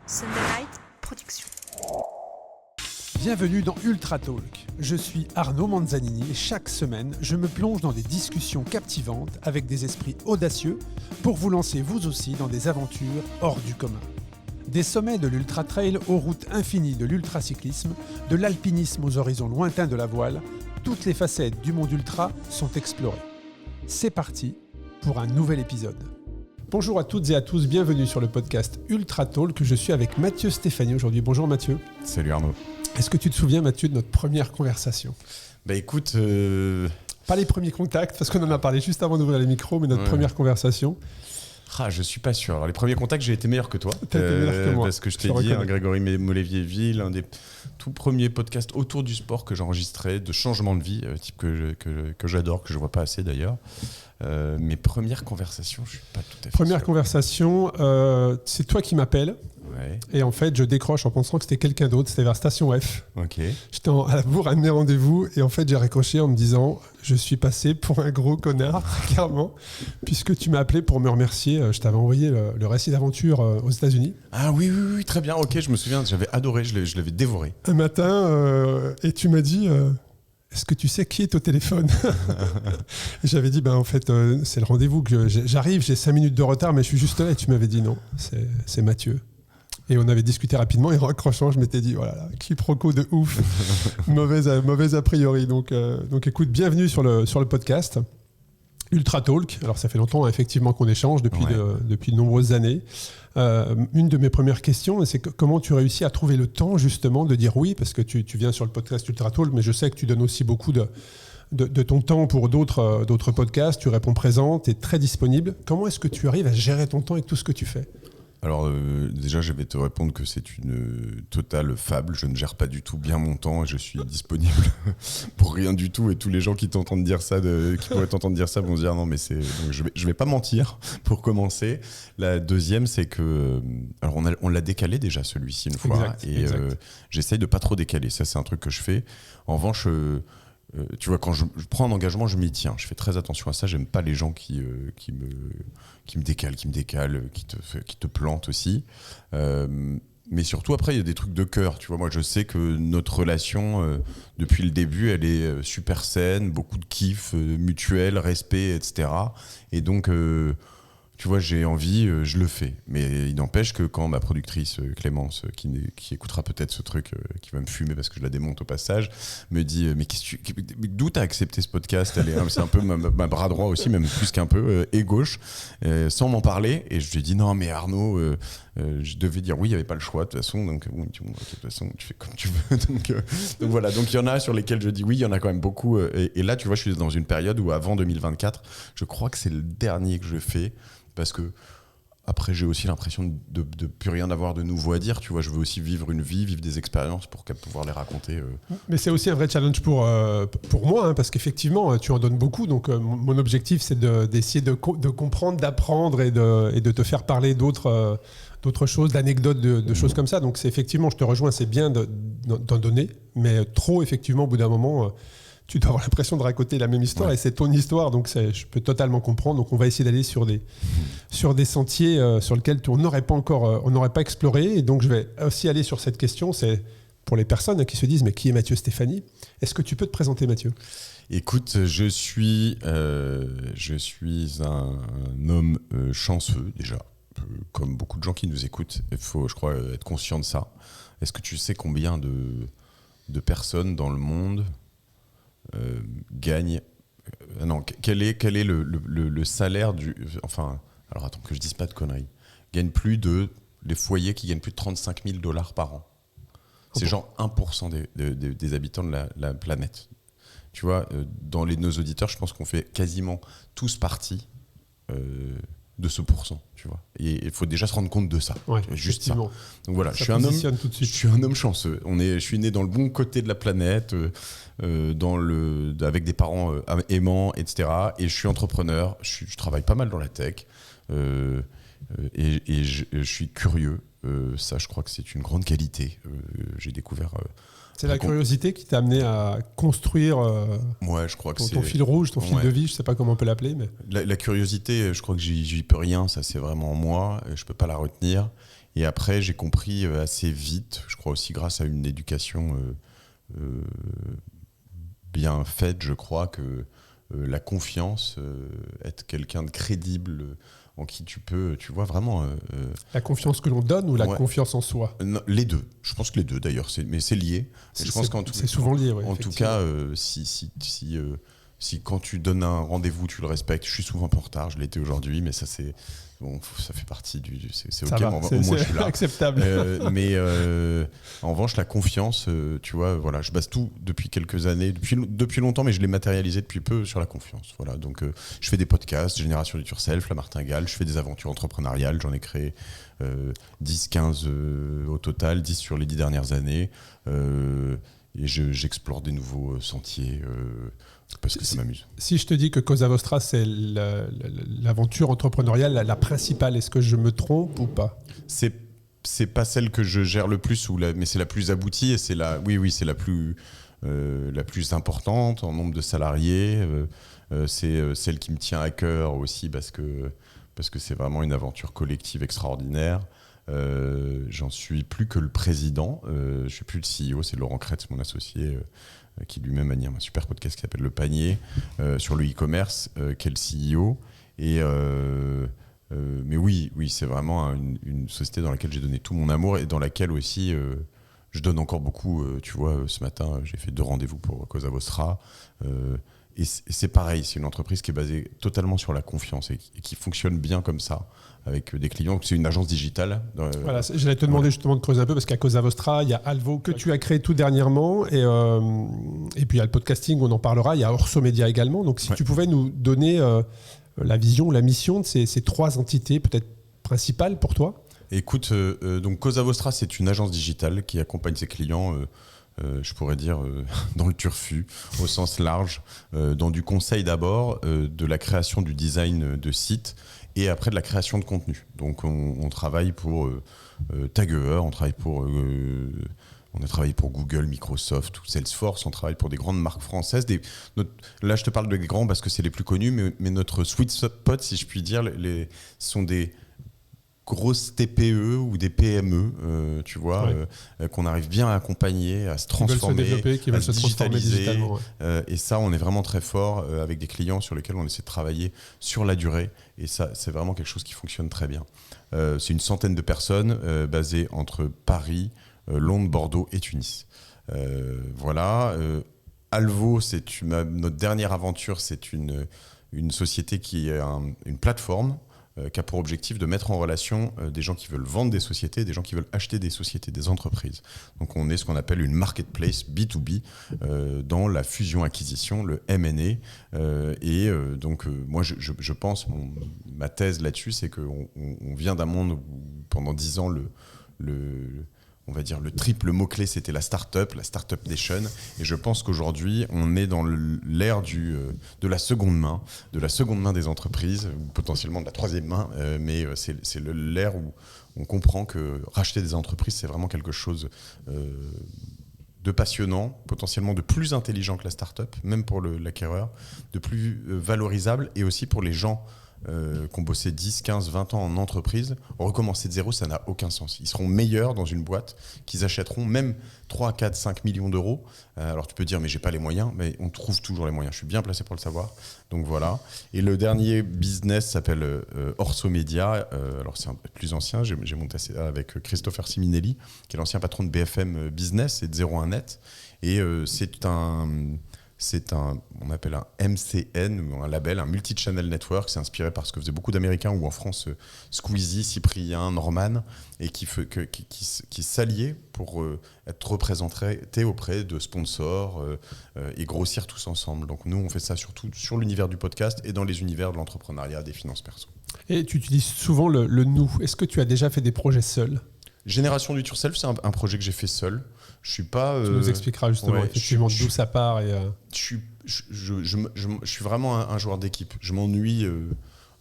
Sunday Night Production. Bienvenue dans Ultra Talk. Je suis Arnaud Manzanini et chaque semaine, je me plonge dans des discussions captivantes avec des esprits audacieux pour vous lancer vous aussi dans des aventures hors du commun. Des sommets de l'ultra trail aux routes infinies de l'ultracyclisme, de l'alpinisme aux horizons lointains de la voile, toutes les facettes du monde ultra sont explorées. C'est parti pour un nouvel épisode. Bonjour à toutes et à tous, bienvenue sur le podcast Ultra Talk. Je suis avec Mathieu Stéphanie aujourd'hui. Bonjour Mathieu. Salut Arnaud. Est-ce que tu te souviens Mathieu de notre première conversation ? Bah écoute... Pas les premiers contacts, parce qu'on en a parlé juste avant d'ouvrir les micros, mais notre première conversation. Je suis pas sûr. Alors, les premiers contacts, j'ai été meilleur que toi. T'as été meilleur que moi. Parce que je t'ai dit, Grégory Molévier-Ville, un des tout premiers podcasts autour du sport que j'enregistrais, de changement de vie, type que j'adore, que je vois pas assez d'ailleurs. Mes premières conversations, je suis pas tout à fait Première sûr. conversation, c'est toi qui m'appelles. Ouais. Et en fait, je décroche en pensant que c'était quelqu'un d'autre. C'était vers Station F. Ok. J'étais à la bourre, à mes rendez-vous. Et en fait, j'ai raccroché en me disant, je suis passé pour un gros connard, clairement, puisque tu m'as appelé pour me remercier. Je t'avais envoyé le récit d'aventure aux États-Unis. Ah oui, très bien. Ok, je me souviens, j'avais adoré, je l'avais dévoré. Un matin, et tu m'as dit... Est-ce que tu sais qui est au téléphone ? J'avais dit, en fait, c'est le rendez-vous que j'arrive, j'ai 5 minutes de retard, mais je suis juste là. Et tu m'avais dit non, c'est Mathieu. Et on avait discuté rapidement. Et en raccrochant, je m'étais dit, voilà, quiproquo de ouf, mauvaise a priori. Donc écoute, bienvenue sur le podcast Ultra Talk. Alors, ça fait longtemps, effectivement, qu'on échange depuis de nombreuses années. Une de mes premières questions, c'est comment tu réussis à trouver le temps justement de dire oui, parce que tu viens sur le podcast Ultra Talk, mais je sais que tu donnes aussi beaucoup de ton temps pour d'autres podcasts, tu réponds présent, tu es très disponible. Comment est-ce que tu arrives à gérer ton temps avec tout ce que tu fais ? Alors déjà, je vais te répondre que c'est une totale fable. Je ne gère pas du tout bien mon temps et je suis disponible pour rien du tout. Et tous les gens qui t'entendent dire ça, qui pourraient t'entendre dire ça, vont se dire non, mais c'est. Donc, je vais pas mentir pour commencer. La deuxième, c'est que alors on l'a décalé déjà celui-ci une fois exact. J'essaye de pas trop décaler. Ça, c'est un truc que je fais. En revanche. Tu vois, quand je prends un engagement, je m'y tiens. Je fais très attention à ça. J'aime pas les gens qui me décalent, qui te plantent aussi. Mais surtout, après, il y a des trucs de cœur. Tu vois, moi, je sais que notre relation, depuis le début, elle est super saine, beaucoup de kiff, mutuel, respect, etc. Et donc... tu vois, j'ai envie, je le fais. Mais il n'empêche que quand ma productrice Clémence, qui écoutera peut-être ce truc, qui va me fumer parce que je la démonte au passage, me dit mais d'où t'as accepté ce podcast ? C'est un peu ma bras droit aussi, même plus qu'un peu, et gauche, sans m'en parler. Et je lui ai dit non mais Arnaud, je devais dire oui, il n'y avait pas le choix de toute façon. Donc de toute façon, tu fais comme tu veux. Donc voilà, donc il y en a sur lesquels je dis oui, il y en a quand même beaucoup. Et là, tu vois, je suis dans une période où avant 2024, je crois que c'est le dernier que je fais. Parce que après j'ai aussi l'impression de plus rien avoir de nouveau à dire, tu vois, je veux aussi vivre une vie, vivre des expériences pour pouvoir les raconter. Mais c'est aussi un vrai challenge pour moi, parce qu'effectivement tu en donnes beaucoup, donc mon objectif c'est d'essayer de comprendre, d'apprendre et de te faire parler d'autres choses, d'anecdotes, de choses comme ça, donc c'est effectivement, je te rejoins, c'est bien d'en donner, mais trop effectivement au bout d'un moment... tu dois avoir l'impression de raconter la même histoire et c'est ton histoire, donc je peux totalement comprendre. Donc on va essayer d'aller sur des sentiers sur lesquels on n'aurait pas exploré. Et donc je vais aussi aller sur cette question, c'est pour les personnes qui se disent mais qui est Mathieu Stéphanie ? Est-ce que tu peux te présenter Mathieu ? Écoute, je suis un homme chanceux déjà, comme beaucoup de gens qui nous écoutent. Il faut, je crois, être conscient de ça. Est-ce que tu sais combien de personnes dans le monde gagne quel est le salaire alors attends que je dise pas de conneries, les foyers qui gagnent plus de 35 000 $ par an, c'est genre 1% des habitants de la planète, tu vois. Dans nos auditeurs, je pense qu'on fait quasiment tous partie de ce pourcent, tu vois. Et il faut déjà se rendre compte de ça. Ouais, juste ça. Donc voilà, je suis un homme chanceux. Je suis né dans le bon côté de la planète, avec des parents aimants, etc. Et je suis entrepreneur. Je travaille pas mal dans la tech. Et je suis curieux. Ça, je crois que c'est une grande qualité. J'ai découvert... c'est la curiosité qui t'a amené à construire je crois que ton fil rouge, ton fil de vie, je ne sais pas comment on peut l'appeler. Mais... La curiosité, je crois que j'y peux rien, ça c'est vraiment en moi, je ne peux pas la retenir. Et après, j'ai compris assez vite, je crois aussi grâce à une éducation bien faite, je crois, que la confiance, être quelqu'un de crédible, en qui tu peux, tu vois, vraiment... La confiance que l'on donne ou la ouais. confiance en soi? Non, les deux. Je pense que les deux, d'ailleurs. Mais c'est lié. Je pense c'est souvent lié, ouais, en tout cas, si quand tu donnes un rendez-vous, tu le respectes. Je suis souvent un peu en retard, je l'ai été aujourd'hui, mais ça, ça fait partie c'est ça ok, va, au moins je suis là. Acceptable. Mais en revanche, la confiance, tu vois, voilà, je base tout depuis quelques années, depuis longtemps, mais je l'ai matérialisé depuis peu sur la confiance. Voilà, donc je fais des podcasts, Génération du Yourself, La Martingale, je fais des aventures entrepreneuriales, j'en ai créé 10, 15 au total, 10 sur les 10 dernières années, et j'explore des nouveaux sentiers. Parce que ça m'amuse. Si je te dis que Cosa Vostra, c'est l'aventure entrepreneuriale la principale, est-ce que je me trompe ou pas? C'est pas celle que je gère le plus, mais c'est la plus aboutie et c'est c'est la plus importante en nombre de salariés. C'est celle qui me tient à cœur aussi parce que c'est vraiment une aventure collective extraordinaire. J'en suis plus que le président, je suis plus le CEO, c'est Laurent Kretz, mon associé, qui lui-même anime un super podcast qui s'appelle Le Panier sur le e-commerce, qui est le CEO. Mais oui, c'est vraiment une société dans laquelle j'ai donné tout mon amour et dans laquelle aussi je donne encore beaucoup. Tu vois, ce matin, j'ai fait 2 rendez-vous pour Cosa Vostra. Et c'est pareil, c'est une entreprise qui est basée totalement sur la confiance et qui fonctionne bien comme ça, avec des clients. C'est une agence digitale. Voilà, j'allais te demander justement de creuser un peu, parce qu'à Cosa Vostra, il y a Alvo que tu as créé tout dernièrement, et puis il y a le podcasting, on en parlera, il y a Orso Média également. Donc si tu pouvais nous donner la vision, la mission de ces 3 entités, peut-être principales pour toi. Écoute, donc Cosa Vostra, c'est une agence digitale qui accompagne ses clients... je pourrais dire dans le turfu au sens large, dans du conseil d'abord, de la création du design de site et après de la création de contenu. Donc on travaille pour Tagueur, on a travaillé pour Google, Microsoft, Salesforce, on travaille pour des grandes marques françaises. Là je te parle des grands parce que c'est les plus connus, mais notre sweet spot, si je puis dire, sont des grosses TPE ou des PME, tu vois, qu'on arrive bien à accompagner, à se transformer, qui veulent se digitaliser. Ouais. Et ça, on est vraiment très fort avec des clients sur lesquels on essaie de travailler sur la durée. Et ça, c'est vraiment quelque chose qui fonctionne très bien. C'est une centaine de personnes basées entre Paris, Londres, Bordeaux et Tunis. Voilà. Alvo, notre dernière aventure, c'est une société qui est une plateforme qui a pour objectif de mettre en relation des gens qui veulent vendre des sociétés et des gens qui veulent acheter des sociétés, des entreprises. Donc on est ce qu'on appelle une marketplace B2B dans la fusion-acquisition, le M&A. Donc moi je pense, ma thèse là-dessus, c'est qu'on vient d'un monde où pendant 10 ans on va dire le triple mot-clé, c'était la start-up nation. Et je pense qu'aujourd'hui, on est dans l'ère de la seconde main des entreprises, ou potentiellement de la troisième main, mais c'est l'ère où on comprend que racheter des entreprises, c'est vraiment quelque chose de passionnant, potentiellement de plus intelligent que la start-up, même pour l'acquéreur, de plus valorisable, et aussi pour les gens qui ont bossé 10, 15, 20 ans en entreprise, recommencer de zéro, ça n'a aucun sens. Ils seront meilleurs dans une boîte qu'ils achèteront même 3, 4, 5 millions d'euros. Alors tu peux dire, mais j'ai pas les moyens, mais on trouve toujours les moyens. Je suis bien placé pour le savoir. Donc voilà. Et le dernier business s'appelle Orso Média. Alors c'est un peu plus ancien. J'ai monté ça avec Christopher Siminelli, qui est l'ancien patron de BFM Business et de 01net. Et on appelle un MCN, un label, un multi-channel network. C'est inspiré par ce que faisaient beaucoup d'Américains, ou en France, Squeezie, Cyprien, Norman, et qui s'alliaient pour être représentés auprès de sponsors et grossir tous ensemble. Donc nous, on fait ça surtout sur l'univers du podcast et dans les univers de l'entrepreneuriat, des finances perso. Et tu utilises souvent le nous. Est-ce que tu as déjà fait des projets seuls ? Génération du Yourself, c'est un projet que j'ai fait seul. Je suis pas. Tu nous expliqueras justement effectivement d'où ça part. Je suis vraiment un joueur d'équipe. Je m'ennuie.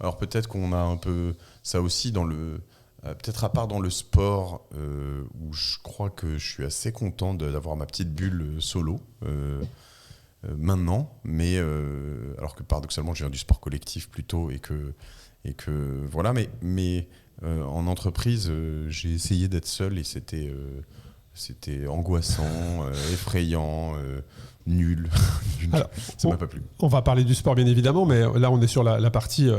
Alors peut-être qu'on a un peu ça aussi dans peut-être à part dans le sport, où je crois que je suis assez content d'avoir ma petite bulle solo maintenant. Mais alors que paradoxalement, je viens du sport collectif plutôt et que voilà. Mais en entreprise, j'ai essayé d'être seul et c'était angoissant, effrayant, nul. Alors, ça m'a pas plu. On va parler du sport bien évidemment, mais là on est sur la partie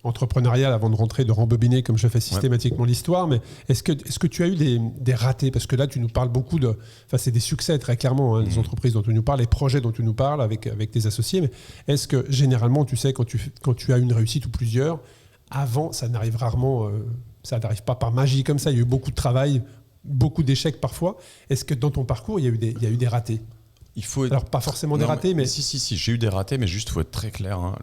entrepreneuriale avant de rentrer, de rembobiner comme je fais systématiquement l'histoire. Mais est-ce que tu as eu des ratés? Parce que là tu nous parles beaucoup de... Enfin c'est des succès très clairement, les entreprises dont tu nous parles, les projets dont tu nous parles avec tes associés. Mais est-ce que généralement tu sais quand tu as une réussite ou plusieurs, avant ça n'arrive rarement, ça n'arrive pas par magie comme ça, il y a eu beaucoup de travail, beaucoup d'échecs parfois. Est-ce que dans ton parcours il y a eu des ratés? Alors pas forcément des ratés, mais... Si, j'ai eu des ratés, mais juste, il faut être très clair. Hein.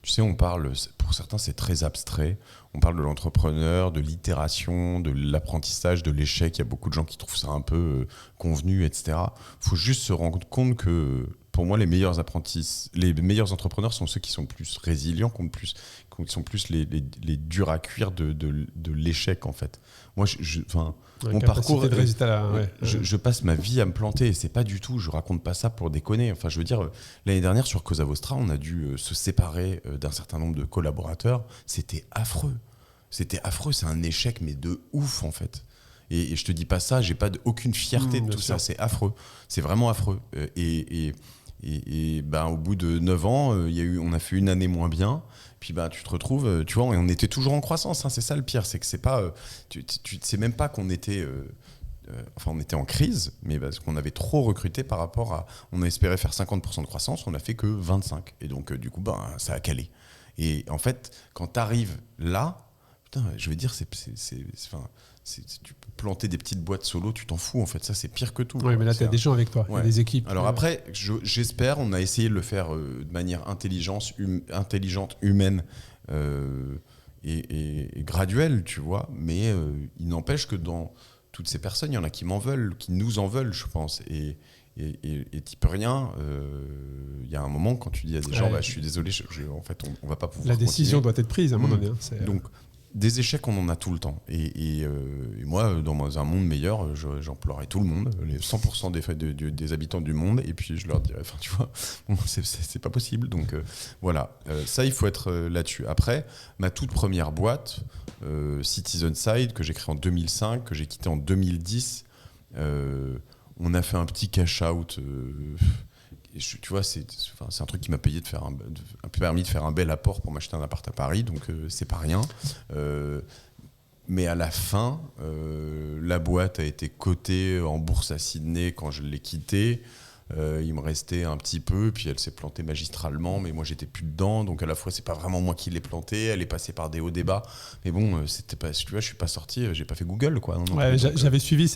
Tu sais, on parle, pour certains, c'est très abstrait. On parle de l'entrepreneur, de l'itération, de l'apprentissage, de l'échec. Il y a beaucoup de gens qui trouvent ça un peu convenu, etc. Il faut juste se rendre compte que, pour moi, les meilleurs entrepreneurs sont ceux qui sont plus résilients, qui sont plus les durs à cuire de l'échec, en fait. Moi, mon parcours, je passe ma vie à me planter et c'est pas du tout, je raconte pas ça pour déconner. Enfin, je veux dire, l'année dernière sur Cosa Vostra, on a dû se séparer d'un certain nombre de collaborateurs. C'était affreux. C'est un échec, mais de ouf en fait. Et je te dis pas ça, j'ai pas aucune fierté de tout ça. C'est affreux. C'est vraiment affreux. Et au bout de 9 ans, on a fait une année moins bien. Puis tu te retrouves, tu vois, on était toujours en croissance. Hein, c'est ça le pire, c'est que c'est pas, tu sais même pas qu'on était, on était en crise, mais parce qu'on avait trop recruté par rapport à, on espérait faire 50% de croissance, on a fait que 25. Et donc du coup, ça a calé. Et en fait, quand t'arrives là, putain, je veux dire, tu peux planter des petites boîtes solo, tu t'en fous en fait, ça c'est pire que tout. Oui, mais là tu as des gens avec toi, des équipes. Alors après, j'espère, on a essayé de le faire de manière intelligente, humaine et graduelle, tu vois, mais il n'empêche que dans toutes ces personnes, il y en a qui m'en veulent, qui nous en veulent, je pense, et t'y peux rien. Il y a un moment quand tu dis à des gens, je suis désolé, en fait on va pas pouvoir la décision continuer. doit être prise à un moment donné. Donc des échecs, on en a tout le temps. Et moi, dans un monde meilleur, j'emploierais tout le monde, les 100% des habitants du monde, et puis je leur dirais, tu vois, c'est pas possible. Donc voilà, ça, il faut être là-dessus. Après, ma toute première boîte, Citizenside, que j'ai créée en 2005, que j'ai quittée en 2010, on a fait un petit cash-out. Tu vois, c'est un truc qui m'a permis de faire un bel apport pour m'acheter un appart à Paris, donc c'est pas rien. Mais à la fin, la boîte a été cotée en bourse à Sydney quand je l'ai quittée. Il me restait un petit peu, puis elle s'est plantée magistralement, mais moi j'étais plus dedans, donc à la fois c'est pas vraiment moi qui l'ai plantée, elle est passée par des hauts débats, mais bon, c'était pas, tu vois, je suis pas sorti, j'ai pas fait Google quoi. J'avais suivi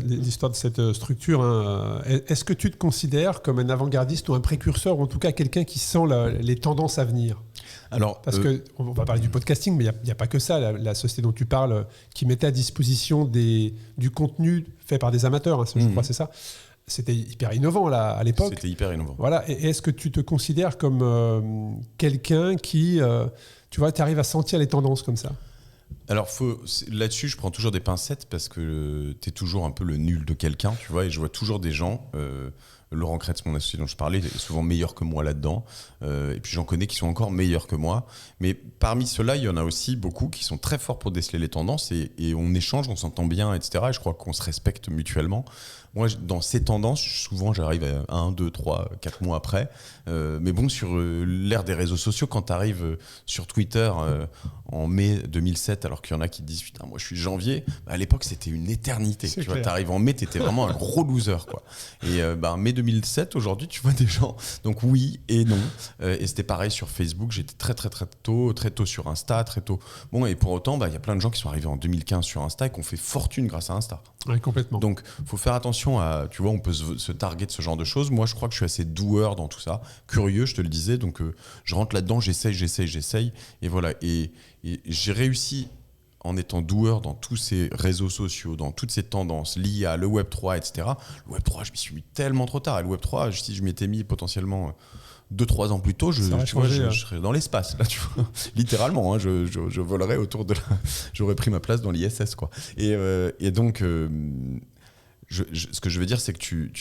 l'histoire de cette structure. Hein. Est-ce que tu te considères comme un avant-gardiste ou un précurseur, ou en tout cas quelqu'un qui sent les tendances à venir? Alors, parce que on va parler du podcasting, mais il n'y a pas que ça. La société dont tu parles, qui mettait à disposition du contenu fait par des amateurs, hein, je crois, c'est ça. C'était hyper innovant là, à l'époque. C'était hyper innovant. Voilà. Et est-ce que tu te considères comme quelqu'un qui, tu vois, tu arrives à sentir les tendances comme ça? Alors là-dessus, je prends toujours des pincettes parce que tu es toujours un peu le nul de quelqu'un, tu vois, et je vois toujours des gens. Laurent Kretz, mon associé dont je parlais, est souvent meilleur que moi là-dedans. Et puis j'en connais qui sont encore meilleurs que moi. Mais parmi ceux-là, il y en a aussi beaucoup qui sont très forts pour déceler les tendances et on échange, on s'entend bien, etc. Et je crois qu'on se respecte mutuellement. Moi, dans ces tendances, souvent, j'arrive à 1, 2, 3, 4 mois après. Mais bon, sur l'ère des réseaux sociaux, quand tu arrives sur Twitter en mai 2007, alors qu'il y en a qui disent « Putain, moi, je suis janvier », à l'époque, c'était une éternité. Tu vois, t'arrives en mai, t'étais vraiment un gros loser, quoi. Et mai 2007, aujourd'hui, tu vois des gens. Donc oui et non. Et c'était pareil sur Facebook. J'étais très tôt sur Insta, très tôt. Bon, et pour autant, il y a plein de gens qui sont arrivés en 2015 sur Insta et qui ont fait fortune grâce à Insta. Oui, complètement. Donc, il faut faire attention à, tu vois, on peut se targuer de ce genre de choses. Moi, je crois que je suis assez doueur dans tout ça, curieux, je te le disais. Donc, je rentre là-dedans, j'essaye. Et voilà. Et j'ai réussi en étant doueur dans tous ces réseaux sociaux, dans toutes ces tendances liées à le Web3, etc. Le Web3, je m'y suis mis tellement trop tard. Et le Web3, si je m'y étais mis potentiellement 2-3 ans plus tôt, je serais dans l'espace, là, tu vois. Littéralement, hein, je volerais autour de j'aurais pris ma place dans l'ISS, quoi. Et donc, ce que je veux dire, c'est que tu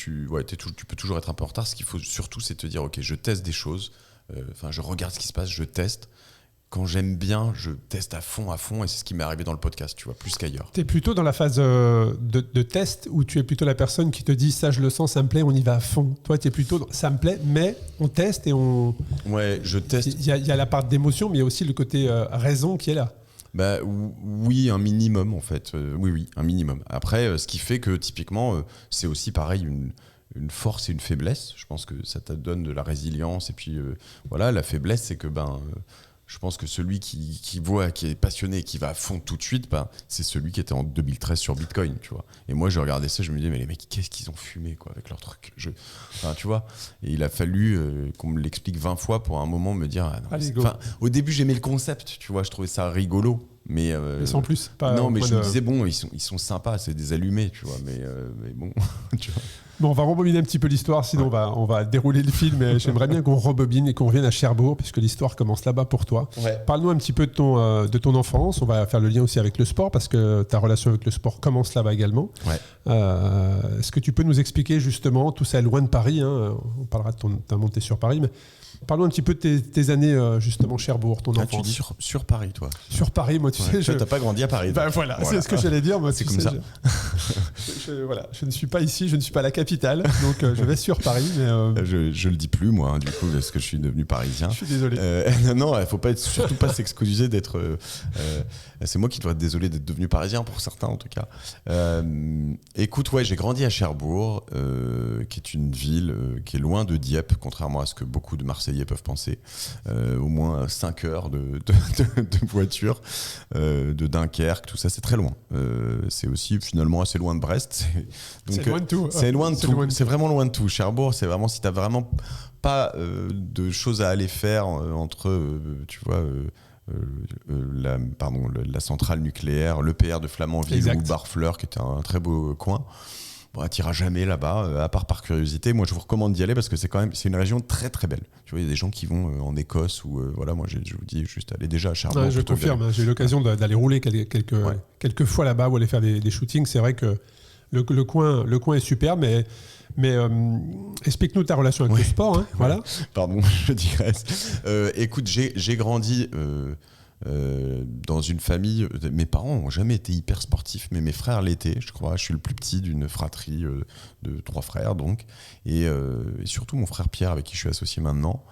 peux toujours être un peu en retard. Ce qu'il faut surtout, c'est te dire, ok, je teste des choses, je regarde ce qui se passe, je teste. quand j'aime bien, je teste à fond, et c'est ce qui m'est arrivé dans le podcast, tu vois, plus qu'ailleurs. Tu es plutôt dans la phase de test ou tu es plutôt la personne qui te dit ça je le sens, ça me plaît, on y va à fond. Toi tu es plutôt ça me plaît, mais on teste et on... Ouais, je teste. Il y a la part d'émotion, mais il y a aussi le côté raison qui est là. Bah, oui, un minimum en fait. Oui, un minimum. Après, ce qui fait que typiquement, c'est aussi pareil une force et une faiblesse. Je pense que ça te donne de la résilience. Et puis voilà, la faiblesse, c'est que je pense que celui qui voit, qui est passionné, qui va à fond tout de suite, c'est celui qui était en 2013 sur Bitcoin, tu vois. Et moi, je regardais ça, je me disais, mais les mecs, qu'est-ce qu'ils ont fumé quoi, avec leur truc enfin, tu vois. Et il a fallu qu'on me l'explique 20 fois pour un moment me dire... au début, j'aimais le concept, tu vois, je trouvais ça rigolo. Mais sans plus. Non, mais je me disais, bon, ils sont sympas, c'est des allumés, tu vois. Mais bon, tu vois. Bon, on va rebobiner un petit peu l'histoire, sinon on va dérouler le film. Mais j'aimerais bien qu'on rebobine et qu'on revienne à Cherbourg, puisque l'histoire commence là-bas pour toi. Ouais. Parle-nous un petit peu de ton enfance. On va faire le lien aussi avec le sport, parce que ta relation avec le sport commence là-bas également. Ouais. Est-ce que tu peux nous expliquer justement, tout ça est loin de Paris, hein, on parlera de ta montée sur Paris, mais parlons un petit peu de tes années justement Cherbourg, ton enfance. Tu dis sur Paris, toi. Sur Paris, moi, tu sais. Toi, t'as pas grandi à Paris. Voilà, c'est ce que j'allais dire. Moi, c'est comme ça. Je ne suis pas ici, je ne suis pas à la capitale, donc je vais sur Paris. Mais je le dis plus, moi, hein, du coup, parce que je suis devenu parisien. Je suis désolé. Non, il faut surtout pas s'excuser d'être. C'est moi qui dois être désolé d'être devenu parisien, pour certains en tout cas. Écoute, ouais, j'ai grandi à Cherbourg, qui est une ville qui est loin de Dieppe, contrairement à ce que beaucoup de Marseillais peuvent penser. Au moins 5 heures de voiture, de Dunkerque, tout ça, c'est très loin. C'est aussi finalement assez loin de Brest. C'est loin de tout. C'est loin de tout. C'est vraiment loin de tout. Cherbourg, c'est vraiment si t'as vraiment pas de choses à aller faire entre, tu vois. La centrale nucléaire, l'EPR de Flamanville exact. ou Barfleur, qui était un très beau coin. Bon, t'iras jamais là-bas, à part par curiosité. Moi, je vous recommande d'y aller parce que c'est une région très très belle. Tu vois, il y a des gens qui vont en Écosse ou voilà. Moi, je vous dis juste aller déjà à Cherbourg. Ouais, je confirme. J'ai eu l'occasion d'aller rouler quelques fois là-bas ou aller faire des shootings. C'est vrai que le coin est super, mais explique-nous ta relation avec le sport. Hein, voilà. Pardon, je digresse. Écoute, j'ai grandi dans une famille. Mes parents n'ont jamais été hyper sportifs, mais mes frères l'étaient, je crois. Je suis le plus petit d'une fratrie de 3 frères, donc. Et surtout mon frère Pierre, avec qui je suis associé maintenant.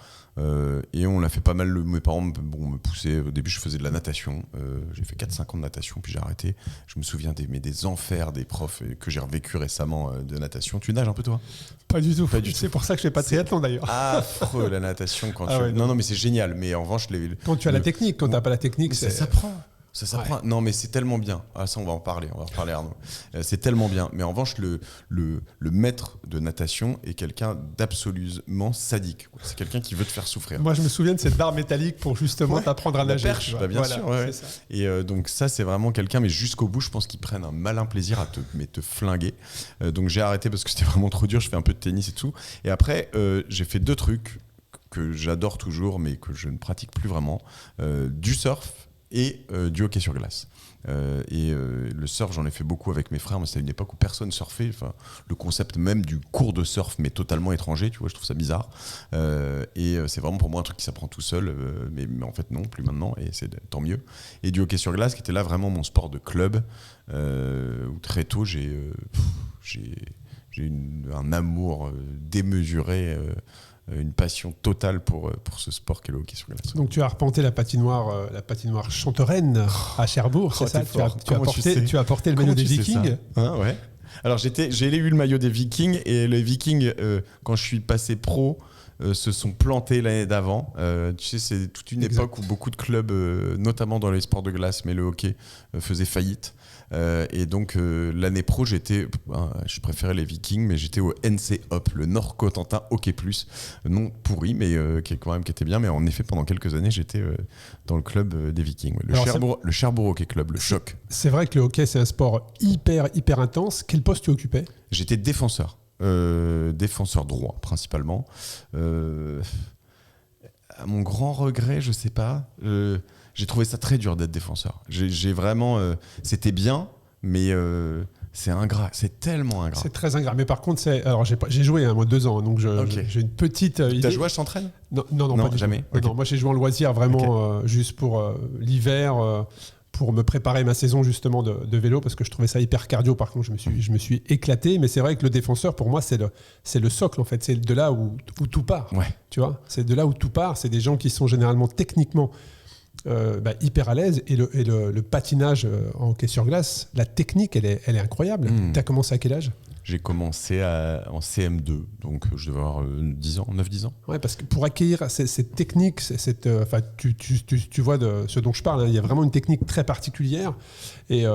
Et on l'a fait pas mal. Mes parents me poussaient. Au début, je faisais de la natation. J'ai fait 4-5 ans de natation, puis j'ai arrêté. Je me souviens des enfers des profs que j'ai revécu récemment de natation. Tu nages un peu, toi ? Pas du tout. C'est pour ça que je fais pas de triathlon d'ailleurs. Affreux la natation quand ouais, non, mais c'est génial. Mais en revanche, quand tu as la technique, quand tu n'as pas la technique, ça s'apprend. Ça s'apprend. Ouais. Non, mais c'est tellement bien. Ah, ça, on va en reparler, Arnaud. C'est tellement bien. Mais en revanche, le maître de natation est quelqu'un d'absolument sadique. C'est quelqu'un qui veut te faire souffrir. Moi, je me souviens de cette barre métallique pour justement t'apprendre à nager. La perche, bien sûr. Ouais. Ça. Et donc ça, c'est vraiment quelqu'un, mais jusqu'au bout, je pense qu'ils prennent un malin plaisir à te flinguer. Donc j'ai arrêté parce que c'était vraiment trop dur. Je fais un peu de tennis et tout. Et après, j'ai fait 2 trucs que j'adore toujours, mais que je ne pratique plus vraiment. Du surf et du hockey sur glace. Le surf, j'en ai fait beaucoup avec mes frères, mais c'était une époque où personne surfait. Enfin, le concept même du cours de surf m'est totalement étranger, tu vois, je trouve ça bizarre. C'est vraiment pour moi un truc qui s'apprend tout seul, mais en fait non, plus maintenant, et c'est tant mieux. Et du hockey sur glace, qui était là vraiment mon sport de club, où très tôt j'ai un amour démesuré, une passion totale pour ce sport qu'est le hockey sur glace. Donc tu as arpenté la patinoire Chantereine à Cherbourg, c'est ça ? Tu as porté le maillot des Vikings. Hein, ouais. Alors j'ai eu le maillot des Vikings, et les Vikings, quand je suis passé pro, se sont plantés l'année d'avant. Tu sais, c'est toute une époque où beaucoup de clubs, notamment dans les sports de glace, mais le hockey, faisaient faillite. Et donc l'année pro, je préférais les Vikings, mais j'étais au NC Hop, le Nord-Cotentin Hockey Plus, non pourri, mais qui était bien. Mais en effet, pendant quelques années, j'étais dans le club des Vikings, le Cherbourg Hockey Club, le Choc. C'est vrai que le hockey, c'est un sport hyper intense. Quel poste tu occupais ? J'étais défenseur droit principalement. À mon grand regret, je sais pas. J'ai trouvé ça très dur d'être défenseur. J'ai vraiment, c'était bien, mais C'est ingrat, c'est tellement ingrat. C'est très ingrat. Mais par contre, alors j'ai joué moi 2 ans, donc j'ai une petite idée. T'as joué à Je t'entraîne ? Non, pas du jamais. tout. Okay. Non, moi j'ai joué en loisir vraiment juste pour l'hiver, pour me préparer ma saison justement de vélo, parce que je trouvais ça hyper cardio. Par contre, je me suis éclaté. Mais c'est vrai que le défenseur, pour moi, c'est le socle en fait. C'est de là où tout part. Ouais. Tu vois, c'est de là où tout part. C'est des gens qui sont généralement techniquement hyper à l'aise, et le patinage en hockey sur glace, la technique elle est incroyable. T'as commencé à quel âge ? J'ai commencé en CM2, donc je devais avoir 9-10 ans. Ouais, parce que pour acquérir cette technique, tu vois de ce dont je parle, hein, il y a vraiment une technique très particulière, et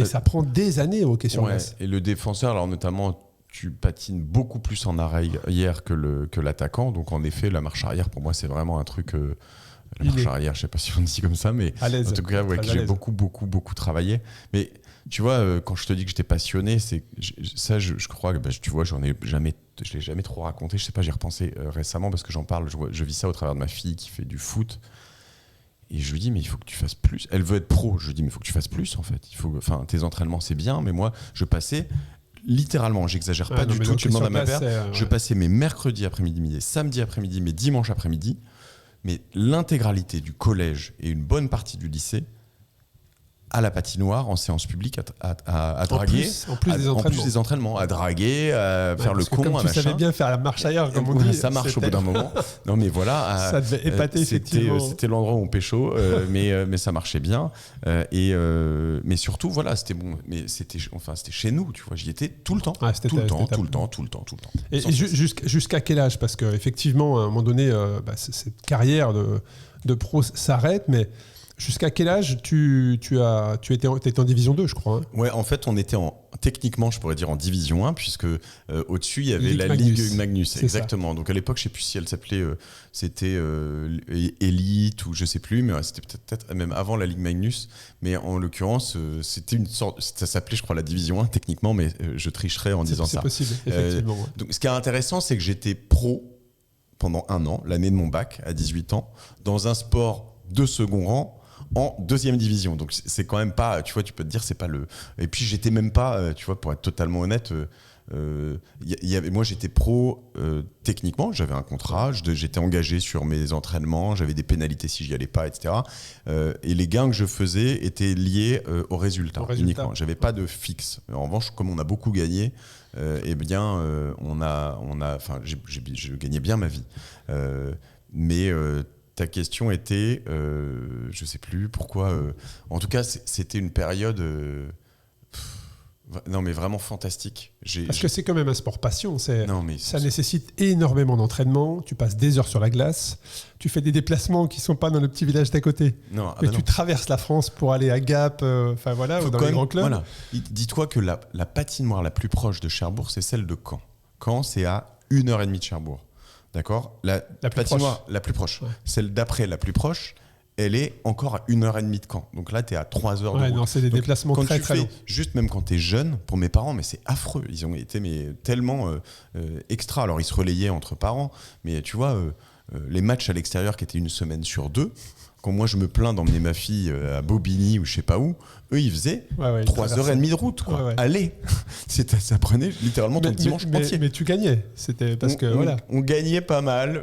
ça prend des années au hockey sur glace. Et le défenseur, alors notamment, tu patines beaucoup plus en arrière que l'attaquant, donc en effet la marche arrière pour moi c'est vraiment un truc... La marche arrière, je ne sais pas si on dit comme ça, mais à l'aise, en tout cas, que j'ai beaucoup travaillé. Mais tu vois, quand je te dis que j'étais passionné, je crois que tu vois, je l'ai jamais trop raconté. Je sais pas, j'y ai repensé récemment parce que j'en parle. Je vis ça au travers de ma fille qui fait du foot. Et je lui dis, mais il faut que tu fasses plus. Elle veut être pro. Je lui dis, mais il faut que tu fasses plus en fait. Tes entraînements, c'est bien, mais moi, je passais. Littéralement, j'exagère pas du tout. Tu demandes à ma mère. Je passais mes mercredis après-midi, mes samedis après-midi, mes dimanches après-midi. Mais l'intégralité du collège et une bonne partie du lycée à la patinoire en séance publique à draguer, en plus des entraînements, à draguer, à faire le con, comme à tu machin. savais bien faire la marche ailleurs, comme on dit. Ça marche au bout d'un moment. Non mais voilà, ça devait épater effectivement. C'était l'endroit où on pécho, mais ça marchait bien. Mais surtout voilà, c'était bon. Mais c'était chez nous, tu vois. J'y étais tout le temps, tout le temps. Et jusqu'à quel âge ? Parce qu'effectivement, à un moment donné, cette carrière de pro s'arrête, mais jusqu'à quel âge tu étais en division 2, je crois, hein ? Ouais, en fait, on était techniquement, je pourrais dire en division 1, puisque au-dessus, il y avait la Ligue Magnus. Exactement. Ça. Donc à l'époque, je ne sais plus si elle s'appelait c'était Elite ou je ne sais plus, mais c'était peut-être même avant la Ligue Magnus. Mais en l'occurrence, c'était une sorte, ça s'appelait, je crois, la division 1 techniquement, mais je tricherais en disant ça. C'est possible, effectivement. Donc ce qui est intéressant, c'est que j'étais pro pendant 1 an, l'année de mon bac, à 18 ans, dans un sport de second rang, en 2e division. Donc c'est quand même pas, tu vois, tu peux te dire c'est pas le... Et puis j'étais même pas, tu vois, pour être totalement honnête, moi j'étais pro techniquement, j'avais un contrat, j'étais engagé sur mes entraînements, j'avais des pénalités si j'y allais pas, etc. Et les gains que je faisais étaient liés au résultat uniquement. J'avais pas de fixe. En revanche, comme on a beaucoup gagné, eh bien je gagnais bien ma vie. Mais ta question était, je sais plus pourquoi. En tout cas, c'était une période, non mais vraiment fantastique. Parce que c'est quand même un sport passion. Ça nécessite énormément d'entraînement. Tu passes des heures sur la glace. Tu fais des déplacements qui sont pas dans le petit village d'à côté. Mais tu traverses la France pour aller à Gap, ou dans les grands clubs. Voilà. Dis-toi que la patinoire la plus proche de Cherbourg, c'est celle de Caen. Caen, c'est à 1h30 de Cherbourg. D'accord ? La patinoire la plus proche. Ouais. Celle d'après la plus proche, elle est encore à 1h30 de Caen. Donc là, tu es à 3 heures de route. Non, c'est des déplacements très très longs. Juste même quand tu es jeune, pour mes parents, mais c'est affreux. Ils ont été tellement extra. Alors, ils se relayaient entre parents. Mais tu vois, les matchs à l'extérieur qui étaient 1 semaine sur 2, quand moi je me plains d'emmener ma fille à Bobigny ou je sais pas où, eux ils faisaient 3h30 de route. Allez, ça prenait littéralement ton dimanche entier. Mais tu gagnais, c'était parce on gagnait pas mal.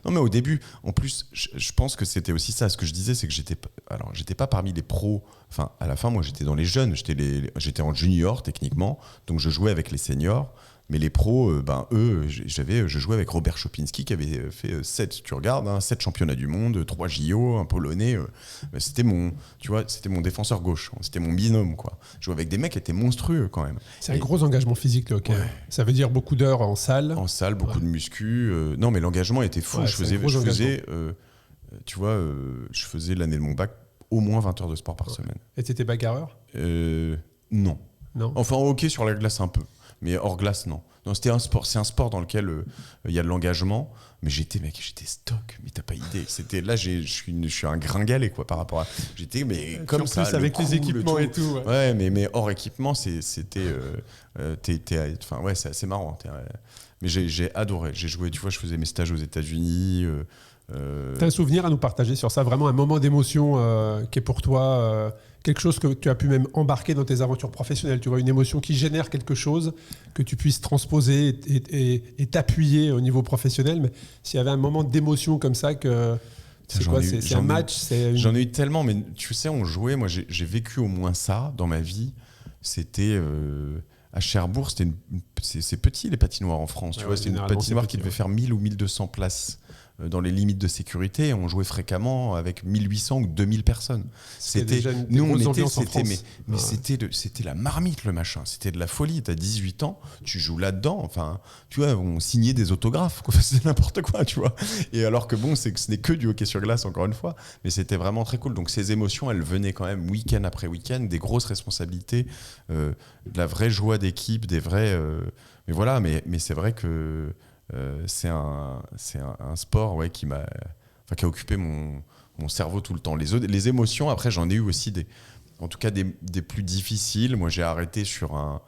Non mais au début, en plus, je pense que c'était aussi ça. Ce que je disais, c'est que j'étais pas parmi les pros. Enfin, à la fin, moi j'étais dans les jeunes, j'étais en junior techniquement, donc je jouais avec les seniors. Mais les pros, je jouais avec Robert Chopinski qui avait fait 7 championnats du monde, 3 JO, un Polonais. C'était mon défenseur gauche, c'était mon binôme, quoi. Je jouais avec des mecs qui étaient monstrueux quand même. C'est un gros engagement physique, le hockey. Ouais. Ça veut dire beaucoup d'heures en salle. En salle, beaucoup de muscu. Non, mais l'engagement était fou. Je faisais l'année de mon bac au moins 20 heures de sport par semaine. Et tu étais bagarreur ? Non. Enfin, au hockey sur la glace un peu. Mais hors glace, non. C'est un sport dans lequel il y a de l'engagement. Mais j'étais stock, mais t'as pas idée. Là, je suis un gringalet, quoi, par rapport à. J'étais, mais comme en ça. Plus avec les équipements et tout. Ouais, mais hors équipement, c'était. C'est marrant. Mais j'ai adoré. J'ai joué, tu vois, je faisais mes stages aux États-Unis. T'as un souvenir à nous partager sur ça, vraiment un moment d'émotion qui est pour toi quelque chose que tu as pu même embarquer dans tes aventures professionnelles, tu vois, une émotion qui génère quelque chose que tu puisses transposer et t'appuyer au niveau professionnel. Mais s'il y avait un moment d'émotion comme ça, c'est un match, J'en ai eu tellement, mais tu sais, on jouait, moi j'ai vécu au moins ça dans ma vie. C'était à Cherbourg, c'est petit les patinoires en France, tu vois, c'est une patinoire qui devait faire 1000 ou 1200 places dans les limites de sécurité. On jouait fréquemment avec 1800 ou 2000 personnes. Nous, on était, c'était la marmite, le machin. C'était de la folie. T'as 18 ans, tu joues là-dedans. Enfin, tu vois, on signait des autographes. C'était n'importe quoi, tu vois. Et alors que bon, ce n'est que du hockey sur glace, encore une fois. Mais c'était vraiment très cool. Donc ces émotions, elles venaient quand même week-end après week-end, des grosses responsabilités, de la vraie joie d'équipe, des vrais. Mais voilà. Mais c'est vrai que c'est un sport qui a occupé mon cerveau tout le temps. Les émotions, après, j'en ai eu aussi en tout cas des plus difficiles. Moi, j'ai arrêté sur un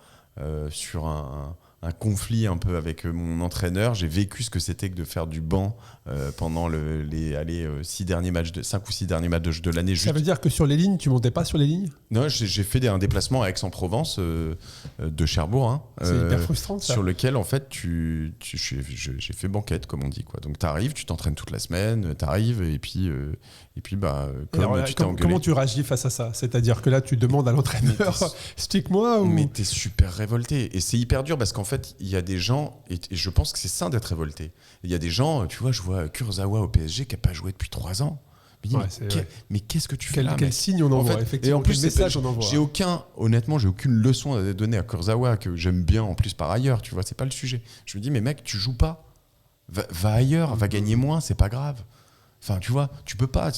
conflit un peu avec mon entraîneur. J'ai vécu ce que c'était que de faire du banc pendant les 5 ou 6 derniers matchs de l'année. Ça veut dire que sur les lignes, tu montais pas sur les lignes ? Non, j'ai fait un déplacement à Aix-en-Provence de Cherbourg. C'est hyper frustrant, ça. Sur lequel, en fait, j'ai fait banquette, comme on dit, quoi. Donc, t'arrives, tu t'entraînes toute la semaine, t'arrives, et puis comment tu réagis face à ça ? C'est-à-dire que là, tu demandes à l'entraîneur, explique-moi. Mais t'es super révolté. Et c'est hyper dur parce qu'en fait, il y a des gens, et je pense que c'est sain d'être révolté. Il y a des gens, tu vois, je vois Kurzawa au PSG qui n'a pas joué depuis 3 ans. Mais qu'est-ce que tu fais là ? Quel signe on envoie, effectivement. Et en plus, quel message on envoie. Honnêtement, j'ai aucune leçon à donner à Kurzawa, que j'aime bien en plus par ailleurs, tu vois, c'est pas le sujet. Je me dis, mais mec, tu joues pas. Va ailleurs, va gagner moins, c'est pas grave. Enfin, tu vois, tu peux pas.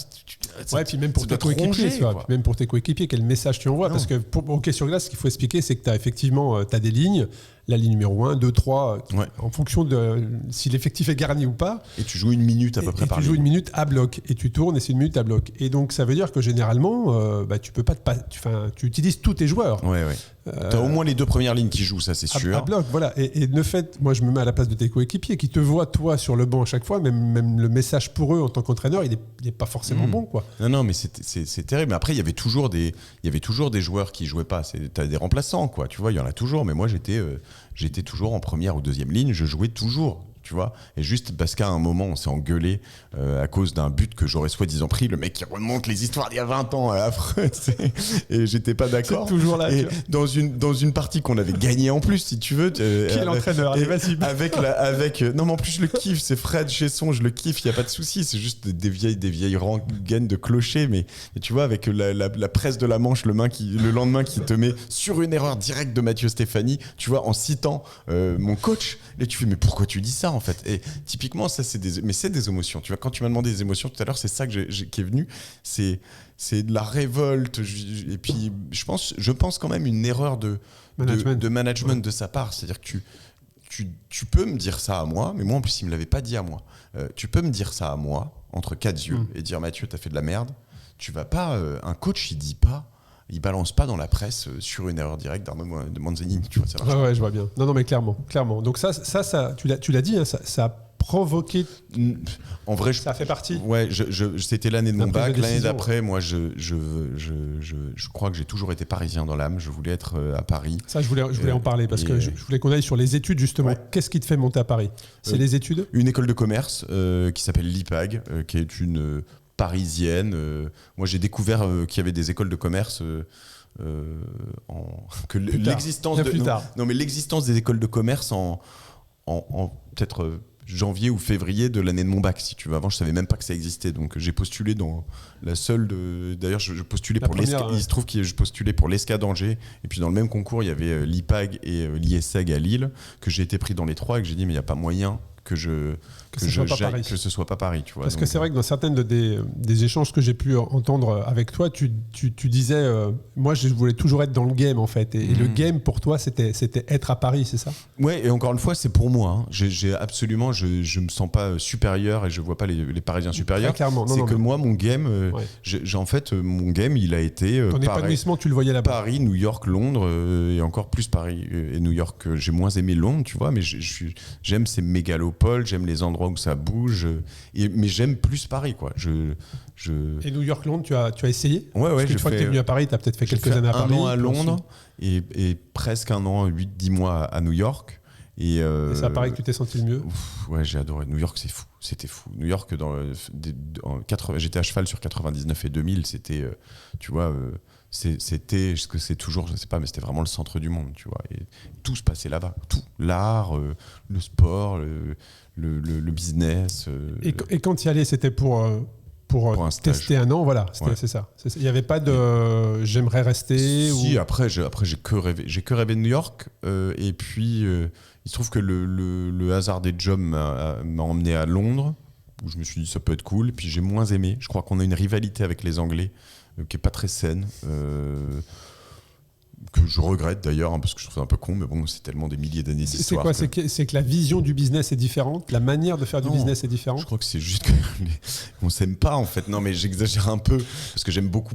Puis même pour tes coéquipiers, même pour tes coéquipiers, quel message tu envoies ? Parce que pour hockey sur glace, ce qu'il faut expliquer, c'est que tu as effectivement des lignes, la ligne numéro 1, 2, 3, en fonction de si l'effectif est garni ou pas. Et tu joues une minute à peu près par ligne. Tu joues une minute à bloc et tu tournes et c'est une minute à bloc. Et donc ça veut dire que généralement, tu peux pas tu utilises tous tes joueurs. Ouais. T'as au moins les 2 premières lignes qui jouent, ça c'est sûr. À bloc, voilà. Et le fait, moi je me mets à la place de tes coéquipiers qui te voient toi sur le banc à chaque fois, même le message pour eux en tant qu'entraîneur, il est pas forcément bon, quoi. Non, mais c'est terrible. Mais après, il y avait toujours des joueurs qui jouaient pas. T'as des remplaçants, quoi. Tu vois, il y en a toujours. Mais moi, j'étais toujours en première ou deuxième ligne. Je jouais toujours. Tu vois, et juste parce qu'à un moment on s'est engueulé à cause d'un but que j'aurais soi-disant pris, le mec qui remonte les histoires d'il y a 20 ans, affreux, et j'étais pas d'accord. C'est toujours là. Et dans une partie qu'on avait gagnée en plus, si tu veux. Qui est l'entraîneur ? Allez, vas-y. Non, mais en plus je le kiffe, c'est Fred Chesson, je le kiffe, il y a pas de souci, c'est juste des vieilles rengaines de clocher, mais tu vois, avec la presse de la Manche le lendemain qui te met sur une erreur directe de Mathieu Stéphanie, tu vois, en citant mon coach, et tu fais mais pourquoi tu dis ça en fait ? Et typiquement ça c'est des émotions, tu vois, quand tu m'as demandé des émotions tout à l'heure, c'est ça qui est venu, c'est de la révolte, et puis je pense quand même une erreur de management de sa part, c'est-à-dire que tu peux me dire ça à moi, mais moi en plus il me l'avait pas dit à moi, tu peux me dire ça à moi entre 4 yeux et dire Mathieu t'as fait de la merde, tu vas pas, un coach il balance pas dans la presse sur une erreur directe d'Arnaud de Manzanini, tu vois, ça marche. Ouais, je vois bien. Non, mais clairement. Donc ça tu l'as dit, hein, ça a provoqué. En vrai, ça fait partie. Ouais, c'était l'année de mon bac. L'année d'après, moi, je crois que j'ai toujours été parisien dans l'âme. Je voulais être à Paris. Ça, je voulais en parler parce que je voulais qu'on aille sur les études justement. Ouais. Qu'est-ce qui te fait monter à Paris ? C'est les études ? Une école de commerce qui s'appelle l'IPAG, qui est une parisienne. Moi, j'ai découvert qu'il y avait des écoles de commerce. L'existence des écoles de commerce en peut-être janvier ou février de l'année de mon bac, si tu veux. Avant, je savais même pas que ça existait. Donc, j'ai postulé dans la seule d'ailleurs, je postulais pour l'ESCA. Il se trouve que je postulais pour l'ESCA d'Angers. Et puis, dans le même concours, il y avait l'IPAG et l'ISEG à Lille, que j'ai été pris dans les 3 et que j'ai dit, mais il n'y a pas moyen que ce soit pas Paris, tu vois. Parce que c'est vrai que dans certaines des échanges que j'ai pu entendre avec toi, tu disais moi je voulais toujours être dans le game en fait, et le game pour toi c'était être à Paris, c'est ça ? Ouais, et encore une fois c'est pour moi, hein. J'ai absolument, je me sens pas supérieur et je vois pas les Parisiens supérieurs. Très clairement. Moi mon game, en fait mon game il a été ton épanouissement tu le voyais là-bas. Paris, New York, Londres et encore plus Paris et New York. J'ai moins aimé Londres, tu vois, mais j'aime ces mégalopoles métropole, j'aime les endroits où ça bouge, mais j'aime plus Paris, quoi. Et New York, Londres, tu as essayé? Ouais, Parce qu'une fois que tu es venu à Paris, tu as peut-être fait quelques années à Paris. Un an à Londres et presque un an, 8-10 mois à New York. Et c'est à Paris que tu t'es senti le mieux? Ouais, j'ai adoré. New York, c'est fou. C'était fou. New York, j'étais à cheval sur 99 et 2000. C'était, tu vois, c'était ce que c'est toujours, je sais pas, mais c'était vraiment le centre du monde, tu vois. Et tout se passait là-bas. Tout. L'art, le sport, le business. Et quand tu y allais, c'était pour tester un an, voilà. C'est ça. Il n'y avait pas de j'aimerais rester. Si, après, j'ai que rêvé. J'ai que rêvé de New York. Et puis, il se trouve que le hasard des jobs m'a emmené à Londres, où je me suis dit ça peut être cool. Et puis j'ai moins aimé. Je crois qu'on a une rivalité avec les Anglais qui n'est pas très saine. Que je regrette d'ailleurs, parce que je trouve ça un peu con, mais bon, c'est tellement des milliers d'années d'histoire. C'est quoi? C'est que la vision du business est différente, la manière de faire du business est différente? Je crois que c'est juste qu'on ne s'aime pas en fait. Non, mais j'exagère un peu, parce que j'aime beaucoup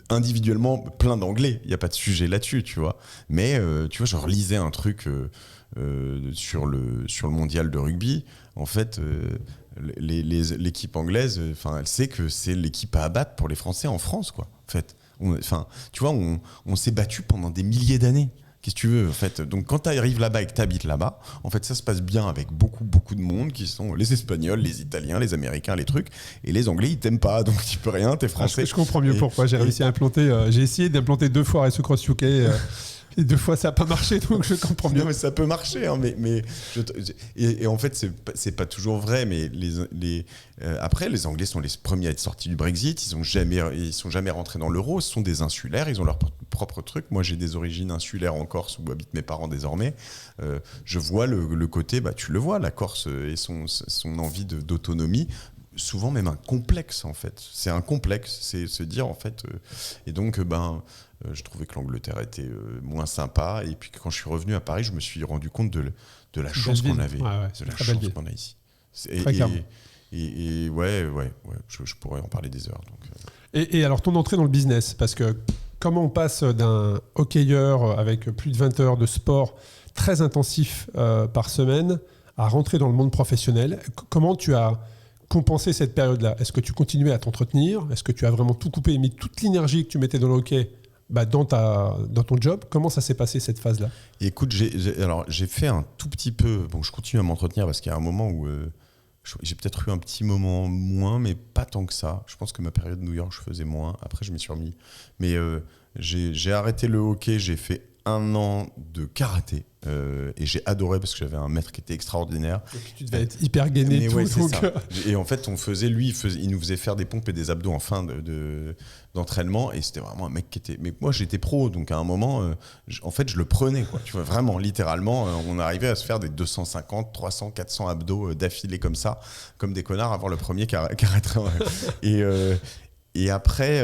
individuellement plein d'anglais, il n'y a pas de sujet là-dessus, tu vois. Mais tu vois, je relisais un truc sur le mondial de rugby. En fait, l'équipe anglaise, elle sait que c'est l'équipe à abattre pour les Français en France, quoi. En fait. Tu vois, on s'est battu pendant des milliers d'années. Qu'est-ce que tu veux, en fait? Donc, quand tu arrives là-bas et que tu habites là-bas, en fait, ça se passe bien avec beaucoup, beaucoup de monde qui sont les Espagnols, les Italiens, les Américains, les trucs. Et les Anglais, ils t'aiment pas, donc tu peux rien, t'es français. Je comprends mieux pourquoi. J'ai réussi à implanter. J'ai essayé d'implanter 2 fois Reciprocity UK. Et 2 fois ça n'a pas marché, donc je comprends mieux. Non, mais ça peut marcher, hein, et en fait c'est pas toujours vrai, mais après les Anglais sont les premiers à être sortis du Brexit, ils sont jamais rentrés dans l'euro, ce sont des insulaires, ils ont leur propre truc. Moi j'ai des origines insulaires en Corse où habitent mes parents désormais. Je vois le côté, tu le vois, la Corse et son envie d'autonomie. Souvent même un complexe en fait. C'est un complexe, c'est se dire en fait. Et donc je trouvais que l'Angleterre était moins sympa. Et puis quand je suis revenu à Paris, je me suis rendu compte de la chance qu'on avait, de la chance qu'on a ici. Et je pourrais en parler des heures. Donc. Et alors ton entrée dans le business, parce que comment on passe d'un hockeyeur avec plus de 20 heures de sport très intensif par semaine à rentrer dans le monde professionnel, comment tu as compenser cette période-là? Est-ce que tu continuais à t'entretenir? Est-ce que tu as vraiment tout coupé et mis toute l'énergie que tu mettais dans le hockey dans ton job? Comment ça s'est passé cette phase-là? Écoute, j'ai fait un tout petit peu... Bon, je continue à m'entretenir parce qu'il y a un moment où j'ai peut-être eu un petit moment moins, mais pas tant que ça. Je pense que ma période New York, je faisais moins. Après, je m'y suis remis. Mais j'ai arrêté le hockey, j'ai fait 1 an de karaté et j'ai adoré parce que j'avais un maître qui était extraordinaire. Et puis tu devais être hyper gainé. Ouais, c'est ça. Et en fait, il nous faisait faire des pompes et des abdos en fin d'entraînement, et c'était vraiment un mec qui était... Mais moi, j'étais pro, donc à un moment, en fait, je le prenais, quoi. Tu vois, vraiment, littéralement, on arrivait à se faire des 250, 300, 400 abdos d'affilée comme ça, comme des connards avant le premier karaté. Et après,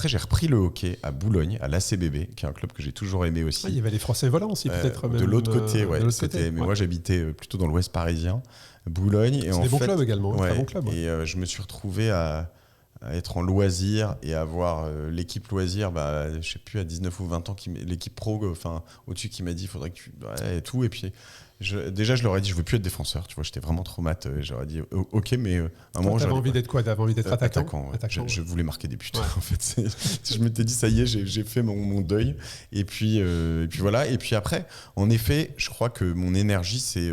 j'ai repris le hockey à Boulogne, à l'ACBB, qui est un club que j'ai toujours aimé aussi. Il y avait les Français volants aussi, peut-être. De l'autre côté, ouais. Mais moi, j'habitais plutôt dans l'Ouest parisien, Boulogne. C'est des bons clubs également, ouais, très bons clubs. Ouais. Et je me suis retrouvé à être en loisir et à avoir l'équipe loisir, je sais plus, à 19 ou 20 ans, l'équipe pro, au-dessus, qui m'a dit, il faudrait que tu... Ouais, et tout, et puis... Déjà, je leur ai dit, je veux plus être défdéfenseur. Tu vois, j'étais vraiment trop mat. J'aurais dit, ok, mais à un moment, t'avais envie d'être quoi? T'avais envie d'être attaquant? Ouais. Je voulais marquer des buts. Ouais. En fait, je m'étais dit, ça y est, j'ai fait mon deuil. Et puis voilà. Et puis après, en effet, je crois que mon énergie s'est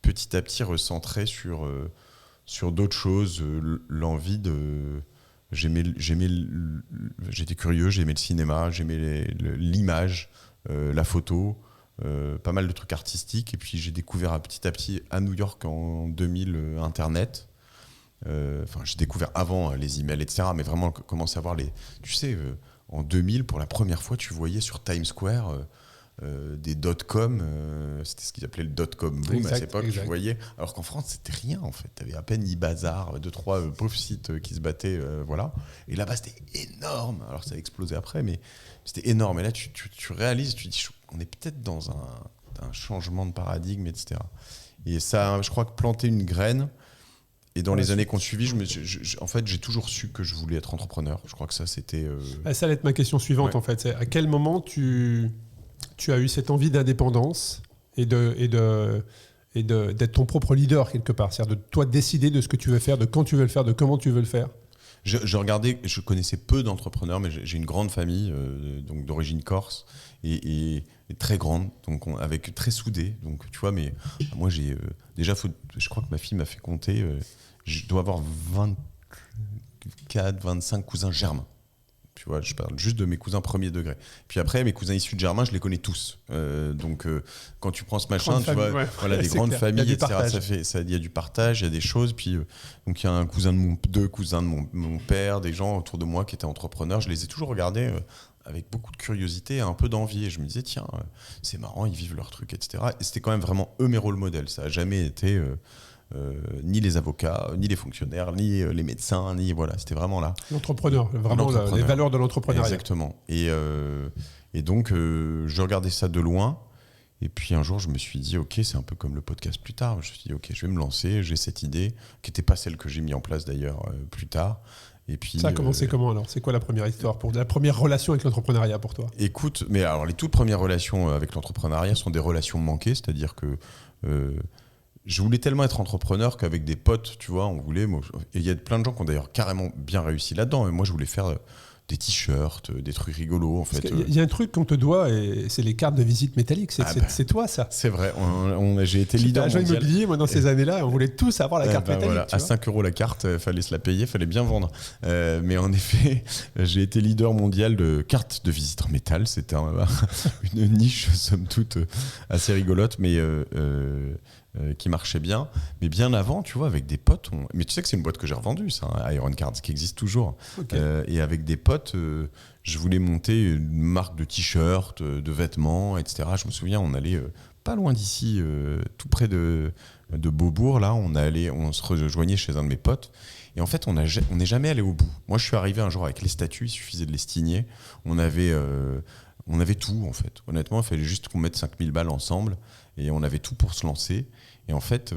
petit à petit recentrée sur d'autres choses. L'envie de... J'étais curieux, j'aimais le cinéma, j'aimais l'image, la photo. Pas mal de trucs artistiques, et puis j'ai découvert petit à petit à New York en 2000 Internet. J'ai découvert avant les emails, etc., mais vraiment commencer à voir tu sais, en 2000, pour la première fois, tu voyais sur Times Square des .com, c'était ce qu'ils appelaient le .com boom à cette époque, tu voyais, alors qu'en France c'était rien en fait, t'avais à peine eBazaar, 2-3 pauvres sites qui se battaient, voilà, et là-bas c'était énorme, alors ça a explosé après, mais c'était énorme, et là tu réalises, tu dis, on est peut-être dans un changement de paradigme, etc. Et ça, je crois que planter une graine, et dans les années qui ont suivi, en fait, j'ai toujours su que je voulais être entrepreneur. Je crois que ça, c'était... Ça allait être ma question suivante, en fait. C'est à quel moment tu as eu cette envie d'indépendance et de et d'être ton propre leader quelque part. C'est-à-dire de toi décider de ce que tu veux faire, de quand tu veux le faire, de comment tu veux le faire. Je connaissais peu d'entrepreneurs, mais j'ai une grande famille donc d'origine corse et très grande, donc avec très soudée. Donc tu vois, mais moi j'ai déjà, je crois que ma fille m'a fait compter. Je dois avoir 24, 25 cousins germains. Tu vois, je parle juste de mes cousins premier degré. Puis après, mes cousins issus de Germain, je les connais tous. Donc, quand tu prends ce machin, Grande tu vois, famille, ouais. voilà, des C'est grandes clair. familles, Il y a du etc. partage. Il y a du partage, il y a des choses. Puis, donc, il y a deux cousins de mon père, des gens autour de moi qui étaient entrepreneurs. Je les ai toujours regardés avec beaucoup de curiosité et un peu d'envie. Et je me disais, tiens, c'est marrant, ils vivent leur truc, etc. Et c'était quand même vraiment eux mes rôles modèles. Ça n'a jamais été... ni les avocats, ni les fonctionnaires, ni les médecins, ni voilà, c'était vraiment là. L'entrepreneur, vraiment les valeurs de l'entrepreneuriat. Exactement. Et donc, je regardais ça de loin. Et puis un jour, je me suis dit, ok, c'est un peu comme le podcast plus tard. Je me suis dit, ok, je vais me lancer. J'ai cette idée, qui n'était pas celle que j'ai mis en place d'ailleurs plus tard. Et puis, ça a commencé comment alors ? C'est quoi la première histoire, la première relation avec l'entrepreneuriat pour toi ? Écoute, mais alors les toutes premières relations avec l'entrepreneuriat sont des relations manquées, c'est-à-dire que je voulais tellement être entrepreneur qu'avec des potes, tu vois, on voulait. Et il y a plein de gens qui ont d'ailleurs carrément bien réussi là-dedans. Et moi, je voulais faire des t-shirts, des trucs rigolos, en fait. Il y a un truc qu'on te doit, et c'est les cartes de visite métalliques. C'est toi, ça. C'est vrai. J'ai été J'étais leader agent mondial. immobilier, moi, dans ces années-là, on voulait tous avoir la carte métallique. Voilà. À 5 € la carte, il fallait se la payer, il fallait bien vendre. Mais en effet, j'ai été leader mondial de cartes de visite en métal. C'était une niche, somme toute, assez rigolote, mais qui marchait bien. Mais bien avant, tu vois, avec des potes. Mais tu sais que c'est une boîte que j'ai revendue, ça, Iron Cards, qui existe toujours. Okay. Et avec des potes, je voulais monter une marque de t-shirts, de vêtements, etc. Je me souviens, on allait pas loin d'ici, tout près de Beaubourg, là, on se rejoignait chez un de mes potes. Et en fait, on n'est jamais allé au bout. Moi, je suis arrivé un jour avec les statuts, il suffisait de les signer. On avait tout, en fait. Honnêtement, il fallait juste qu'on mette 5000 balles ensemble. Et on avait tout pour se lancer. Et en fait,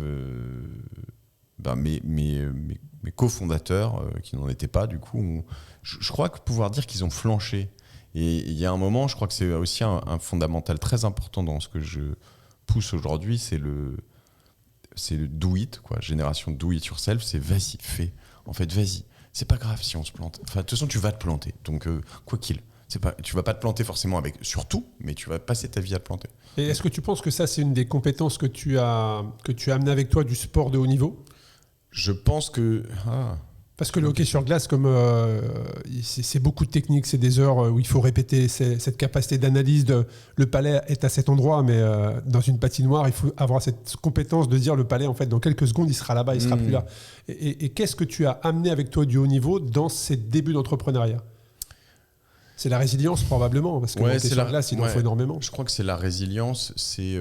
mes cofondateurs, qui n'en étaient pas, du coup, je crois que pouvoir dire qu'ils ont flanché. Et il y a un moment, je crois que c'est aussi un fondamental très important dans ce que je pousse aujourd'hui, c'est le do it, quoi. Génération do it yourself, c'est vas-y, fais. En fait, vas-y. C'est pas grave si on se plante. Enfin, de toute façon, tu vas te planter. Donc, quoi qu'il. Tu vas pas te planter forcément sur tout, mais tu vas passer ta vie à te planter. Et est-ce que tu penses que ça, c'est une des compétences que tu as amené avec toi du sport de haut niveau ? Je pense que... Parce que le hockey sur glace, comme c'est beaucoup de techniques, c'est des heures où il faut répéter, cette capacité d'analyse, le palais est à cet endroit, mais dans une patinoire, il faut avoir cette compétence de dire le palais, en fait, dans quelques secondes, il sera là-bas, il sera plus là. Et qu'est-ce que tu as amené avec toi du haut niveau dans ces débuts d'entrepreneuriat ? C'est la résilience probablement, parce que le hockey sur glace, il en faut énormément. Je crois que c'est la résilience, c'est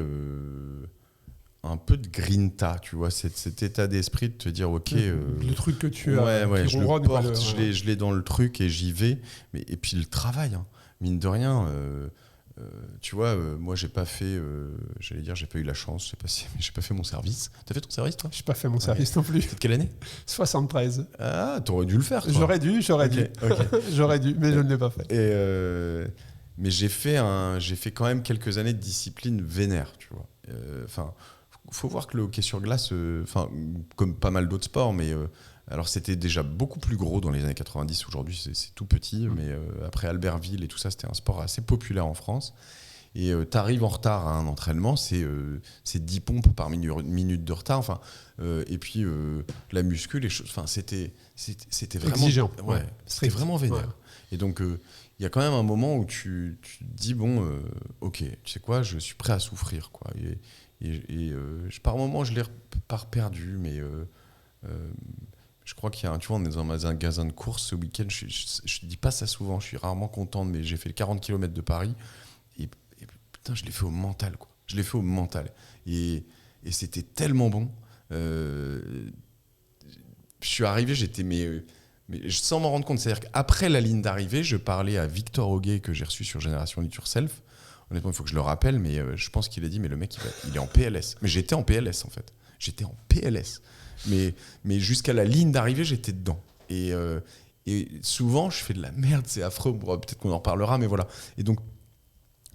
un peu de grinta, tu vois, cet état d'esprit de te dire, ok... le truc que tu as, je le porte, je l'ai dans le truc et j'y vais. Et puis le travail, hein, mine de rien... tu vois, moi j'ai pas fait, j'ai pas eu la chance, j'ai pas fait mon service. T'as fait ton service, toi ? J'ai pas fait mon service non plus. C'est de quelle année ? 73. Ah, t'aurais dû le faire, toi. J'aurais dû. Okay. J'aurais dû, mais je ne l'ai pas fait. Mais j'ai fait quand même quelques années de discipline vénère, tu vois. Faut voir que le hockey sur glace, comme pas mal d'autres sports, mais alors c'était déjà beaucoup plus gros dans les années 90. Aujourd'hui, c'est tout petit, mais après Albertville et tout ça, c'était un sport assez populaire en France. Et t'arrives en retard à un entraînement, c'est 10 pompes par minute de retard. Et puis la muscu, les choses. C'était vraiment exigeant. Ouais, c'était vraiment vénère. Ouais. Et donc il y a quand même un moment où tu te dis bon, ok, tu sais quoi, je suis prêt à souffrir, quoi. Et par moment, je l'ai pas perdu, mais je crois qu'il y a tu vois, on est dans un magasin de course ce week-end. Je dis pas ça souvent, je suis rarement content, mais j'ai fait le 40 km de Paris et putain, je l'ai fait au mental, quoi. Je l'ai fait au mental. Et c'était tellement bon. Je suis arrivé, j'étais mais sans m'en rendre compte. C'est-à-dire qu'après la ligne d'arrivée, je parlais à Victor Auguet que j'ai reçu sur Génération Do It Yourself. Honnêtement, il faut que je le rappelle, mais je pense qu'il a dit, mais le mec, il est en PLS. Mais j'étais en PLS, en fait. J'étais en PLS. Mais jusqu'à la ligne d'arrivée, j'étais dedans. Et souvent, je fais de la merde, c'est affreux. Bon, peut-être qu'on en reparlera, mais voilà. Et donc,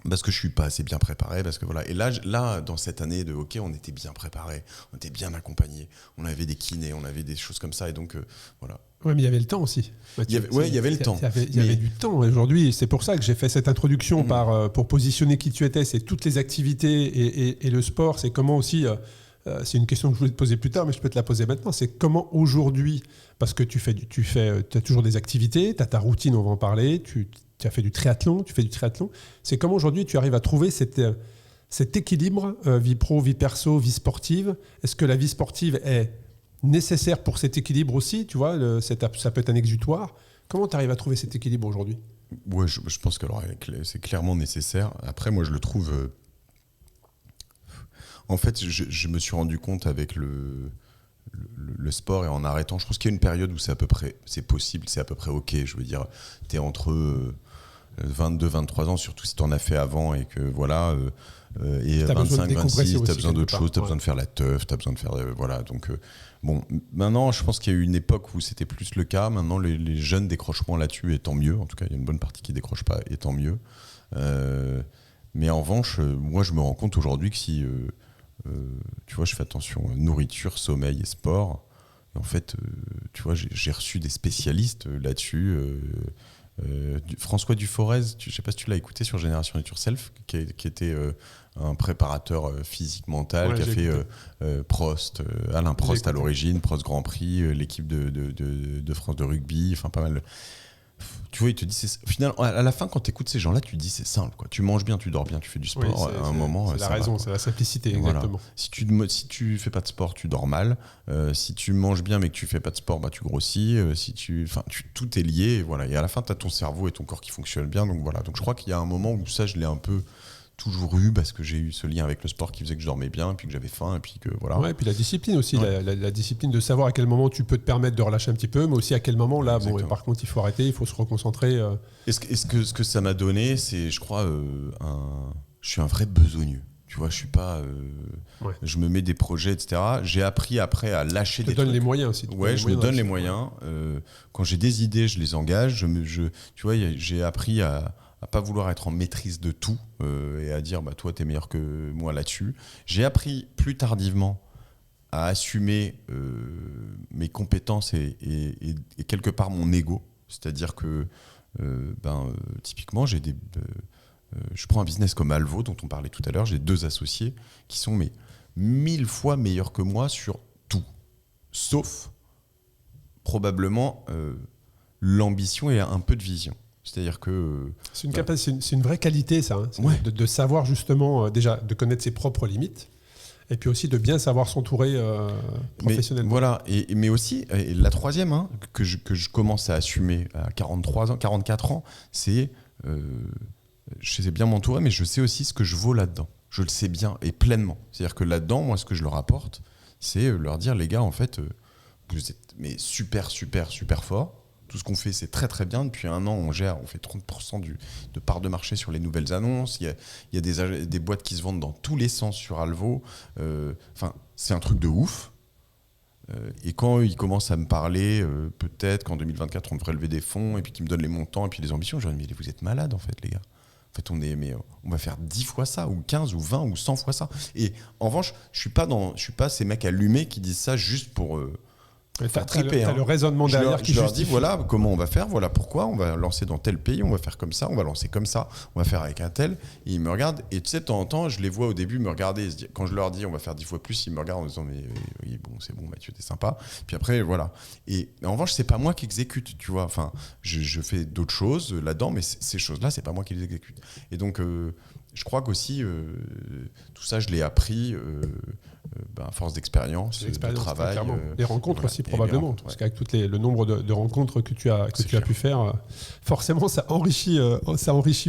Parce que je suis pas assez bien préparé, parce que voilà. Et là, dans cette année de hockey, on était bien préparé, on était bien accompagné, on avait des kinés, on avait des choses comme ça, et donc voilà. Ouais, mais il y avait le temps aussi. Il y avait le temps. Il y avait du temps aujourd'hui. C'est pour ça que j'ai fait cette introduction pour positionner qui tu étais. C'est toutes les activités et le sport. C'est comment aussi. C'est une question que je voulais te poser plus tard, mais je peux te la poser maintenant. C'est comment aujourd'hui, parce que tu as toujours des activités, tu as ta routine, on va en parler. Tu as fait du triathlon, tu fais du triathlon. C'est comment aujourd'hui tu arrives à trouver cet équilibre vie pro, vie perso, vie sportive. Est-ce que la vie sportive est nécessaire pour cet équilibre aussi, tu vois, ça peut être un exutoire. Comment tu arrives à trouver cet équilibre aujourd'hui ? Ouais, je pense que c'est clairement nécessaire. Après, moi, je le trouve... En fait, je me suis rendu compte avec le sport et en arrêtant, je pense qu'il y a une période où c'est possible, c'est à peu près OK. Je veux dire, tu es entre 22, 23 ans, surtout si tu en as fait avant et que voilà... et 25, 26, tu as besoin d'autre chose, tu as besoin de faire la teuf, tu as besoin de faire... voilà, donc... Bon, maintenant, je pense qu'il y a eu une époque où c'était plus le cas. Maintenant, les jeunes décrochent moins là-dessus, et tant mieux. En tout cas, il y a une bonne partie qui ne décroche pas, et tant mieux. Mais en revanche, moi, je me rends compte aujourd'hui que si, tu vois, je fais attention nourriture, sommeil et sport. Et en fait, tu vois, j'ai reçu des spécialistes là-dessus. François Duforez, je ne sais pas si tu l'as écouté sur Génération Nature Self, qui était un préparateur physique mental, qui a fait Prost, Alain Prost à l'origine, Prost Grand Prix, l'équipe de France de rugby, enfin pas mal. Tu vois, il te dit, au final, à la fin, quand tu écoutes ces gens-là, tu te dis c'est simple, quoi. Tu manges bien, tu dors bien, tu fais du sport. À un moment, c'est la raison, c'est la simplicité, exactement. Voilà. Si tu fais pas de sport, tu dors mal. Si tu manges bien mais que tu fais pas de sport, bah tu grossis. Tout est lié. Et voilà. Et à la fin, tu as ton cerveau et ton corps qui fonctionnent bien. Donc voilà. Donc je crois qu'il y a un moment où ça, je l'ai un peu toujours eu parce que j'ai eu ce lien avec le sport qui faisait que je dormais bien, et puis que j'avais faim, et puis que voilà. Ouais, et puis la discipline aussi, la discipline de savoir à quel moment tu peux te permettre de relâcher un petit peu, mais aussi à quel moment là, bon, et par contre, il faut arrêter, il faut se reconcentrer. Ce que ça m'a donné, c'est, je crois, je suis un vrai besogneux. Tu vois, je suis pas. Je me mets des projets, etc. J'ai appris après à lâcher des trucs. Tu te donnes les moyens aussi. Ouais, je me donne les moyens. Quand j'ai des idées, je les engage. Tu vois, j'ai appris à pas vouloir être en maîtrise de tout et à dire bah toi t'es meilleur que moi là-dessus. J'ai appris plus tardivement à assumer mes compétences et quelque part mon ego. C'est-à-dire que typiquement je prends un business comme Alvo dont on parlait tout à l'heure. J'ai 2 associés qui sont 1000 fois meilleurs que moi sur tout, sauf probablement l'ambition et un peu de vision. C'est-à-dire que... C'est une vraie qualité, ça. Hein. De savoir justement, déjà, de connaître ses propres limites, et puis aussi de bien savoir s'entourer professionnellement. Voilà, mais aussi, et la troisième, hein, que je commence à assumer à 43 ans, 44 ans, c'est... je sais bien m'entourer, mais je sais aussi ce que je vaux là-dedans. Je le sais bien, et pleinement. C'est-à-dire que là-dedans, moi, ce que je leur apporte, c'est leur dire, les gars, en fait, vous êtes super, super, super forts. Tout ce qu'on fait, c'est très très bien. Depuis 1 an, on fait 30% de part de marché sur les nouvelles annonces. Il y a des boîtes qui se vendent dans tous les sens sur Alvo. C'est un truc de ouf. Et quand ils commencent à me parler, peut-être qu'en 2024, on devrait lever des fonds, et puis qu'ils me donnent les montants et puis les ambitions, je leur dis, mais vous êtes malades en fait, les gars. En fait, on va faire 10 fois ça, ou 15, ou 20, ou 100 fois ça. Et en revanche, je suis pas ces mecs allumés qui disent ça juste pour... faire triper. T'as le raisonnement derrière qui je leur justifie. dis voilà comment on va faire, voilà pourquoi, on va lancer dans tel pays, on va faire comme ça, on va lancer comme ça, on va faire avec un tel. Et ils me regardent, et tu sais, de temps en temps, je les vois au début me regarder. Quand je leur dis on va faire 10 fois plus, ils me regardent en disant mais oui, bon, c'est bon, Mathieu, t'es sympa. Puis après, voilà. Et en revanche, c'est pas moi qui exécute, tu vois. Enfin, je fais d'autres choses là-dedans, mais ces choses-là, c'est pas moi qui les exécute. Et donc, je crois qu'aussi, tout ça, je l'ai appris à force d'expérience, de travail. Les rencontres aussi, probablement. Parce qu'avec le nombre de rencontres que tu as pu faire, forcément, ça enrichit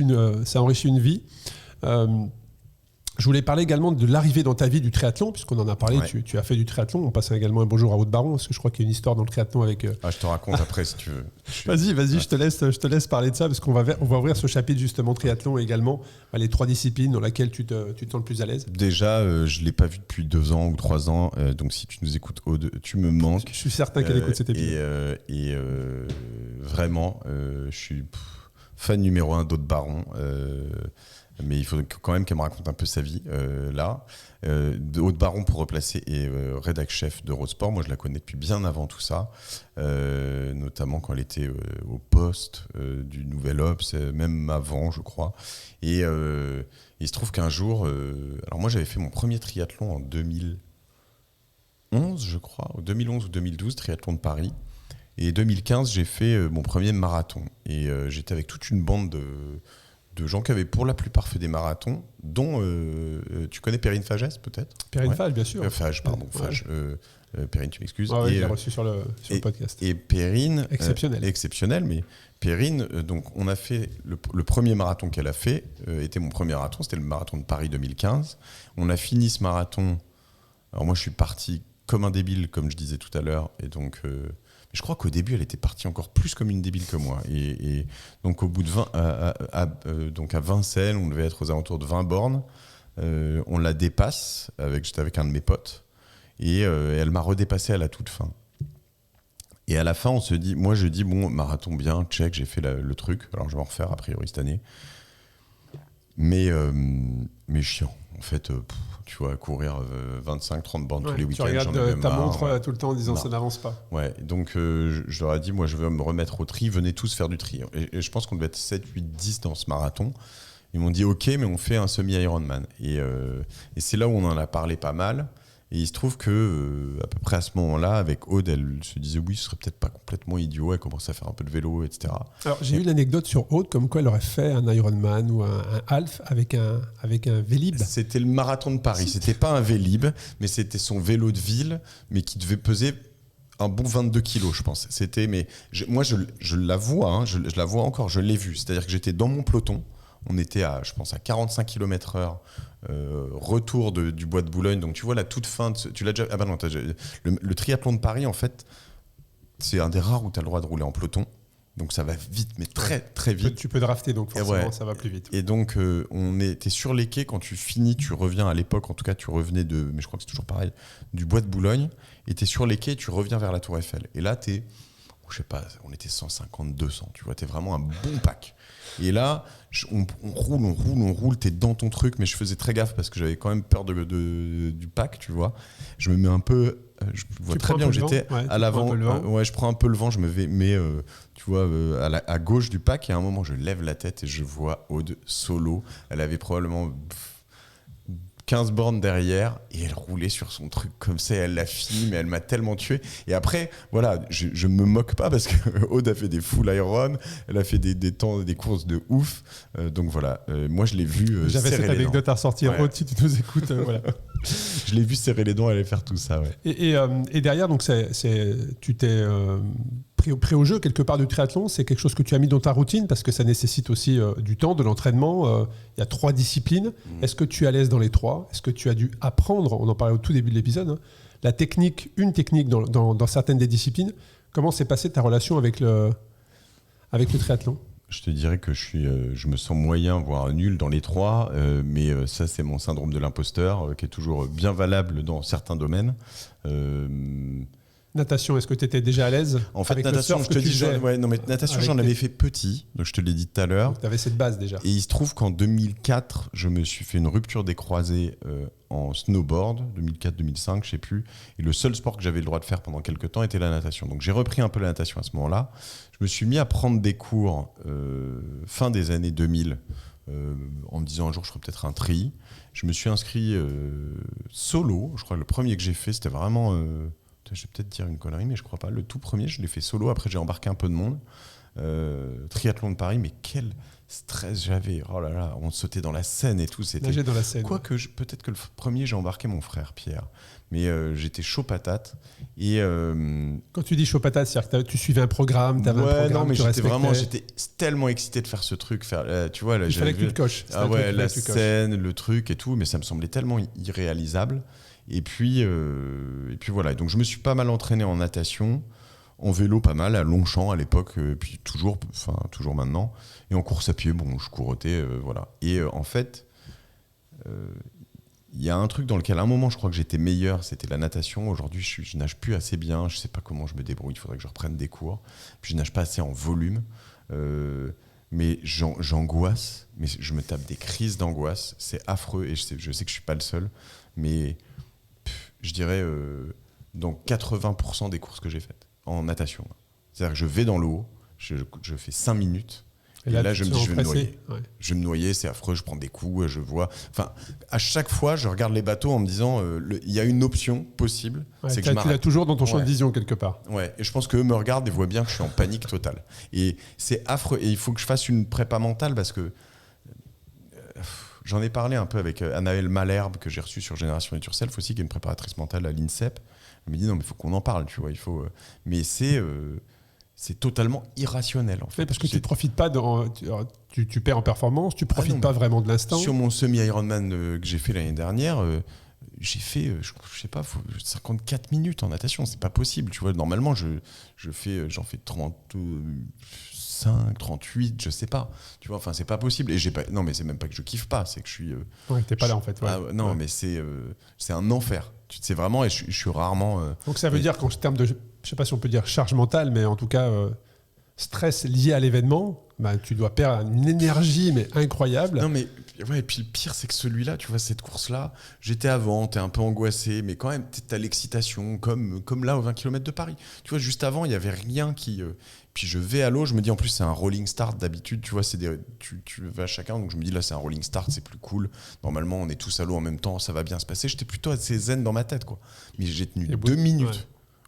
une vie. Je voulais parler également de l'arrivée dans ta vie du triathlon, puisqu'on en a parlé, tu as fait du triathlon. On passe également un bonjour à Aude Baron, parce que je crois qu'il y a une histoire dans le triathlon avec... je te raconte après si tu veux. Vas-y, je te laisse parler de ça, parce qu'on va ouvrir ce chapitre justement triathlon également, les 3 disciplines dans lesquelles tu te sens le plus à l'aise. Déjà, je ne l'ai pas vu depuis 2 ans ou 3 ans, donc si tu nous écoutes, Aude, tu me manques. Je suis certain qu'elle écoute cet épisode. Et vraiment, je suis fan numéro 1 d'Aude Baron. mais il faut quand même qu'elle me raconte un peu sa vie là. Aude Baron, pour replacer, est rédac chef d'Eurosport. Moi, je la connais depuis bien avant tout ça, notamment quand elle était au poste du Nouvel Obs, même avant, je crois. Et il se trouve qu'un jour, alors moi, j'avais fait mon premier triathlon en 2011, je crois, 2011 ou 2012, triathlon de Paris. Et 2015, j'ai fait mon premier marathon. Et j'étais avec toute une bande de gens qui avaient pour la plupart fait des marathons, dont tu connais Perrine Fagès peut-être ? Perrine Fage, bien sûr. Fage, pardon, Fage. Perrine, tu m'excuses. Ouais, je l'ai reçu sur le podcast. Et Perrine, exceptionnelle, mais Perrine, donc on a fait le premier marathon qu'elle a fait, était mon premier marathon, c'était le marathon de Paris 2015. On a fini ce marathon. Alors moi, je suis parti comme un débile, comme je disais tout à l'heure, et donc. Je crois qu'au début, elle était partie encore plus comme une débile que moi. Et donc, au bout de donc à Vincennes, on devait être aux alentours de 20 bornes. On la dépasse, j'étais avec un de mes potes. Et elle m'a redépassé à la toute fin. Et à la fin, moi, je dis, bon, marathon bien, check, j'ai fait le truc. Alors, je vais en refaire, a priori, cette année. Mais chiant. En fait, tu vois, courir 25-30 bornes tous les week-ends, j'en ai ta montre tout le temps en disant ça n'avance pas. Ouais, donc je leur ai dit, moi je veux me remettre au tri, venez tous faire du tri. Et je pense qu'on devait être 7, 8, 10 dans ce marathon. Ils m'ont dit, ok, mais on fait un semi-Ironman. Et c'est là où on en a parlé pas mal. Et il se trouve que à peu près à ce moment-là, avec Aude, elle se disait oui, ce serait peut-être pas complètement idiot, elle commençait à faire un peu de vélo, etc. Alors j'ai eu l'anecdote sur Aude, comme quoi elle aurait fait un Ironman ou un half avec un Vélib. C'était le marathon de Paris, c'était pas un Vélib, mais c'était son vélo de ville, mais qui devait peser un bon 22 kilos, je pense. Moi je la vois, hein, je la vois encore, je l'ai vue. C'est-à-dire que j'étais dans mon peloton. On était je pense, à 45 km/h, retour du bois de Boulogne. Donc tu vois la toute fin, tu l'as déjà. Ah bah non, le triathlon de Paris, en fait, c'est un des rares où tu as le droit de rouler en peloton. Donc ça va vite, mais très très vite. Tu peux drafter, donc forcément ça va plus vite. Et donc on était sur les quais, quand tu finis, tu reviens à l'époque, en tout cas tu revenais mais je crois que c'est toujours pareil, du bois de Boulogne, et tu es sur les quais, tu reviens vers la Tour Eiffel. Et là, je sais pas, on était 150, 200, tu vois, t'es vraiment un bon pack. Et là, on roule, t'es dans ton truc, mais je faisais très gaffe parce que j'avais quand même peur du pack, tu vois. Je me mets un peu, je vois très bien où j'étais, à l'avant. Je prends un peu le vent, je me mets, tu vois, à gauche du pack, et à un moment, je lève la tête et je vois Aude solo. Elle avait probablement 15 bornes derrière, et elle roulait sur son truc comme ça, elle l'a fini, mais elle m'a tellement tué. Et après, voilà, je me moque pas parce que Aude a fait des full iron, elle a fait des temps, des courses de ouf. Donc voilà, moi je l'ai vu j'avais cette anecdote à ressortir. Aude, si tu nous écoutes, voilà. Je l'ai vu serrer les dents, aller faire tout ça, ouais. Et derrière, donc tu t'es pris au jeu quelque part du triathlon. C'est quelque chose que tu as mis dans ta routine parce que ça nécessite aussi du temps, de l'entraînement. Il y a 3 disciplines. Est-ce que tu es à l'aise dans les 3 ? Est-ce que tu as dû apprendre, on en parlait au tout début de l'épisode, hein, une technique dans certaines des disciplines. Comment s'est passée ta relation avec le triathlon ? Je te dirais que je me sens moyen, voire nul dans les 3, mais ça c'est mon syndrome de l'imposteur qui est toujours bien valable dans certains domaines. Natation, est-ce que tu étais déjà à l'aise ? En fait, natation, je te dis, natation, j'en avais fait petit, donc je te l'ai dit tout à l'heure. Tu avais cette base déjà. Et il se trouve qu'en 2004, je me suis fait une rupture des croisés en snowboard, 2004-2005, je sais plus. Et le seul sport que j'avais le droit de faire pendant quelques temps était la natation. Donc j'ai repris un peu la natation à ce moment-là. Je me suis mis à prendre des cours fin des années 2000, en me disant un jour je ferai peut-être un tri. Je me suis inscrit solo. Je crois que le premier que j'ai fait, c'était vraiment... je vais peut-être dire une connerie, mais je crois pas. Le tout premier, je l'ai fait solo. Après, j'ai embarqué un peu de monde. Triathlon de Paris, mais quel stress j'avais. Oh là là, on sautait dans la Seine et tout. Nager dans la Seine. Quoique, peut-être que le premier, j'ai embarqué mon frère Pierre. Mais j'étais chaud patate. Et, quand tu dis chaud patate, c'est-à-dire que tu suivais un programme, tu avais un programme, non, mais j'étais tellement excité de faire ce truc. Tu vois, là, il fallait que tu le coches. La scène, le truc et tout, mais ça me semblait tellement irréalisable. Et puis voilà. Donc je me suis pas mal entraîné en natation, en vélo pas mal, à Longchamp à l'époque, puis toujours maintenant. Et en course à pied, bon, je courotais, voilà. Et en fait, il y a un truc dans lequel à un moment je crois que j'étais meilleur, c'était la natation. Aujourd'hui, je nage plus assez bien, je sais pas comment je me débrouille, il faudrait que je reprenne des cours. Puis je nage pas assez en volume. mais j'angoisse, mais je me tape des crises d'angoisse, c'est affreux, et je sais que je suis pas le seul, mais je dirais dans 80% des courses que j'ai faites en natation. C'est-à-dire que je vais dans l'eau, je fais 5 minutes, et là je me dis je vais me noyer. Ouais. Je vais me noyer, c'est affreux, je prends des coups, je vois. Enfin, à chaque fois, je regarde les bateaux en me disant il y a une option possible, c'est que je tu m'arrête. l'as toujours dans ton champ de Ouais. vision quelque part. Ouais, et je pense qu'eux me regardent et voient bien que je suis en panique totale. Et c'est affreux. Et il faut que je fasse une prépa mentale parce que j'en ai parlé un peu avec Anaëlle Malherbe que j'ai reçue sur Génération Nature Self aussi, qui est une préparatrice mentale à l'INSEP. Elle me dit non, mais il faut qu'on en parle, tu vois. Il faut. Mais c'est totalement irrationnel en fait. Ouais, parce que tu ne profites pas, tu perds en performance, tu ne profites pas vraiment de l'instant. Sur mon semi-Ironman que j'ai fait l'année dernière, j'ai fait, je sais pas, 54 minutes en natation, c'est pas possible. Tu vois, normalement, j'en fais 35, 38, je sais pas. Tu vois, enfin, c'est pas possible. Et j'ai pas, non, mais c'est même pas que je kiffe pas, c'est que je suis. Ouais, t'es pas là en fait. Ouais. Non, mais c'est un enfer. C'est vraiment, et je suis rarement. Donc ça veut dire qu'en termes de, je sais pas si on peut dire charge mentale, mais en tout cas stress lié à l'événement, bah, tu dois perdre une énergie mais incroyable. Non mais ouais, et puis le pire c'est que celui-là, tu vois, cette course-là, j'étais avant, t'es un peu angoissé, mais quand même t'as l'excitation, comme là aux 20 km de Paris. Tu vois, juste avant, il y avait rien qui. Puis je vais à l'eau, je me dis en plus c'est un rolling start d'habitude, tu vois, tu vas chacun, donc je me dis là c'est un rolling start, c'est plus cool. Normalement on est tous à l'eau en même temps, ça va bien se passer. J'étais plutôt assez zen dans ma tête, quoi. Mais j'ai tenu 2 minutes. Ouais.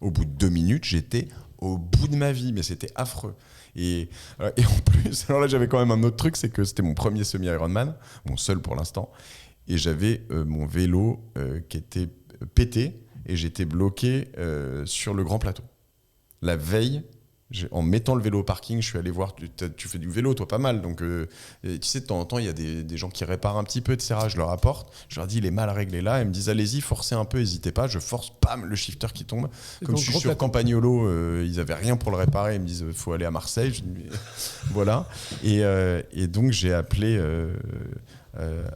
Au bout de 2 minutes, j'étais au bout de ma vie, mais c'était affreux. Et en plus, alors là j'avais quand même un autre truc, c'est que c'était mon premier semi-Ironman, mon seul pour l'instant, et j'avais mon vélo qui était pété, et j'étais bloqué sur le grand plateau. La veille, en mettant le vélo au parking, je suis allé voir, tu fais du vélo toi pas mal, donc tu sais de temps en temps il y a des gens qui réparent un petit peu, etc. Je leur apporte, je leur dis il est mal réglé là, ils me disent allez-y, forcez un peu, n'hésitez pas, je force, pam, le shifter qui tombe. Comme je suis sur Campagnolo, ils avaient rien pour le réparer, ils me disent faut aller à Marseille, je dis, voilà, et donc j'ai appelé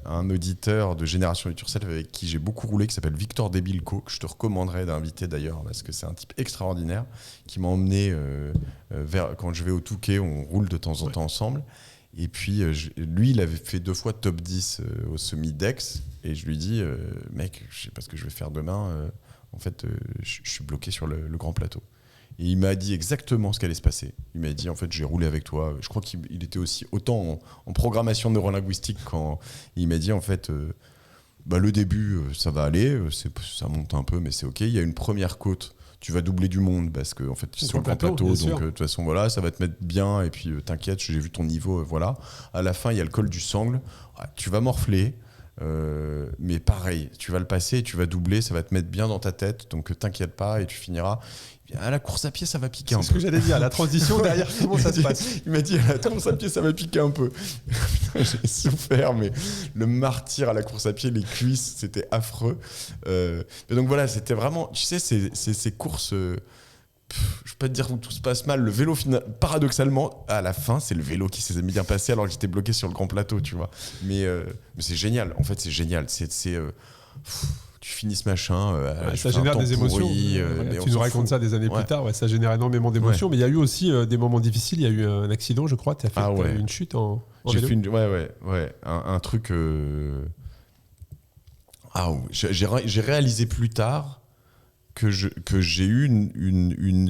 un auditeur de Génération Nature Self avec qui j'ai beaucoup roulé, qui s'appelle Victor Debilco, que je te recommanderais d'inviter d'ailleurs, parce que c'est un type extraordinaire, qui m'a emmené quand je vais au Touquet, on roule de temps en temps ensemble. Et puis, lui, il avait fait 2 fois top 10 au semi-Dex, et je lui dis, mec, je sais pas ce que je vais faire demain, en fait, je suis bloqué sur le grand plateau. Et il m'a dit exactement ce qu'allait se passer. Il m'a dit, en fait, j'ai roulé avec toi. Je crois qu'il était aussi autant en programmation neurolinguistique quand il m'a dit, en fait, le début, ça va aller, ça monte un peu, mais c'est OK. Il y a une première côte, tu vas doubler du monde parce que, en fait, c'est sur le grand plateau. Donc, de toute façon, voilà, ça va te mettre bien. Et puis, t'inquiète, j'ai vu ton niveau, voilà. À la fin, il y a le col du Sangle. Tu vas morfler. Mais pareil, tu vas le passer, tu vas doubler, ça va te mettre bien dans ta tête, donc t'inquiète pas et tu finiras. À la course à pied, ça va piquer un peu. C'est ce que j'allais dire, la transition derrière, comment ça se passe? Il m'a dit, à la course à pied, ça va piquer un peu. J'ai souffert, mais le martyr à la course à pied, les cuisses, c'était affreux. Et donc voilà, c'était vraiment, tu sais, ces courses. Je ne vais pas te dire que tout se passe mal. Le vélo, paradoxalement, à la fin, c'est le vélo qui s'est bien passé alors que j'étais bloqué sur le grand plateau, tu vois. Mais c'est génial. En fait, c'est génial. Tu finis ce machin. Ça génère des émotions. Tu nous racontes ça des années plus tard. Ouais, ça génère énormément d'émotions. Mais il y a eu aussi des moments difficiles. Il y a eu un accident, je crois. Tu as fait une chute en J'ai vélo. fait un truc. J'ai réalisé plus tard que j'ai eu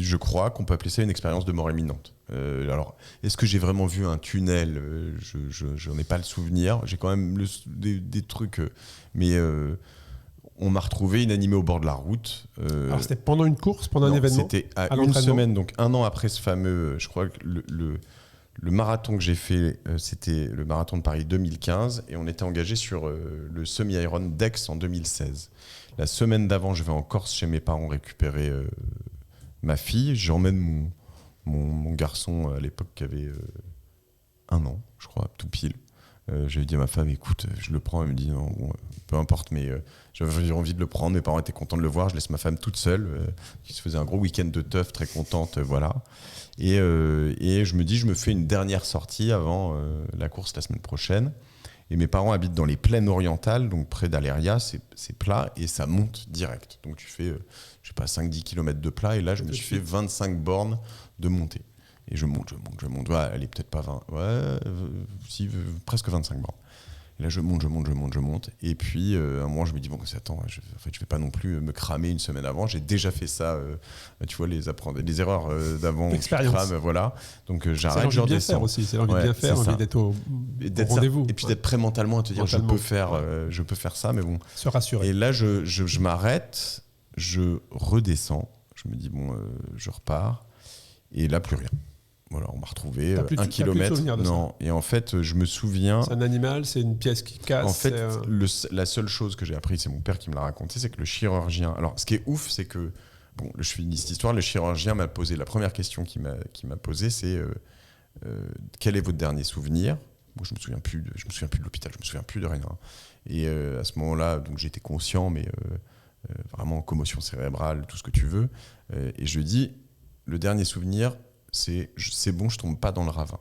je crois qu'on peut appeler ça une expérience de mort imminente. Alors, est-ce que j'ai vraiment vu un tunnel? Je n'en ai pas le souvenir. J'ai quand même des trucs, mais on m'a retrouvé inanimé au bord de la route. Alors c'était pendant une course, pendant un événement? C'était à une semaine, donc 1 an après ce fameux, je crois que le marathon que j'ai fait, c'était le marathon de Paris 2015, et on était engagé sur le semi-Iron Dex en 2016. La semaine d'avant, je vais en Corse chez mes parents récupérer ma fille. J'emmène mon garçon à l'époque qui avait 1 an, je crois, tout pile. J'avais dit à ma femme, écoute, je le prends. Elle me dit, non, bon, peu importe, mais j'avais envie de le prendre. Mes parents étaient contents de le voir. Je laisse ma femme toute seule, qui se faisait un gros week-end de teuf, très contente, voilà. Et je me dis, je me fais une dernière sortie avant la course la semaine prochaine. Et mes parents habitent dans les plaines orientales, donc près d'Aléria, c'est plat et ça monte direct. Donc tu fais, je sais pas, 5-10 km de plat, et là je me suis fait 25 bornes de montée. Et je monte. Ouais, elle est peut-être pas 20. Ouais, si, presque 25 bornes. Et là, je monte. Et puis, un moment, je me dis, bon, attends, je vais pas non plus me cramer une semaine avant. J'ai déjà fait ça, tu vois, les erreurs d'avant. L'expérience. Tu crames, voilà. Donc, j'arrête, c'est l'envie de bien faire aussi. C'est l'envie de bien faire, l'envie d'être au rendez-vous. Et puis d'être prêt mentalement à te dire, je peux faire ça, mais bon. Se rassurer. Et là, je m'arrête, je redescends. Je me dis, bon, je repars. Et là, plus rien. Voilà, on m'a retrouvé 1 kilomètre. Non, et en fait, je me souviens. C'est un animal, c'est une pièce qui casse. En fait, la seule chose que j'ai appris, c'est mon père qui me l'a raconté, c'est que le chirurgien. Alors, ce qui est ouf, c'est que bon, je finis cette histoire. Le chirurgien m'a posé la première question qu'il m'a posée, c'est quel est votre dernier souvenir? Moi, je me souviens plus de l'hôpital, je me souviens plus de rien. Et à ce moment-là, donc j'étais conscient, mais vraiment commotion cérébrale, tout ce que tu veux. Et je dis, le dernier souvenir, c'est bon, je tombe pas dans le ravin.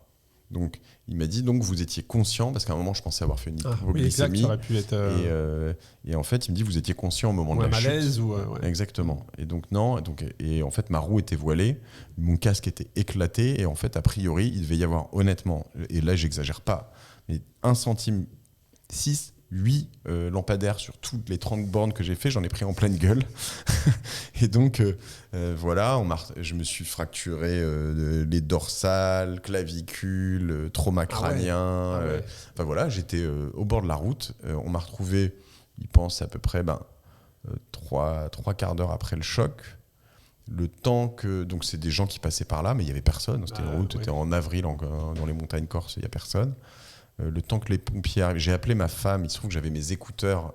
Donc, il m'a dit, donc vous étiez conscient, parce qu'à un moment, je pensais avoir fait une hypoglycémie. Ça aurait pu être. Et en fait, il me dit, vous étiez conscient au moment de la malaise chute. Ouais. Exactement. Et donc, non. Et en fait, ma roue était voilée, mon casque était éclaté, et en fait, a priori, il devait y avoir, honnêtement, et là, j'exagère pas, mais 1 centime 6, 8 lampadaires sur toutes les 30 bornes que j'ai fait, j'en ai pris en pleine gueule. Et donc, voilà, je me suis fracturé les dorsales, clavicules, trauma crânien. Enfin voilà, j'étais au bord de la route. On m'a retrouvé, il pense à peu près 3 quarts d'heure après le choc. Le temps que. Donc, c'est des gens qui passaient par là, mais il n'y avait personne. C'était une route, c'était en avril dans les montagnes corses, il n'y a personne. Le temps que les pompiers arrivent, j'ai appelé ma femme. Il se trouve que j'avais mes écouteurs.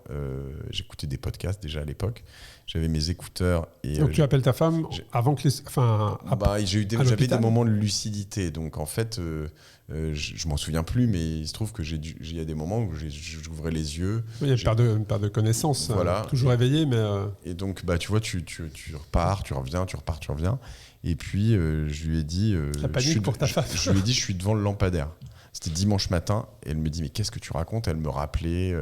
J'écoutais des podcasts déjà à l'époque. J'avais mes écouteurs. Et, donc tu appelles ta femme avant que les. J'avais des moments de lucidité. Donc en fait, je m'en souviens plus, mais il se trouve que il y a des moments où j'ouvrais les yeux. Oui, il y a une perte de connaissance. Voilà. Toujours éveillé, mais. Et donc, tu vois, tu repars, tu reviens, tu repars, tu reviens. Et puis, je lui ai dit. La panique pour ta femme. Je lui ai dit, je suis devant le lampadaire. C'était dimanche matin, et elle me dit, mais qu'est-ce que tu racontes? Elle me rappelait,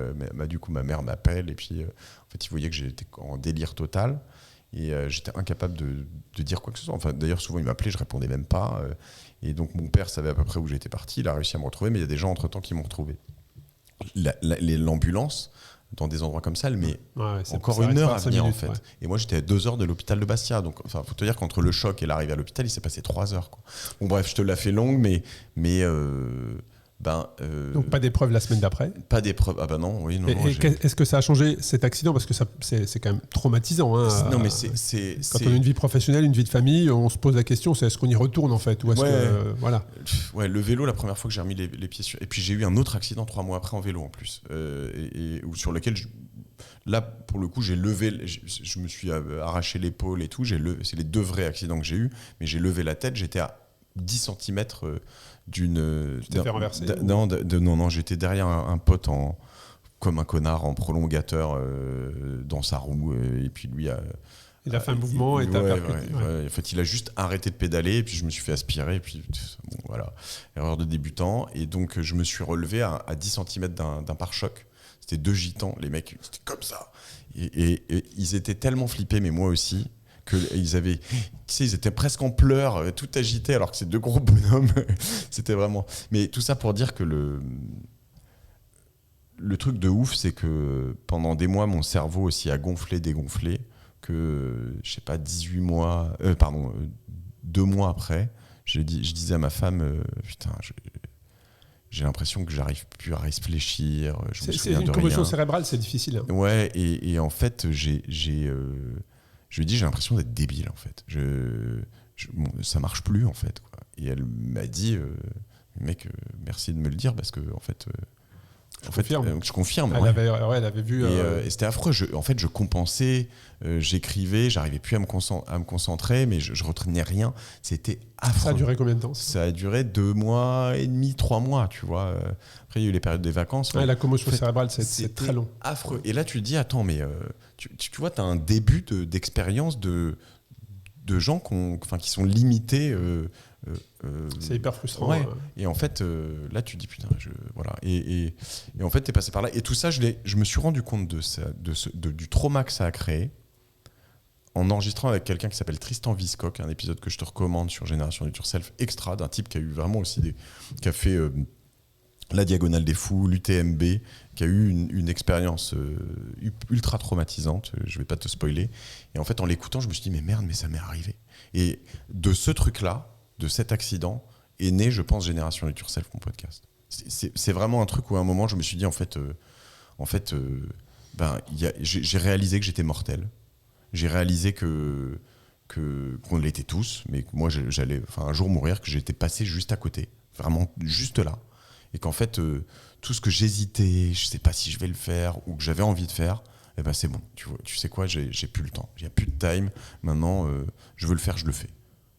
du coup ma mère m'appelle, et puis en fait il voyait que j'étais en délire total, et j'étais incapable de dire quoi que ce soit. Enfin, d'ailleurs souvent il m'appelait, je répondais même pas, et donc mon père savait à peu près où j'étais parti, il a réussi à me retrouver, mais il y a des gens entre-temps qui m'ont retrouvé. L'ambulance, dans des endroits comme ça, elle met encore 1 heure à venir en fait. Ouais. Et moi j'étais à 2 heures de l'hôpital de Bastia, donc faut te dire qu'entre le choc et l'arrivée à l'hôpital, il s'est passé 3 heures. Quoi. Bon bref, je te la fais longue, mais donc pas d'épreuve la semaine d'après. Pas d'épreuve. Ah bah non, oui, non. Est-ce que ça a changé cet accident, parce que c'est quand même traumatisant. Hein, non mais quand on a une vie professionnelle, une vie de famille, on se pose la question, c'est est-ce qu'on y retourne en fait, ou est-ce que voilà. Ouais, le vélo, la première fois que j'ai remis les pieds sur. Et puis j'ai eu un autre accident 3 mois après en vélo en plus, sur lequel là pour le coup j'ai levé, je me suis arraché l'épaule et tout. C'est les 2 vrais accidents que j'ai eu, mais j'ai levé la tête, j'étais à 10 cm d'une. Tu t'es fait renverser? Non, j'étais derrière un pote comme un connard en prolongateur dans sa roue, et puis lui il a fait un mouvement et t'as percuté. En fait, il a juste arrêté de pédaler, et puis je me suis fait aspirer, et puis bon, voilà, erreur de débutant. Et donc je me suis relevé à 10 cm d'un pare-choc. C'était 2 gitans, les mecs, c'était comme ça. Et ils étaient tellement flippés, mais moi aussi, qu'ils avaient, ils étaient presque en pleurs, tout agités, alors que c'est 2 gros bonhommes. C'était vraiment. Mais tout ça pour dire que le truc de ouf, c'est que pendant des mois, mon cerveau aussi a gonflé, dégonflé, que, je sais pas, 2 mois après, je disais à ma femme, putain, j'ai l'impression que j'arrive plus à réfléchir. C'est une commotion cérébrale, c'est difficile. Hein. Ouais, et en fait, je lui dis, j'ai l'impression d'être débile en fait. Ça marche plus en fait. Quoi. Et elle m'a dit, mec, merci de me le dire, parce que en fait, je confirme. Elle avait vu. Et c'était affreux. En fait, je compensais, j'écrivais, j'arrivais plus à me concentrer, mais je retenais rien. C'était affreux. Ça a duré combien de temps? Ça a duré 2 mois et demi, 3 mois, tu vois. Après, il y a eu les périodes des vacances. La commotion cérébrale, c'est très long. Affreux. Et là, tu te dis, attends, mais tu vois, tu as un début d'expérience de gens qui sont limités. C'est hyper frustrant. Ouais. Et en fait, là, tu te dis, putain, voilà. Et en fait, tu es passé par là. Et tout ça, je me suis rendu compte de ça, du trauma que ça a créé en enregistrant avec quelqu'un qui s'appelle Tristan Viscock, un épisode que je te recommande sur Génération Do It Yourself extra, d'un type qui a eu vraiment aussi qui a fait la Diagonale des Fous, l'UTMB, qui a eu une expérience ultra traumatisante, je vais pas te spoiler. Et en fait, en l'écoutant, je me suis dit, mais merde, mais ça m'est arrivé. Et de ce truc-là, de cet accident, est né, je pense, Génération Do It Yourself, mon podcast. C'est vraiment un truc où à un moment, je me suis dit, j'ai réalisé que j'étais mortel. J'ai réalisé qu'on l'était tous, mais que moi j'allais un jour mourir, que j'étais passé juste à côté, vraiment juste là. Et qu'en fait, tout ce que j'hésitais, je sais pas si je vais le faire ou que j'avais envie de faire, eh ben c'est bon. Tu sais quoi, j'ai plus le temps. Il n'y a plus de time. Maintenant, je veux le faire, je le fais.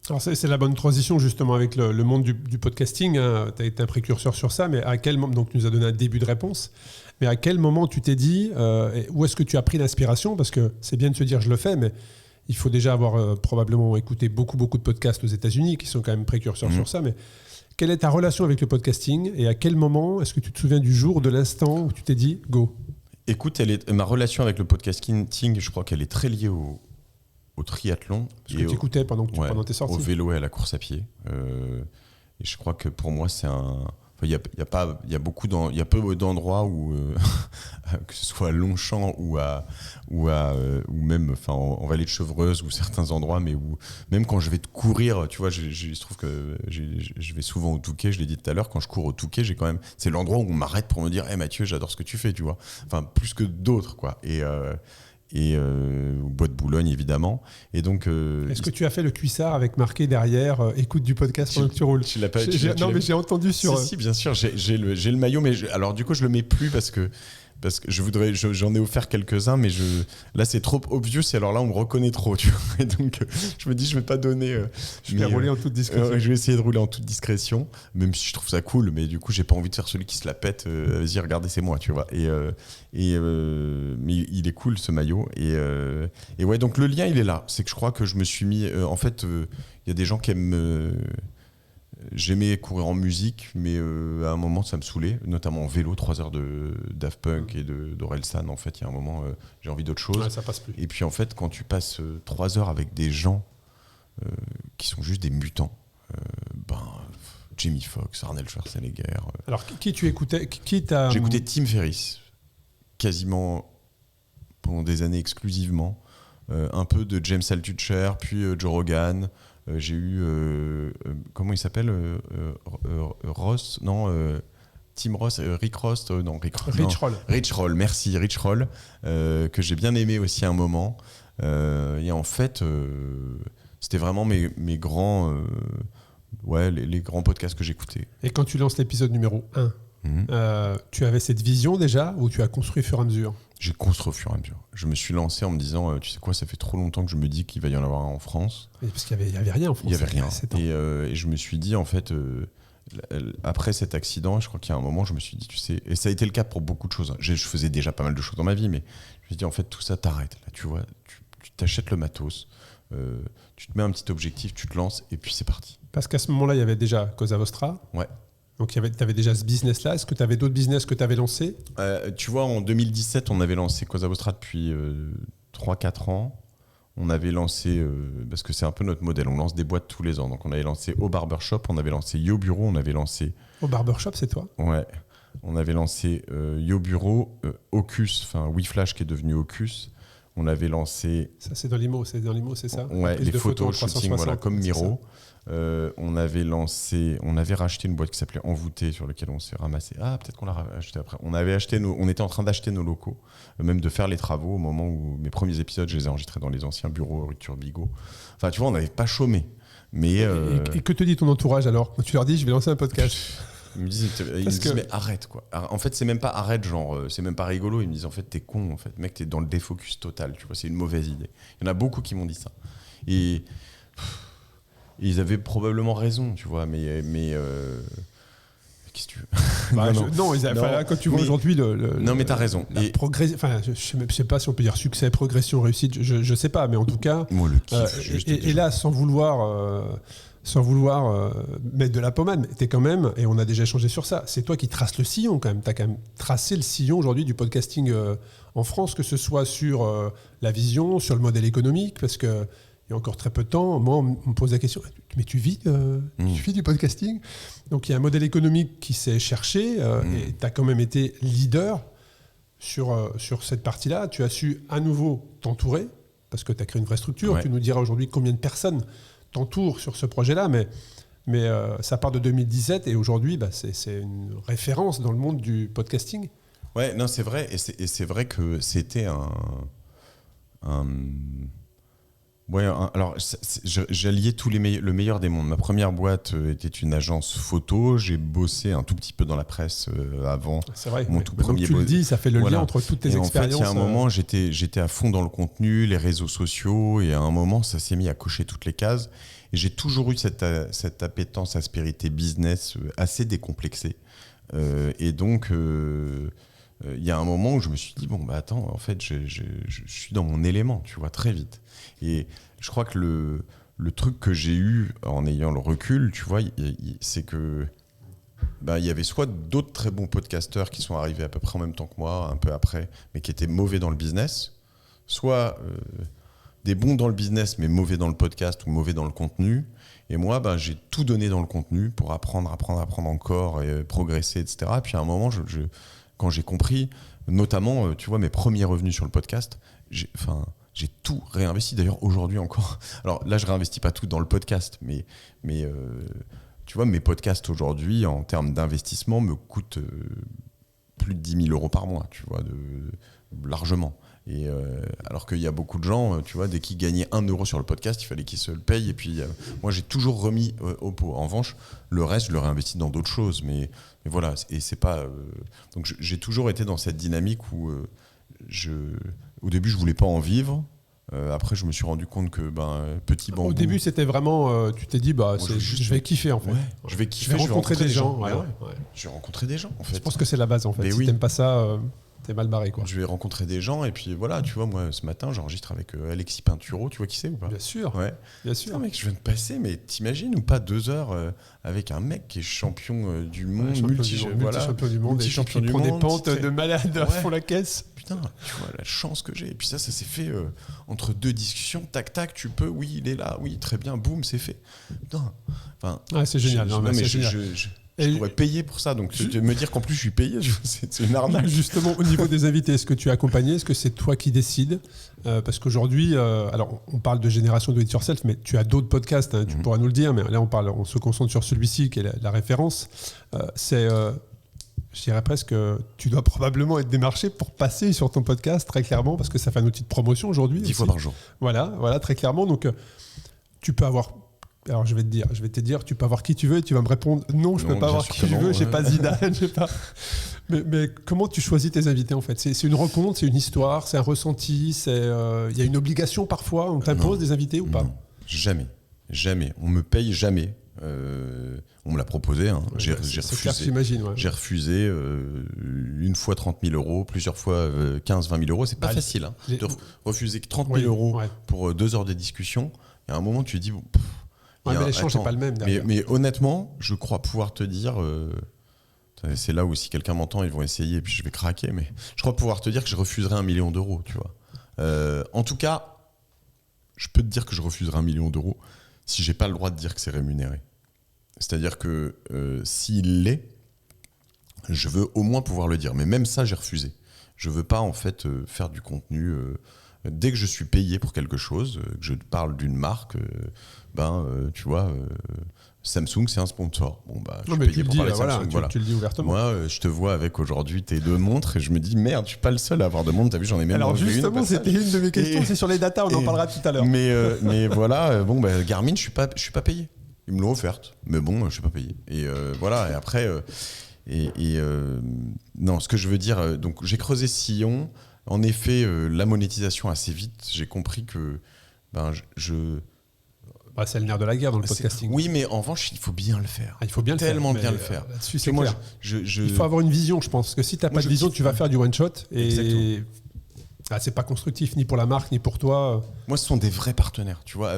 Alors c'est la bonne transition justement avec le monde du podcasting. Hein. Tu as été un précurseur sur ça, mais à quel moment, donc tu nous as donné un début de réponse, mais à quel moment tu t'es dit, où est-ce que tu as pris l'inspiration? Parce que c'est bien de se dire je le fais, mais il faut déjà avoir probablement écouté beaucoup de podcasts aux États-Unis qui sont quand même précurseurs sur ça. Mais quelle est ta relation avec le podcasting et à quel moment est-ce que tu te souviens du jour, de l'instant où tu t'es dit go? Écoute, ma relation avec le podcasting, je crois qu'elle est très liée au triathlon. Ce que tu écoutais pendant tes sorties. Au vélo et à la course à pied. Et je crois que pour moi, c'est un... Il y a peu d'endroits où, que ce soit à Longchamp ou même en vallée de Chevreuse ou certains endroits, mais où même quand je vais courir, tu vois, je trouve que je vais souvent au Touquet, je l'ai dit tout à l'heure, quand je cours au Touquet, c'est l'endroit où on m'arrête pour me dire « Hey Mathieu, j'adore ce que tu fais », tu vois. Enfin, plus que d'autres, quoi. Et au Bois de Boulogne évidemment, et donc est-ce que tu as fait le cuissard avec marqué derrière écoute du podcast pendant que tu roules? Tu l'as pas? Non, mais j'ai entendu sur si bien sûr, j'ai le maillot, mais alors du coup je le mets plus parce que j'en ai offert quelques-uns, mais là c'est trop obvious, et alors là on me reconnaît trop, tu vois, et donc je me dis je vais pas donner. Je vais rouler en toute discrétion. Je vais essayer de rouler en toute discrétion, même si je trouve ça cool, mais du coup j'ai pas envie de faire celui qui se la pète. Vas-y, regardez, c'est moi, tu vois. Mais il est cool ce maillot, et ouais, donc le lien il est là. C'est que je crois que je me suis mis. En fait, il y a des gens qui aiment. J'aimais courir en musique, mais à un moment ça me saoulait, notamment en vélo, 3 heures de Daft Punk et d'Orelsan. En fait, il y a un moment, j'ai envie d'autre chose. Ouais, ça passe plus. Et puis en fait, quand tu passes 3 heures avec des gens qui sont juste des mutants, Jamie Foxx, Arnold Schwarzenegger. Alors, qui tu écoutais? J'écoutais Tim Ferriss, quasiment pendant des années exclusivement. Un peu de James Altucher, puis Joe Rogan. J'ai eu comment il s'appelle Ross, non, Tim Ross, Rick Ross, non, Rich Roll. Rich Roll, merci, Rich Roll, que j'ai bien aimé aussi à un moment. Et en fait, c'était vraiment mes grands, les grands podcasts que j'écoutais. Et quand tu lances l'épisode numéro 1, tu avais cette vision déjà, ou tu as construit au fur et à mesure? J'ai construit au fur et à mesure. Je me suis lancé en me disant, tu sais quoi, ça fait trop longtemps que je me dis qu'il va y en avoir un en France. Et parce qu'il n'y avait rien en France. Il n'y avait rien. Et je me suis dit, en fait, après cet accident, je crois qu'il y a un moment, je me suis dit, tu sais, et ça a été le cas pour beaucoup de choses. Je faisais déjà pas mal de choses dans ma vie, mais je me suis dit, en fait, tout ça t'arrête. Là, tu vois, tu t'achètes le matos, tu te mets un petit objectif, tu te lances, et puis c'est parti. Parce qu'à ce moment-là, il y avait déjà Cosa Vostra. Ouais. Donc, tu avais déjà ce business-là. Est-ce que tu avais d'autres business que tu avais lancés? Tu vois, en 2017, on avait lancé Cosa Vostra depuis 3-4 ans. On avait lancé, parce que c'est un peu notre modèle, on lance des boîtes tous les ans. Donc, on avait lancé Au Barbershop, on avait lancé Yo Bureau, on avait lancé... Au Barbershop, c'est toi? Ouais. On avait lancé Yo Bureau, Ocus, enfin WeFlash qui est devenu Ocus. On avait lancé... Ça, c'est dans l'IMO, c'est ça? Ouais, les photos, shooting, voilà, comme Miro. On avait racheté une boîte qui s'appelait Envoûté, sur laquelle on s'est ramassé. Ah, peut-être qu'on l'a racheté après. On était en train d'acheter nos locaux, même de faire les travaux au moment où mes premiers épisodes, je les ai enregistrés dans les anciens bureaux rue Turbigo. Enfin, tu vois, on n'avait pas chômé. Mais et que te dit ton entourage alors quand tu leur dis je vais lancer un podcast? Ils me disent mais arrête quoi. En fait, c'est même pas arrête, genre c'est même pas rigolo. Ils me disent en fait t'es con, en fait mec, t'es dans le défocus total. Tu vois, c'est une mauvaise idée. Il y en a beaucoup qui m'ont dit ça. Et ils avaient probablement raison, tu vois, mais qu'est-ce que tu veux? Quand tu vois aujourd'hui non, mais t'as raison. Je sais pas si on peut dire succès, progression, réussite, je sais pas, mais en tout cas. Moi, le kiff, et là, sans vouloir sans vouloir mettre de la pommade, mais t'es quand même, et on a déjà échangé sur ça, c'est toi qui traces le sillon quand même. T'as quand même tracé le sillon aujourd'hui du podcasting en France, que ce soit sur la vision, sur le modèle économique, parce que il y a encore très peu de temps, moi, on me pose la question, mais tu vis du podcasting? Donc, il y a un modèle économique qui s'est cherché et tu as quand même été leader sur cette partie-là. Tu as su à nouveau t'entourer parce que tu as créé une vraie structure. Ouais. Tu nous diras aujourd'hui combien de personnes t'entourent sur ce projet-là, mais ça part de 2017 et aujourd'hui, c'est une référence dans le monde du podcasting. Ouais, non, c'est vrai. Et c'est vrai que c'était alors, j'alliais le meilleur des mondes. Ma première boîte était une agence photo. J'ai bossé un tout petit peu dans la presse avant. C'est vrai. Mon tout premier tu le dis, ça fait le lien entre toutes tes et expériences. En fait, il y a un moment, j'étais à fond dans le contenu, les réseaux sociaux, et à un moment, ça s'est mis à cocher toutes les cases. Et j'ai toujours eu cette appétence, aspérité business assez décomplexée. Et donc, il y a un moment où je me suis dit, attends, en fait, je suis dans mon élément, tu vois, très vite. Et je crois que le truc que j'ai eu en ayant le recul, tu vois, c'est que il y avait soit d'autres très bons podcasteurs qui sont arrivés à peu près en même temps que moi, un peu après, mais qui étaient mauvais dans le business, soit des bons dans le business, mais mauvais dans le podcast ou mauvais dans le contenu. Et moi, j'ai tout donné dans le contenu pour apprendre encore et progresser, etc. Et puis à un moment, quand j'ai compris, notamment, tu vois, mes premiers revenus sur le podcast, j'ai tout réinvesti. D'ailleurs, aujourd'hui encore. Alors là, je réinvestis pas tout dans le podcast, mais tu vois, mes podcasts aujourd'hui, en termes d'investissement, me coûtent plus de 10 000 euros par mois, tu vois, largement. Et alors qu'il y a beaucoup de gens, tu vois, dès qu'ils gagnaient 1 euro sur le podcast, il fallait qu'ils se le payent. Et puis, moi, j'ai toujours remis au pot. En revanche, le reste, je le réinvestis dans d'autres choses. Mais voilà, et c'est pas. Donc, j'ai toujours été dans cette dynamique où au début, je voulais pas en vivre. Après, je me suis rendu compte que petit bambou. Au début, c'était vraiment. Tu t'es dit, je vais kiffer en fait. Ouais, je vais kiffer. Je vais rencontrer des gens. Ouais. Je vais rencontrer des gens en fait. Je pense que c'est la base en fait. Mais si t'aimes pas ça, t'es mal barré quoi. Je vais rencontrer des gens et puis voilà, tu vois, moi ce matin, j'enregistre avec Alexis Pinturo. Tu vois qui c'est ou pas? Bien sûr. Ouais. Bien sûr. Putain, mec, je viens de passer, mais t'imagines ou pas 2 heures avec un mec qui est champion du monde, multi-champion du monde, multi-champion qui du prend des monde, pentes de malade à fond la caisse. Putain, tu vois la chance que j'ai. Et puis ça s'est fait entre 2 discussions, tac tac, tu peux, oui, il est là, oui, très bien, boum, c'est fait. Putain, c'est génial. Je pourrais payer pour ça, donc me dire qu'en plus je suis payé, c'est une arnaque. Justement, au niveau des invités, est-ce que tu es accompagné? Est-ce que c'est toi qui décides? Parce qu'aujourd'hui, alors on parle de génération do it yourself, mais tu as d'autres podcasts, tu pourras nous le dire, mais là on se concentre sur celui-ci qui est la référence. Je dirais presque que tu dois probablement être démarché pour passer sur ton podcast, très clairement, parce que ça fait un outil de promotion aujourd'hui. 10 fois par jour. Voilà, très clairement. Donc, tu peux avoir... Alors, je vais te dire, tu peux avoir qui tu veux et tu vas me répondre non, je ne peux pas avoir qui je veux, j'ai pas Zidane, j'ai pas... Mais comment tu choisis tes invités, en fait? C'est une rencontre, c'est une histoire, c'est un ressenti, il y a une obligation parfois, on t'impose des invités ou pas? Non, jamais. On me paye jamais. On me l'a proposé, hein. J'ai refusé. Clair, j'imagine, ouais. J'ai refusé une fois 30 000 euros, plusieurs fois 15-20 000 euros. C'est pas facile hein, de refuser 30 000 euros pour 2 heures de discussion. Et à un moment, tu te dis mais l'échange n'est pas le même. Mais honnêtement, je crois pouvoir te dire. C'est là où si quelqu'un m'entend, ils vont essayer et puis je vais craquer. Mais je crois pouvoir te dire que je refuserai 1 million d'euros. Tu vois. En tout cas, je peux te dire que je refuserai 1 million d'euros si j'ai pas le droit de dire que c'est rémunéré. C'est-à-dire que s'il l'est, je veux au moins pouvoir le dire. Mais même ça, j'ai refusé. Je veux pas en fait faire du contenu. Dès que je suis payé pour quelque chose, que je parle d'une marque, tu vois, Samsung, c'est un sponsor. Bon, je suis payé pour parler de Samsung. Tu le dis ouvertement. Moi, je te vois avec aujourd'hui tes 2 montres et je me dis merde, je suis pas le seul à avoir de montres. T'as vu, j'en ai même. Alors justement, c'était une de mes questions. C'est sur les datas, on en parlera tout à l'heure. Mais voilà, Garmin, je suis pas payé. Ils me l'ont offerte, mais bon, je suis pas payé. Et voilà. Et après, non, ce que je veux dire, donc j'ai creusé ce sillon. En effet, la monétisation assez vite, j'ai compris que c'est le nerf de la guerre dans le podcasting. Oui, mais en revanche, il faut bien le faire. Il faut bien tellement le bien le faire. Là-dessus, c'est clair. Il faut avoir une vision, je pense. Parce que si tu n'as pas de vision, tu vas faire du one-shot. Et c'est pas constructif, ni pour la marque, ni pour toi. Moi, ce sont des vrais partenaires. Tu vois,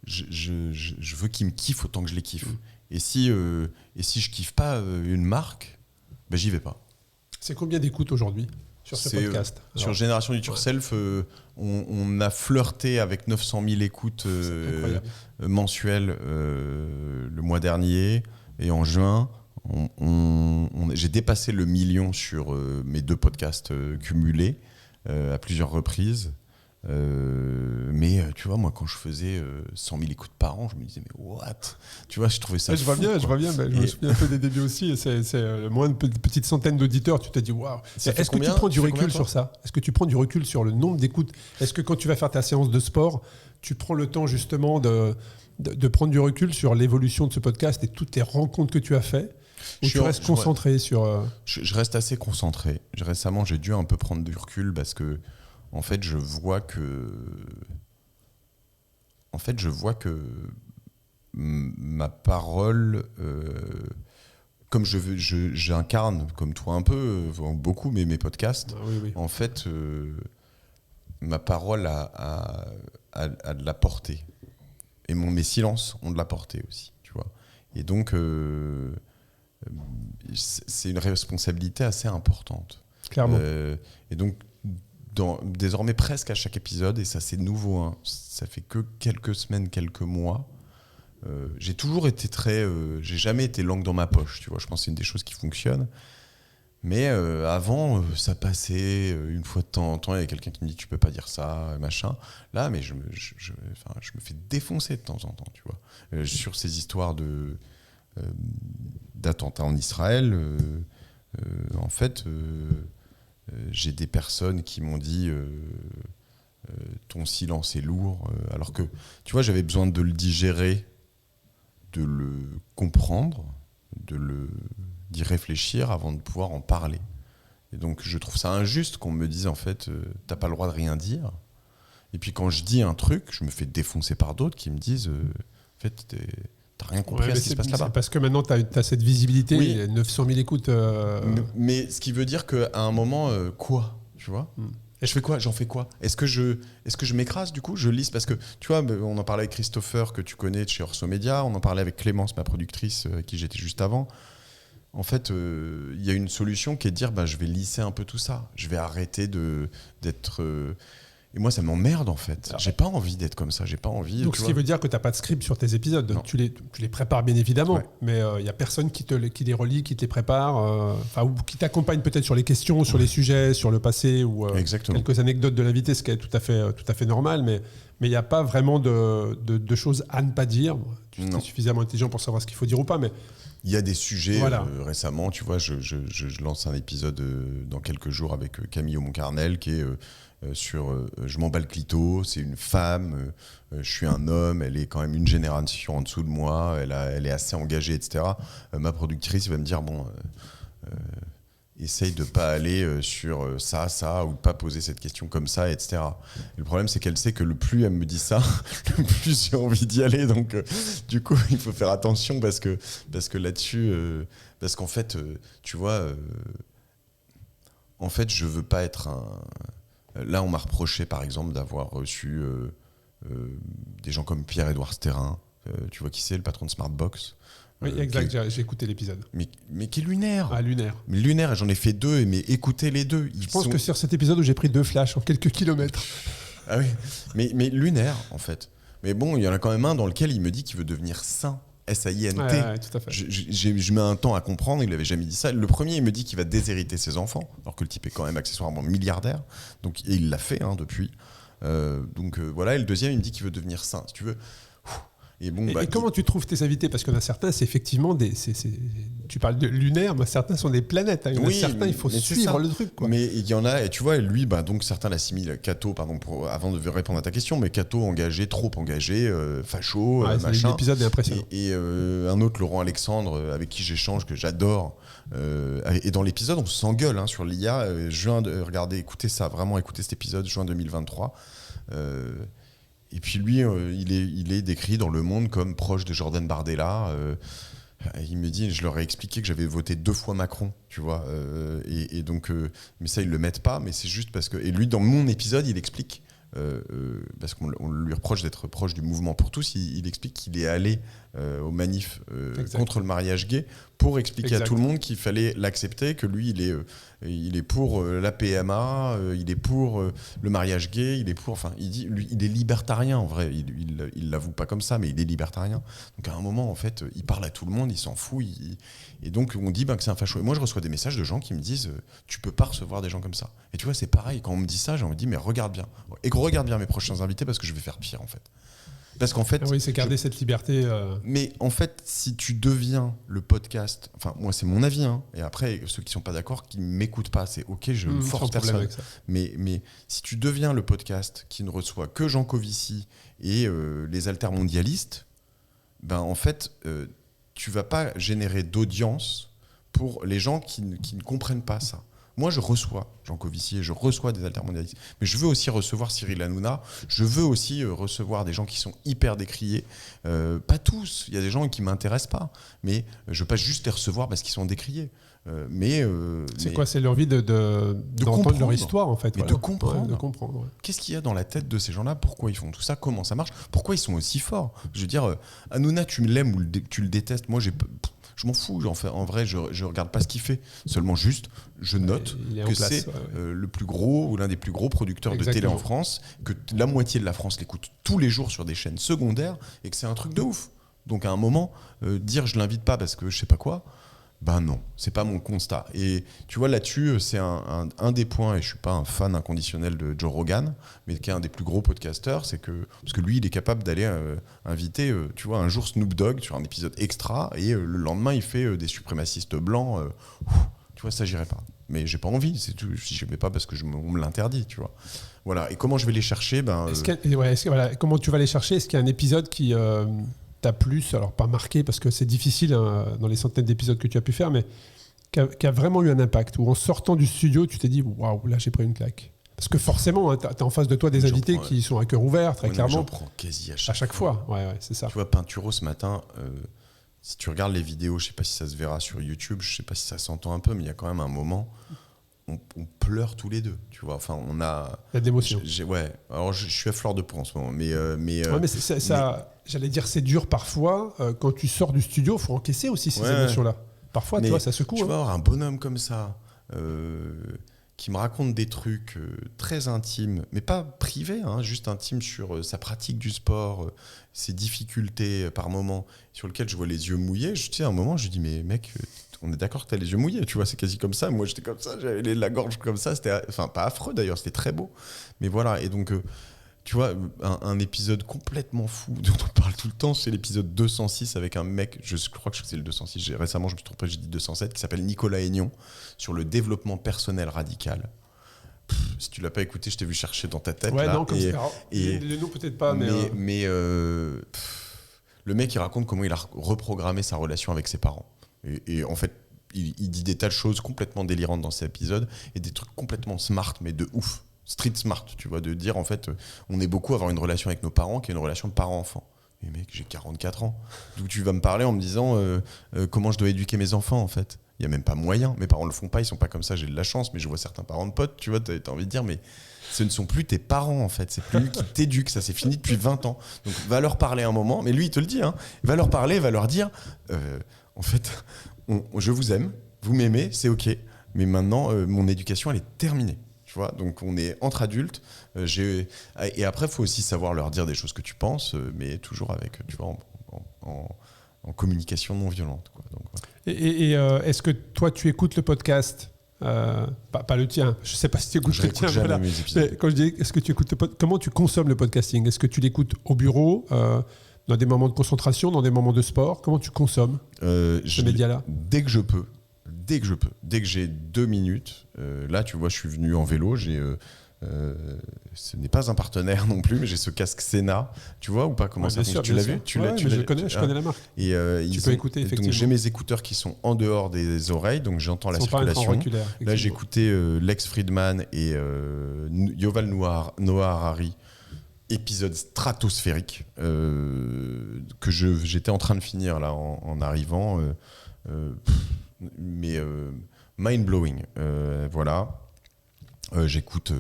je veux qu'ils me kiffent autant que je les kiffe. Et si je kiffe pas une marque, ben j'y vais pas. C'est combien d'écoutes aujourd'hui sur ce podcast? Sur Génération Do It Yourself, on a flirté avec 900 000 écoutes mensuelles le mois dernier. Et en juin, j'ai dépassé le million sur mes 2 podcasts cumulés à plusieurs reprises. Mais tu vois, moi quand je faisais 100 000 écoutes par an, je me disais mais what, tu vois, je trouvais ça je vois bien, je me souviens un peu des débuts aussi, c'est moins de petites centaines d'auditeurs, tu t'es dit waouh. Est-ce que tu prends du recul sur ça? Est-ce que tu prends du recul sur le nombre d'écoutes? Est-ce que quand tu vas faire ta séance de sport, tu prends le temps justement de prendre du recul sur l'évolution de ce podcast et toutes les rencontres que tu as fait? Ou tu restes concentré sur... Je reste assez concentré. Récemment, j'ai dû un peu prendre du recul parce que en fait, je vois que ma parole, comme j'incarne, comme toi un peu, beaucoup mes podcasts, oui. En fait, ma parole a de la portée. Et mes silences ont de la portée aussi, tu vois. Et donc, c'est une responsabilité assez importante. Clairement. Et donc, désormais presque à chaque épisode, et ça c'est nouveau, hein, ça fait que quelques semaines, quelques mois, j'ai toujours été j'ai jamais été langue dans ma poche, tu vois, je pense que c'est une des choses qui fonctionne, mais avant ça passait une fois de temps en temps, il y a quelqu'un qui me dit tu peux pas dire ça, machin, là mais je me fais défoncer de temps en temps, tu vois, sur ces histoires d'attentats en Israël, en fait j'ai des personnes qui m'ont dit ton silence est lourd, alors que tu vois, j'avais besoin de le digérer, de le comprendre, d'y réfléchir avant de pouvoir en parler. Et donc je trouve ça injuste qu'on me dise en fait t'as pas le droit de rien dire. Et puis quand je dis un truc, je me fais défoncer par d'autres qui me disent en fait t'as rien compris à ce qui se passe là-bas. C'est parce que maintenant, tu as cette visibilité, oui. 900 000 écoutes. Mais ce qui veut dire qu'à un moment, quoi, tu vois Et je fais quoi? J'en fais quoi? Est-ce que je m'écrase du coup? Je lisse parce que, tu vois, on en parlait avec Christopher, que tu connais de chez Orso Média, on en parlait avec Clémence, ma productrice, avec qui j'étais juste avant. En fait, il y a une solution qui est de dire je vais lisser un peu tout ça. Je vais arrêter d'être... Et moi, ça m'emmerde en fait. J'ai pas envie d'être comme ça. J'ai pas envie. Donc, ce qui veut dire que tu n'as pas de script sur tes épisodes. Tu les prépares bien évidemment, ouais. Mais il n'y a personne qui les relie, qui te les prépare, ou qui t'accompagne peut-être sur les questions, sur les sujets, sur le passé ou quelques anecdotes de l'invité, ce qui est tout à fait normal. Mais il n'y a pas vraiment de choses à ne pas dire. Tu es suffisamment intelligent pour savoir ce qu'il faut dire ou pas, mais il y a des sujets, récemment, tu vois, je lance un épisode dans quelques jours avec Camille Aumont-Carnel qui est sur je m'emballe clito, c'est une femme, je suis un homme, elle est quand même une génération en dessous de moi, elle est assez engagée, etc. Ma productrice va me dire, essaye de pas aller sur ça, ou de pas poser cette question comme ça, etc. Et le problème, c'est qu'elle sait que le plus elle me dit ça, le plus j'ai envie d'y aller. Donc, du coup, il faut faire attention parce que là-dessus, parce qu'en fait, tu vois, en fait, je veux pas être un... Là, on m'a reproché, par exemple, d'avoir reçu des gens comme Pierre-Édouard Sterrin. Tu vois qui c'est, le patron de Smartbox. Oui, exact, j'ai écouté l'épisode. Mais qui est lunaire. Ah, lunaire. Mais lunaire, j'en ai fait 2, mais écoutez les 2. Je pense que sur cet épisode où j'ai pris 2 flashs en quelques kilomètres. Ah oui, mais lunaire, en fait. Mais bon, il y en a quand même un dans lequel il me dit qu'il veut devenir saint. S-A-I-N-T. Ouais, tout à fait. Je mets un temps à comprendre, il n'avait jamais dit ça. Le premier, il me dit qu'il va déshériter ses enfants, alors que le type est quand même accessoirement milliardaire. Donc, et il l'a fait depuis. Voilà, et le deuxième, il me dit qu'il veut devenir saint, si tu veux. Et comment tu trouves tes invités? Parce qu'il y en a certains, c'est effectivement tu parles de lunaire, mais certains sont des planètes. Il y en a certains, il faut suivre le truc, quoi. Mais il y en a, et tu vois, lui, donc certains l'assimilent Cato, pardon, avant de répondre à ta question, mais Cato engagé, trop engagé, facho, machin. L'épisode est impressionnant. Et un autre, Laurent Alexandre, avec qui j'échange, que j'adore. Et dans l'épisode, on s'engueule sur l'IA. Regardez, écoutez ça, vraiment écoutez cet épisode, juin 2023. Et puis lui, il est décrit dans Le Monde comme proche de Jordan Bardella. Il me dit, je leur ai expliqué que j'avais voté 2 fois Macron, tu vois. Et donc, mais ça, ils le mettent pas. Mais c'est juste parce que... Et lui, dans mon épisode, il explique parce qu'on lui reproche d'être proche du mouvement pour tous, il explique qu'il est allé aux manifs contre le mariage gay pour expliquer à tout le monde qu'il fallait l'accepter, que lui, il est pour la PMA, il est pour le mariage gay, il est pour... Enfin, il dit, lui, il est libertarien, en vrai. Il l'avoue pas comme ça, mais il est libertarien. Donc, à un moment, en fait, il parle à tout le monde, il s'en fout. Et donc, on dit que c'est un facho. Et moi, je reçois des messages de gens qui me disent tu peux pas recevoir des gens comme ça. Et tu vois, c'est pareil. Quand on me dit ça, j'ai envie de dire mais regarde bien. Et regarde bien mes prochains invités parce que je vais faire pire, en fait. Parce qu'en fait, oui, c'est garder cette liberté. Mais en fait, si tu deviens le podcast, enfin moi c'est mon avis, hein, et après ceux qui sont pas d'accord, qui m'écoutent pas, c'est ok, je ne force personne. Mais si tu deviens le podcast qui ne reçoit que Jean Covici et les altermondialistes, ben en fait, tu vas pas générer d'audience pour les gens qui ne comprennent pas ça. Moi, je reçois Jean Covici, je reçois des altermondialistes. Mais je veux aussi recevoir Cyril Hanouna. Je veux aussi recevoir des gens qui sont hyper décriés. Pas tous. Il y a des gens qui ne m'intéressent pas. Mais je ne veux pas juste les recevoir parce qu'ils sont décriés. C'est quoi ? C'est l'envie d'entendre leur histoire, en fait. Mais voilà. de comprendre. Ouais, de comprendre. Ouais. Qu'est-ce qu'il y a dans la tête de ces gens-là ? Pourquoi ils font tout ça ? Comment ça marche ? Pourquoi ils sont aussi forts ? Je veux dire, Hanouna, tu l'aimes ou tu le détestes ? Moi, je m'en fous, en vrai, je regarde pas ce qu'il fait. Seulement juste, je note que c'est le plus gros ou l'un des plus gros producteurs de télé en France, que la moitié de la France l'écoute tous les jours sur des chaînes secondaires et que c'est un truc de ouf. Donc à un moment, dire je l'invite pas parce que je sais pas quoi, ben non, c'est pas mon constat. Et tu vois, là-dessus, c'est un des points, et je suis pas un fan inconditionnel de Joe Rogan, mais qui est un des plus gros podcasteurs, parce que lui, il est capable d'aller inviter, tu vois, un jour Snoop Dogg sur un épisode extra, et le lendemain, il fait des suprémacistes blancs. Tu vois, ça, j'irais pas. Mais j'ai pas envie, c'est tout. Je ne vais pas parce que on me l'interdit, tu vois. Voilà. Et comment je vais les chercher ? Comment tu vas les chercher ? Est-ce qu'il y a un épisode qui t'a plus, alors pas marqué parce que c'est difficile dans les centaines d'épisodes que tu as pu faire, mais qui a vraiment eu un impact, où en sortant du studio, tu t'es dit waouh, là j'ai pris une claque. Parce que forcément, hein, tu as en face de toi des invités qui sont à cœur ouvert, très clairement. J'en prends quasi à chaque fois. Ouais, c'est ça. Tu vois, Pinturo ce matin, si tu regardes les vidéos, je ne sais pas si ça se verra sur YouTube, je ne sais pas si ça s'entend un peu, mais il y a quand même un moment, on pleure tous les deux. Tu vois, enfin, on a. Il y a de l'émotion. Ouais, alors je suis à fleur de peau en ce moment, mais j'allais dire, c'est dur parfois. Quand tu sors du studio, il faut encaisser aussi ces émotions-là. Parfois, tu vois, ça secoue. Tu vas avoir un bonhomme comme ça qui me raconte des trucs très intimes, mais pas privés, hein, juste intimes sur sa pratique du sport, ses difficultés par moment, sur lesquelles je vois les yeux mouillés. Tu sais, à un moment, je lui dis, mais mec, on est d'accord que tu as les yeux mouillés, tu vois, c'est quasi comme ça. Moi, j'étais comme ça, j'avais la gorge comme ça. C'était, enfin, pas affreux d'ailleurs, c'était très beau. Mais voilà, et donc... tu vois, un épisode complètement fou dont on parle tout le temps, c'est l'épisode 206 avec un mec, je crois que c'est le 206, récemment je me suis trompé, j'ai dit 207, qui s'appelle Nicolas Aignan, sur le développement personnel radical. Si tu l'as pas écouté, je t'ai vu chercher dans ta tête. Ouais, là, non, comme ça. Le nom peut-être pas, mais le mec, il raconte comment il a reprogrammé sa relation avec ses parents. Et en fait, il dit des tas de choses complètement délirantes dans cet épisode, et des trucs complètement smart, mais de ouf. Street smart, tu vois, de dire en fait, on est beaucoup à avoir une relation avec nos parents qui est une relation de parent-enfant. Mais mec, j'ai 44 ans. D'où tu vas me parler en me disant comment je dois éduquer mes enfants en fait. Il n'y a même pas moyen. Mes parents ne le font pas, ils ne sont pas comme ça, j'ai de la chance, mais je vois certains parents de potes, tu vois, tu as envie de dire, mais ce ne sont plus tes parents en fait, c'est plus lui qui t'éduque, ça c'est fini depuis 20 ans. Donc va leur parler un moment, mais lui il te le dit, hein, va leur parler, va leur dire, en fait, je vous aime, vous m'aimez, c'est ok, mais maintenant mon éducation elle est terminée. Tu vois, donc on est entre adultes. Et après, il faut aussi savoir leur dire des choses que tu penses, mais toujours avec, tu vois, en communication non violente. Quoi. Donc, voilà. Et est-ce que toi, tu écoutes le podcast pas le tien. Je ne sais pas si tu écoutes le tien. Jamais mes épisodes. Mais quand je dis, est-ce que tu écoutes comment tu consommes le podcasting ? Est-ce que tu l'écoutes au bureau, dans des moments de concentration, dans des moments de sport ? Comment tu consommes ce média-là ? Dès que je peux. Dès que j'ai 2 minutes, là tu vois je suis venu en vélo, ce n'est pas un partenaire non plus, mais j'ai ce casque Sena, tu vois ou pas comment ça fonctionne ? Tu l'as vu ? Je connais la marque. Et tu peux écouter effectivement. Donc j'ai mes écouteurs qui sont en dehors des oreilles, donc j'entends la circulation. Là j'ai écouté Lex Fridman et Yuval Noah Harari. Épisode stratosphérique que j'étais en train de finir là en arrivant. Mais mind-blowing. Voilà. J'écoute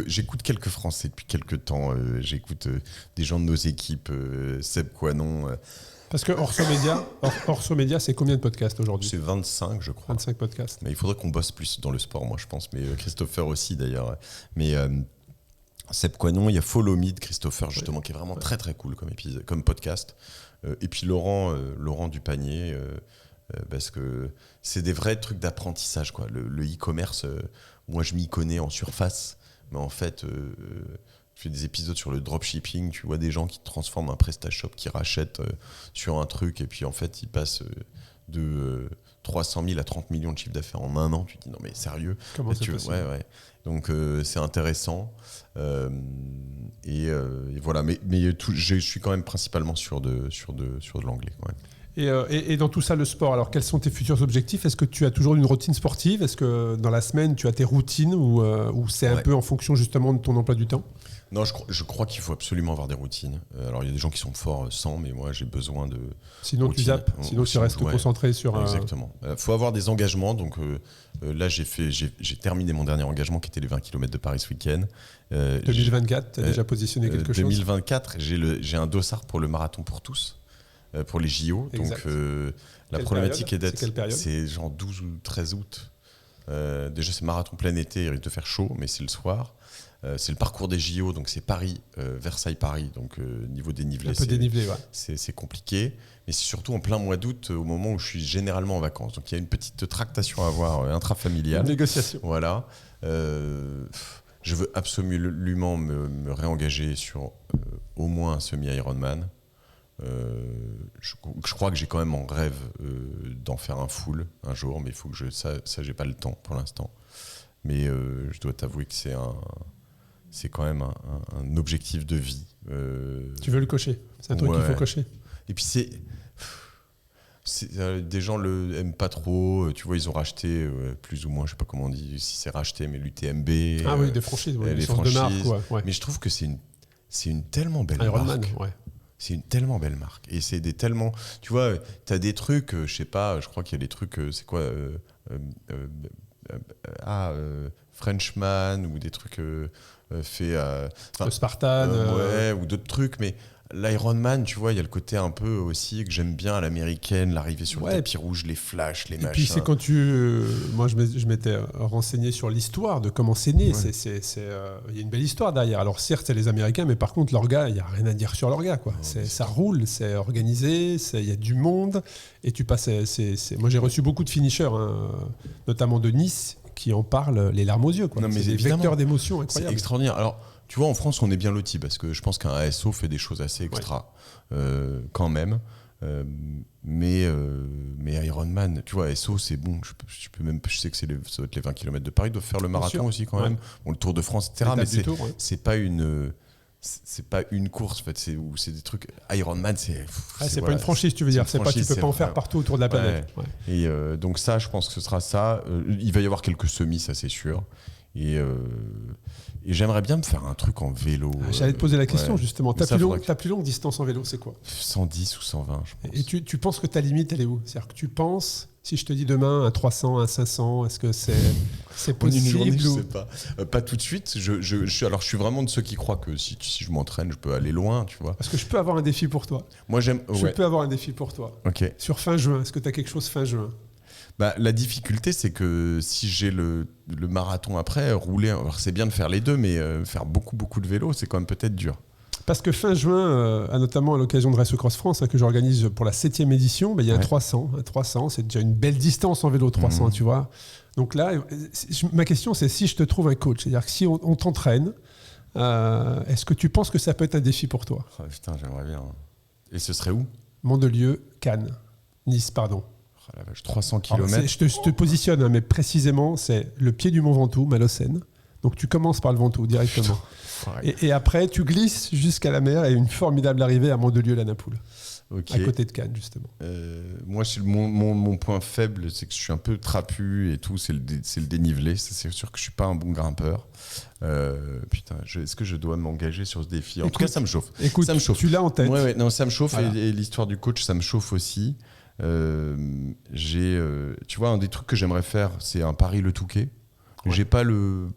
J'écoute quelques Français depuis quelques temps. J'écoute des gens de nos équipes, Seb Coinon. Parce que Orso Média, c'est combien de podcasts aujourd'hui? C'est 25, je crois. 25 podcasts. Mais il faudrait qu'on bosse plus dans le sport, moi, je pense. Mais Christopher aussi, d'ailleurs. Mais Seb Coinon, il y a Follow Me de Christopher, justement, qui est vraiment très, très cool comme podcast. Et puis Laurent Dupanier, parce que c'est des vrais trucs d'apprentissage, quoi. Le e-commerce, moi, je m'y connais en surface. Mais en fait... je fais des épisodes sur le dropshipping, tu vois des gens qui transforment un PrestaShop, qui rachètent sur un truc, et puis en fait ils passent de 300 000 à 30 millions de chiffre d'affaires en un an. Tu te dis non mais sérieux? Comment c'est possible? Ouais. Donc c'est intéressant. Et voilà, mais je suis quand même principalement sur de l'anglais quand même. Et dans tout ça, le sport, alors quels sont tes futurs objectifs? Est-ce que tu as toujours une routine sportive? Est-ce que dans la semaine, tu as tes routines ou c'est un peu en fonction justement de ton emploi du temps? Non, je crois qu'il faut absolument avoir des routines. Alors, il y a des gens qui sont forts sans, mais moi, j'ai besoin de Sinon, routine. tu zappes. Sinon, tu restes concentré sur... Exactement. Faut avoir des engagements. Donc là, j'ai terminé mon dernier engagement qui était les 20 km de Paris ce week-end. 2024, tu as déjà positionné quelque chose? 2024, j'ai un dossard pour le marathon pour tous, pour les JO. Exact. Donc, la problématique est d'être... C'est quelle période? C'est genre 12 ou 13 août. Déjà, c'est marathon plein été, il risque de faire chaud, mais c'est le soir. C'est le parcours des JO, donc c'est Paris, Versailles-Paris, donc niveau dénivelé, c'est compliqué. Mais c'est surtout en plein mois d'août, au moment où je suis généralement en vacances. Donc il y a une petite tractation à avoir intrafamiliale. Une négociation. Voilà. Je veux absolument me réengager sur au moins un semi-Ironman. Je crois que j'ai quand même en rêve d'en faire un full un jour, mais il faut que ça j'ai pas le temps pour l'instant. Mais je dois t'avouer que c'est quand même un objectif de vie. Tu veux le cocher? C'est un truc qu'il faut cocher. Et puis des gens aiment pas trop. Tu vois, ils ont racheté plus ou moins, je sais pas comment on dit, si c'est racheté, mais l'UTMB. Ah oui, des franchises, les franchises. De marque, ouais. Mais je trouve que c'est une tellement belle Ironman, marque. Ouais. C'est une tellement belle marque. Et c'est des tellement... Tu vois, t'as des trucs, je sais pas, je crois qu'il y a des trucs, c'est quoi Frenchman ou des trucs faits le Spartan ou d'autres trucs, mais l'Ironman, tu vois, il y a le côté un peu aussi que j'aime bien à l'américaine, l'arrivée sur le tapis rouge, les flashs, les machins. Et puis c'est quand moi je m'étais renseigné sur l'histoire de comment c'est né. Il y a une belle histoire derrière. Alors certes c'est les Américains, mais par contre leur gars, il n'y a rien à dire sur leur gars, quoi. Ça roule, c'est organisé, il y a du monde et tu passes. Moi j'ai reçu beaucoup de finishers, notamment de Nice, qui en parlent les larmes aux yeux, quoi. C'est des vecteurs d'émotions incroyables. C'est extraordinaire. Alors tu vois, en France, on est bien lotis parce que je pense qu'un ASO fait des choses assez extra quand même. Mais Ironman, tu vois, ASO, c'est bon. Je sais que ça doit être les 20 km de Paris, ils doivent faire le marathon aussi quand même. Bon, le Tour de France, etc. Mais c'est pas une course, en fait. C'est des trucs. Ironman, c'est pas une franchise, tu veux dire. Tu peux pas en faire partout autour de la planète. Ouais. Et donc ça, je pense que ce sera ça. Il va y avoir quelques semis, ça c'est sûr. Et j'aimerais bien me faire un truc en vélo. J'allais te poser la question justement. Ta plus longue distance en vélo, c'est quoi? 110 ou 120, je pense. Et tu penses que ta limite, elle est où? C'est-à-dire que tu penses, si je te dis demain un 300, un 500, est-ce que c'est possible? Journée, je sais pas. Pas tout de suite. Je suis vraiment de ceux qui croient que si je m'entraîne, je peux aller loin, tu vois. Parce que je peux avoir un défi pour toi. Moi, je peux avoir un défi pour toi. Ok. Sur fin juin, est-ce que tu as quelque chose fin juin? La difficulté, c'est que si j'ai le marathon après, rouler, alors c'est bien de faire les deux, mais faire beaucoup de vélo, c'est quand même peut-être dur. Parce que fin juin, notamment à l'occasion de Race Cross France, que j'organise pour la 7e édition, il y a un 300. Un 300, c'est déjà une belle distance en vélo, 300, tu vois. Donc là, ma question, c'est si je te trouve un coach, c'est-à-dire que si on t'entraîne, est-ce que tu penses que ça peut être un défi pour toi? Putain, j'aimerais bien. Et ce serait où? Mandelieu, Cannes, Nice, pardon. 300 km. Je te positionne, mais précisément, c'est le pied du Mont Ventoux, Malocène. Donc tu commences par le Ventoux directement. Et après, tu glisses jusqu'à la mer et une formidable arrivée à Mandelieu-la-Napoule. À côté de Cannes, justement. Moi, mon point faible, c'est que je suis un peu trapu et tout, c'est le dénivelé. C'est sûr que je suis pas un bon grimpeur. Putain, est-ce que je dois m'engager sur ce défi? En tout cas, ça me chauffe. Écoute, ça me chauffe. Tu l'as en tête. Non, ça me chauffe. Voilà. Et l'histoire du coach, ça me chauffe aussi. Tu vois, un des trucs que j'aimerais faire, c'est un Paris-Le Touquet. J'ai pas le.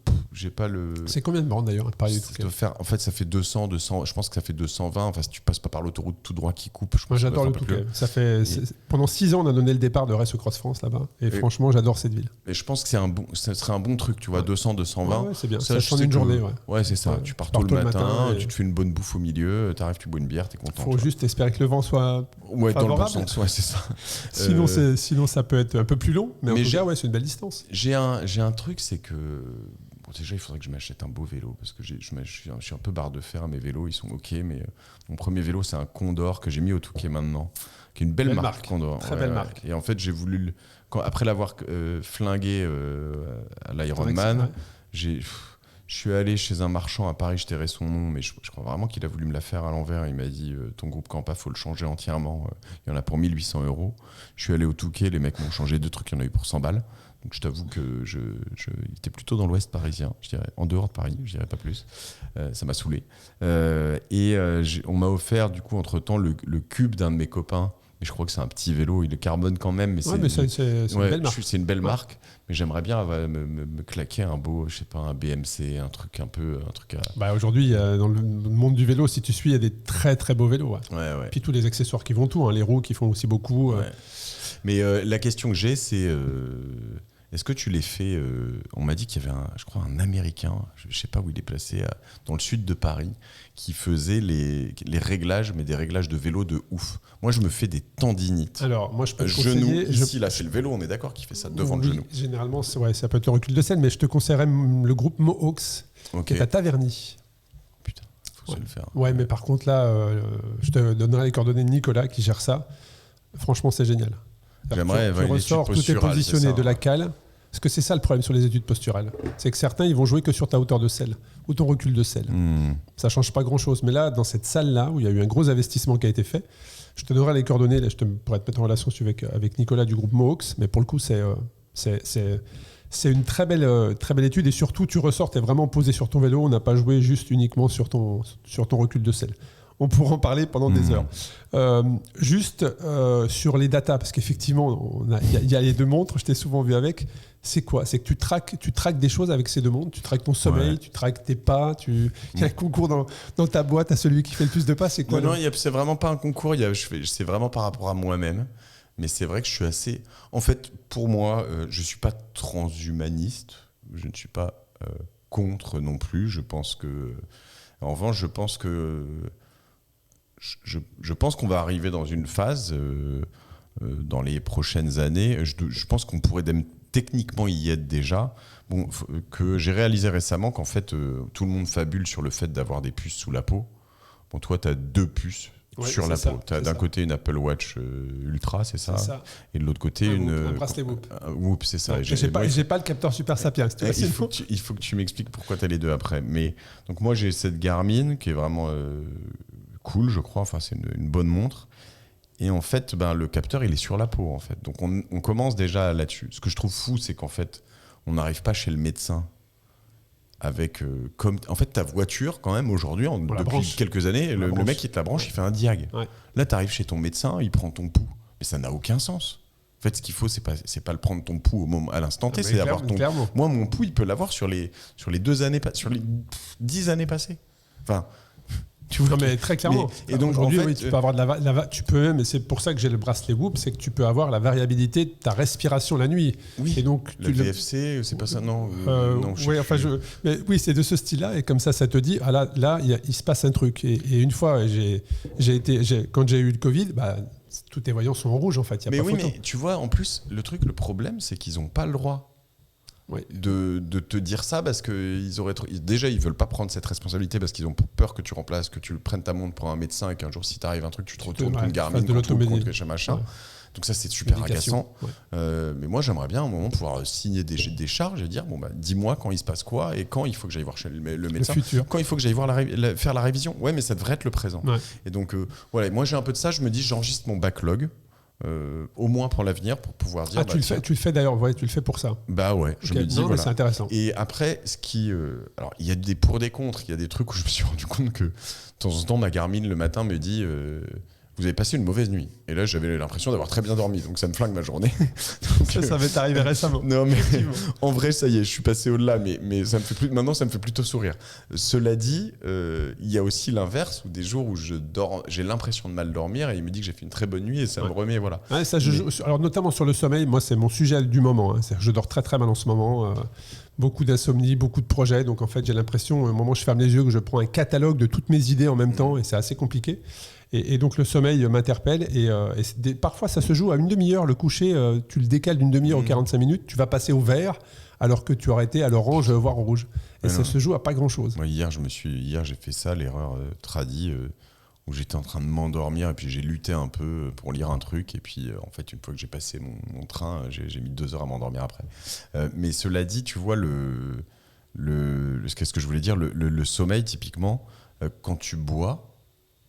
C'est combien de bornes d'ailleurs à Paris Ça doit faire, en fait, ça fait 200. Je pense que ça fait 220. Enfin, si tu passes pas par l'autoroute tout droit qui coupe, je pense Moi, que ça j'adore doit le faire un peu Touquet. plus. Pendant 6 ans, on a donné le départ de Race Cross France là-bas. Et franchement, j'adore cette ville. Et je pense que ce serait un bon truc, tu vois, 200, 220. Ouais, c'est bien. Ça, Ça je change sais une que- journée. Ouais. Ouais, c'est ça. Ouais. Tu pars tôt le matin, et- tu te fais une bonne bouffe au milieu, t'arrives, tu bois une bière, t'es content. Faut tu vois. juste espérer que le vent soit. Ouais, dans le bon favorable. sens, ouais, c'est ça. Sinon, ça peut être un peu plus long. Mais en mais tout cas, ouais, c'est une belle distance. J'ai un truc, c'est que. Bon, déjà, il faudrait que je m'achète un beau vélo parce que je suis un peu barre de fer. Mes vélos, ils sont ok, mais mon premier vélo, c'est un Condor que j'ai mis au Touquet maintenant, qui est une belle marque, Condor. Très belle marque. Et en fait, j'ai voulu, après l'avoir flingué à l'Ironman, Ouais. je suis allé chez un marchand à Paris, je tairai son nom, mais je crois vraiment qu'il a voulu me la faire à l'envers. Il m'a dit ton groupe Campa, faut le changer entièrement. Il y en a pour 1 800 €. Je suis allé au Touquet, les mecs m'ont changé 2 trucs, il y en a eu pour 100 balles. Donc je t'avoue que il était plutôt dans l'ouest parisien, je dirais, en dehors de Paris, je dirais pas plus. Ça m'a saoulé. On m'a offert du coup entre-temps le cube d'un de mes copains. Mais je crois que c'est un petit vélo, il est carbone quand même. Mais Ouais, mais c'est une belle marque. C'est une belle marque, mais j'aimerais bien me claquer un beau, je sais pas, un BMC, un truc à... Bah, aujourd'hui, dans le monde du vélo, si tu suis, il y a des très très beaux vélos. Ouais. Ouais. Puis tous les accessoires qui vont tout, les roues qui font aussi beaucoup. Ouais. Mais la question que j'ai, c'est est-ce que tu les fais on m'a dit qu'il y avait je crois un Américain, je sais pas où il est placé, dans le sud de Paris, qui faisait les réglages, mais des réglages de vélo de ouf. Moi, je me fais des tendinites. Alors, moi, je peux te genou, conseiller... ici, là, c'est le vélo, on est d'accord, qui fait ça devant le genou. Généralement, ça peut être le recul de selle, mais je te conseillerais le groupe Mohawks, Ok. qui est à Taverny. Putain, faut se le faire. Ouais, mais par contre, là, je te donnerai les coordonnées de Nicolas qui gère ça. Franchement, c'est génial. J'aimerais Tu avoir une ressors, étude tout est posturale, positionné c'est ça, de la ouais. cale. Parce que c'est ça le problème sur les études posturales. C'est que certains, ils vont jouer que sur ta hauteur de selle ou ton recul de selle. Ça change pas grand-chose. Mais là, dans cette salle-là, où il y a eu un gros investissement qui a été fait, je te donnerai les coordonnées. Là, je pourrais te mettre en relation avec Nicolas du groupe Mohawks. Mais pour le coup, c'est une très belle étude. Et surtout, tu ressors, tu es vraiment posé sur ton vélo. On n'a pas joué juste uniquement sur ton recul de selle. On pourra en parler pendant des heures. Juste sur les datas, parce qu'effectivement, il y a les 2 montres, je t'ai souvent vu avec. C'est quoi? C'est que tu traques des choses avec ces 2 montres. Tu traques ton sommeil, tu traques tes pas. Il y a un concours dans ta boîte à celui qui fait le plus de pas. C'est quoi? Non, c'est vraiment pas un concours. C'est vraiment par rapport à moi-même. Mais c'est vrai que je suis assez... En fait, pour moi, je suis pas transhumaniste. Je ne suis pas contre non plus. Je pense que... En revanche, je pense que... Je pense qu'on va arriver dans une phase dans les prochaines années. Je pense qu'on pourrait techniquement y être déjà. Bon, que j'ai réalisé récemment qu'en fait, tout le monde fabule sur le fait d'avoir des puces sous la peau. Bon, toi, tu as 2 puces sur la peau. Tu as d'un côté une Apple Watch Ultra, c'est ça, et de l'autre côté un bracelet Whoop. Whoop, c'est ça. J'ai pas le capteur Super Sapiens. Il faut que tu m'expliques pourquoi tu as les 2 après. Mais, donc moi, j'ai cette Garmin qui est vraiment... cool, je crois, enfin c'est une bonne montre, et en fait le capteur il est sur la peau en fait, donc on commence déjà là-dessus. Ce que je trouve fou, c'est qu'en fait on n'arrive pas chez le médecin avec comme en fait ta voiture quand même aujourd'hui depuis quelques années, le mec qui te la branche, il fait un diag. Là tu arrives chez ton médecin, il prend ton pouls, mais ça n'a aucun sens. En fait, ce qu'il faut, c'est pas le prendre ton pouls à l'instant T, c'est d'avoir ton... Clairement. Moi, mon pouls, il peut l'avoir sur les 2 années, sur les 10 années passées. Enfin, tu vois, mais très clairement. Et donc, aujourd'hui, en fait, oui, tu peux avoir tu peux même, et c'est pour ça que j'ai le bracelet Whoop, c'est que tu peux avoir la variabilité de ta respiration la nuit. Oui. Et donc, la VFC, c'est pas ça, non. Non, oui, enfin, mais oui, c'est de ce style-là, et comme ça te dit, ah là, il se passe un truc. Et une fois, quand j'ai eu le Covid, tous tes voyants sont en rouge, en fait. Y a mais pas oui, photo. mais tu vois, en plus, le problème, c'est qu'ils n'ont pas le droit. Oui. De te dire ça, parce qu'ils déjà ils veulent pas prendre cette responsabilité parce qu'ils ont peur que tu remplaces, que tu prennes ta montre pour un médecin et qu'un jour si t'arrive un truc tu te retournes contre une Garmin, contre machin. Ouais. Donc ça c'est super agaçant. Mais moi j'aimerais bien à un moment pouvoir signer des charges et dire dis-moi quand il se passe quoi et quand il faut que j'aille voir chez le médecin, quand il faut que j'aille voir faire la révision. Ouais, mais ça devrait être le présent. Et donc voilà, moi j'ai un peu de ça, je me dis j'enregistre mon backlog. Au moins pour l'avenir, pour pouvoir dire... tu le fais d'ailleurs, tu le fais pour ça. Bah ouais, je me dis, voilà. C'est intéressant. Et après, alors, il y a des pour, des contre, il y a des trucs où je me suis rendu compte que, de temps en temps, ma Garmin, le matin, me dit... vous avez passé une mauvaise nuit. Et là, j'avais l'impression d'avoir très bien dormi, donc ça me flingue ma journée. Ça m'est arrivé récemment. Non, mais en vrai, ça y est, je suis passé au-delà, mais ça me fait maintenant, ça me fait plutôt sourire. Cela dit, il y a aussi l'inverse, où des jours où j'ai l'impression de mal dormir, et il me dit que j'ai fait une très bonne nuit, et ça me remet, voilà. Ouais, ça, alors, notamment sur le sommeil, moi, c'est mon sujet du moment. Hein. Je dors très très mal en ce moment. Beaucoup d'insomnie, beaucoup de projets. Donc en fait, j'ai l'impression, au moment où je ferme les yeux, que je prends un catalogue de toutes mes idées en même temps, et c'est assez compliqué. Et donc le sommeil m'interpelle. Et parfois, ça se joue à une demi-heure. Le coucher, tu le décales d'une demi-heure ou 45 minutes. Tu vas passer au vert alors que tu aurais été à l'orange, voire au rouge. Et ça se joue à pas grand-chose. Moi, hier, j'ai fait ça, l'erreur tradie, où j'étais en train de m'endormir et puis j'ai lutté un peu pour lire un truc. Et puis, en fait, une fois que j'ai passé mon train, j'ai mis 2 heures à m'endormir après. Mais cela dit, tu vois, qu'est-ce que je voulais dire, le sommeil, typiquement, quand tu bois,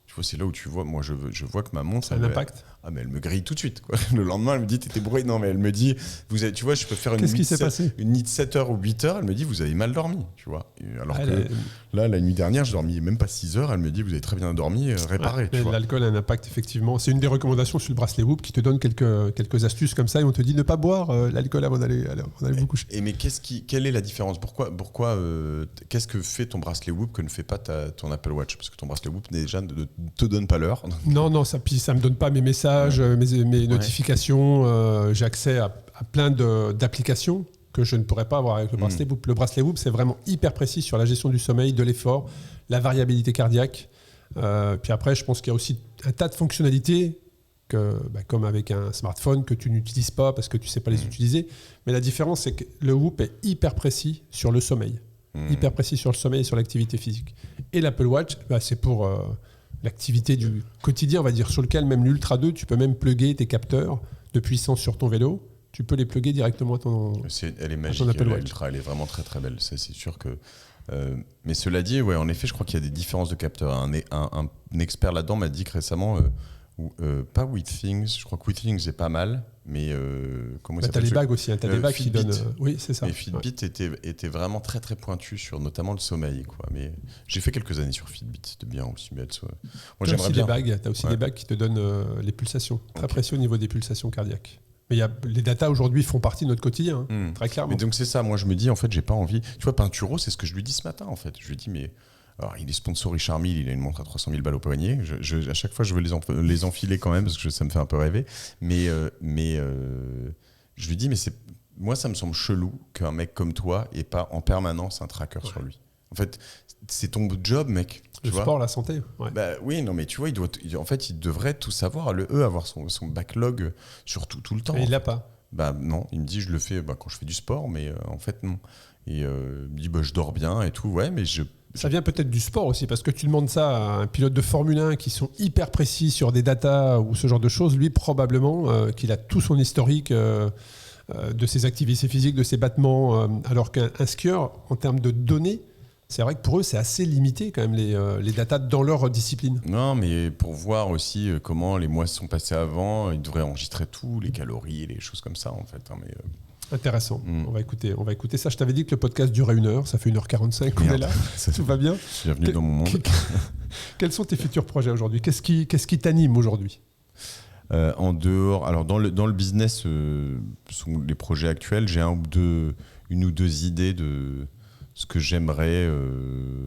tu vois, c'est là où tu vois, moi je vois que ma montre, ça a un impact. Mais elle me grille tout de suite, quoi. Le lendemain, elle me dit, t'étais bourré. Non, mais elle me dit, tu vois, je peux faire une nuit de 7 heures ou 8 heures. Elle me dit, vous avez mal dormi, tu vois. Alors que là, la nuit dernière, je dormis même pas 6 heures. Elle me dit, vous avez très bien dormi, réparé. Tu vois. L'alcool a un impact, effectivement. C'est une des recommandations sur le bracelet Whoop qui te donne quelques astuces comme ça. Et on te dit ne pas boire l'alcool avant d'aller vous coucher. Mais quelle est la différence ? Pourquoi qu'est-ce que fait ton bracelet Whoop que ne fait pas ton Apple Watch ? Parce que ton bracelet Whoop, déjà, ne te donne pas l'heure. Non, ça me donne pas mes messages. Mes notifications, j'ai accès à plein d'applications que je ne pourrais pas avoir avec le bracelet Whoop. Le bracelet Whoop, c'est vraiment hyper précis sur la gestion du sommeil, de l'effort, la variabilité cardiaque. Puis après, je pense qu'il y a aussi un tas de fonctionnalités comme avec un smartphone que tu n'utilises pas parce que tu ne sais pas les utiliser. Mais la différence, c'est que le Whoop est hyper précis sur le sommeil. Hyper précis sur le sommeil et sur l'activité physique. Et l'Apple Watch, c'est pour... l'activité du quotidien, on va dire, sur lequel même l'Ultra 2, tu peux même plugger tes capteurs de puissance sur ton vélo. Tu peux les plugger directement à ton Apple Watch. Elle est magique, l'Ultra, elle est vraiment très très belle. Ça, c'est sûr que... mais cela dit, en effet, je crois qu'il y a des différences de capteurs. Un expert là-dedans m'a dit que récemment... pas Withings, je crois que Withings c'est pas mal, mais comment ça s'appelle ? T'as les bagues aussi, t'as des bagues qui donnent. Oui, c'est ça. Et Fitbit était vraiment très très pointu sur notamment le sommeil, quoi. Mais j'ai fait quelques années sur Fitbit, c'était bien aussi. Moi, j'aimerais bien. T'as aussi des bagues qui te donnent les pulsations, très précis au niveau des pulsations cardiaques. Mais les datas aujourd'hui font partie de notre quotidien, très clairement. Mais donc c'est ça, moi je me dis en fait j'ai pas envie. Tu vois, Pinturo, c'est ce que je lui dis ce matin en fait. Je lui dis mais. Alors, il est sponsor Richard Mille, il a une montre à 300 000 balles au poignet. À chaque fois, je veux les enfiler quand même parce que ça me fait un peu rêver. Mais je lui dis, moi, ça me semble chelou qu'un mec comme toi ait pas en permanence un tracker sur lui. En fait, c'est ton job, mec. Le sport, la santé. Ouais. Oui, non, mais tu vois, il devrait tout savoir. Avoir son backlog sur tout le temps. Et il l'a pas. Non, il me dit, je le fais quand je fais du sport, mais en fait, non. Et il me dit, je dors bien et tout. Ouais, mais ça vient peut-être du sport aussi, parce que tu demandes ça à un pilote de Formule 1 qui sont hyper précis sur des datas ou ce genre de choses. Lui, probablement, qu'il a tout son historique de ses activités physiques, de ses battements, alors qu'un skieur, en termes de données, c'est vrai que pour eux, c'est assez limité quand même les datas dans leur discipline. Non, mais pour voir aussi comment les mois se sont passés avant, ils devraient enregistrer tout, les calories, les choses comme ça, en fait. Intéressant. On va écouter ça. Je t'avais dit que le podcast durait 1 heure. Ça fait 1h45 qu'on est là. Tout va bien. Bienvenue dans mon monde. Quels sont tes futurs projets aujourd'hui ? Qu'est-ce qui t'anime aujourd'hui ? En dehors, alors dans le business, sont les projets actuels. J'ai une ou deux idées de ce que j'aimerais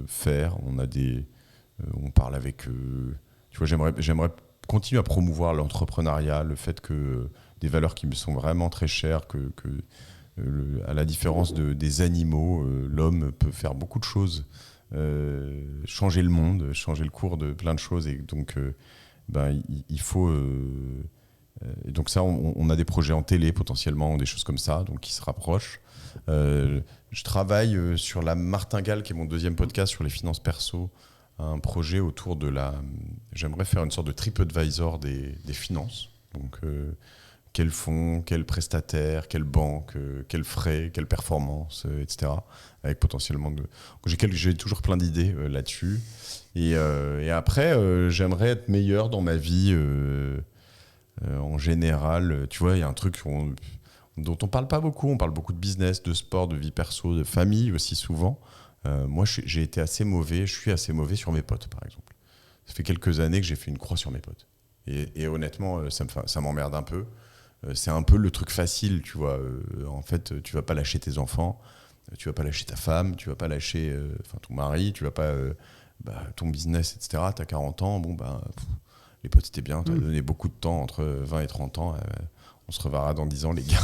faire. On parle avec. Tu vois, j'aimerais continuer à promouvoir l'entrepreneuriat, le fait que des valeurs qui me sont vraiment très chères, à la différence des animaux, l'homme peut faire beaucoup de choses, changer le monde, changer le cours de plein de choses, et donc il faut... et donc ça, on a des projets en télé potentiellement, des choses comme ça, donc qui se rapprochent. Je travaille sur la Martingale, qui est mon 2e podcast sur les finances perso, un projet autour j'aimerais faire une sorte de TripAdvisor des finances, donc... quels fonds, quels prestataires, quelles banques, quels frais, quelles performances, etc. Avec potentiellement j'ai toujours plein d'idées là-dessus. Et après, j'aimerais être meilleur dans ma vie en général. Tu vois, il y a un truc dont on parle pas beaucoup. On parle beaucoup de business, de sport, de vie perso, de famille aussi souvent. Moi, j'ai été assez mauvais. Je suis assez mauvais sur mes potes, par exemple. Ça fait quelques années que j'ai fait une croix sur mes potes. Et honnêtement, ça m'emmerde un peu. C'est un peu le truc facile, tu vois. En fait, tu vas pas lâcher tes enfants, tu vas pas lâcher ta femme, tu vas pas lâcher ton mari, tu vas pas ton business, etc. T'as 40 ans, les potes c'était bien, t'as donné beaucoup de temps, entre 20 et 30 ans. On se reverra dans 10 ans, les gars.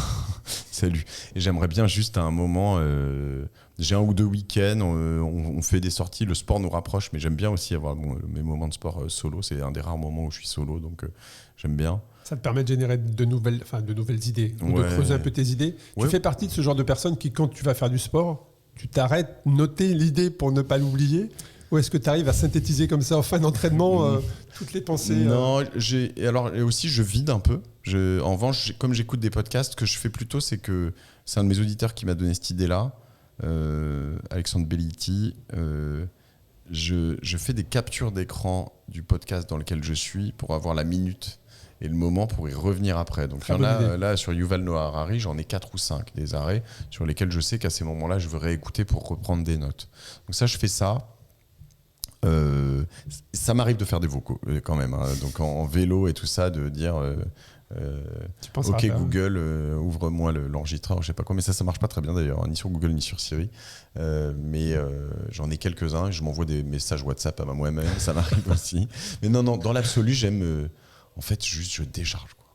Salut. Et j'aimerais bien juste à un moment, j'ai 1 ou 2 week-ends, on fait des sorties, le sport nous rapproche, mais j'aime bien aussi avoir mes moments de sport solo. C'est un des rares moments où je suis solo, donc j'aime bien. Ça te permet de générer de nouvelles idées, ou de creuser un peu tes idées. Tu fais partie de ce genre de personne qui, quand tu vas faire du sport, tu t'arrêtes, noter l'idée pour ne pas l'oublier, ou est-ce que tu arrives à synthétiser comme ça en fin d'entraînement toutes les pensées Non, et aussi je vide un peu. En revanche, comme j'écoute des podcasts, ce que je fais plutôt, c'est que c'est un de mes auditeurs qui m'a donné cette idée-là, Alexandre Belliti. Je fais des captures d'écran du podcast dans lequel je suis pour avoir la minute et le moment pour y revenir après. Donc là, sur Yuval Noah Harari, j'en ai 4 ou 5 des arrêts sur lesquels je sais qu'à ces moments-là, je veux réécouter pour reprendre des notes. Donc ça, je fais ça. Ça m'arrive de faire des vocaux quand même, hein. Donc en vélo et tout ça, de dire ok Google, ouvre-moi l'enregistreur, je sais pas quoi, mais ça marche pas très bien d'ailleurs, hein, ni sur Google ni sur Siri, mais j'en ai quelques-uns, je m'envoie des messages WhatsApp à moi-même, ça m'arrive aussi, mais non, dans l'absolu, j'aime en fait juste je décharge, quoi.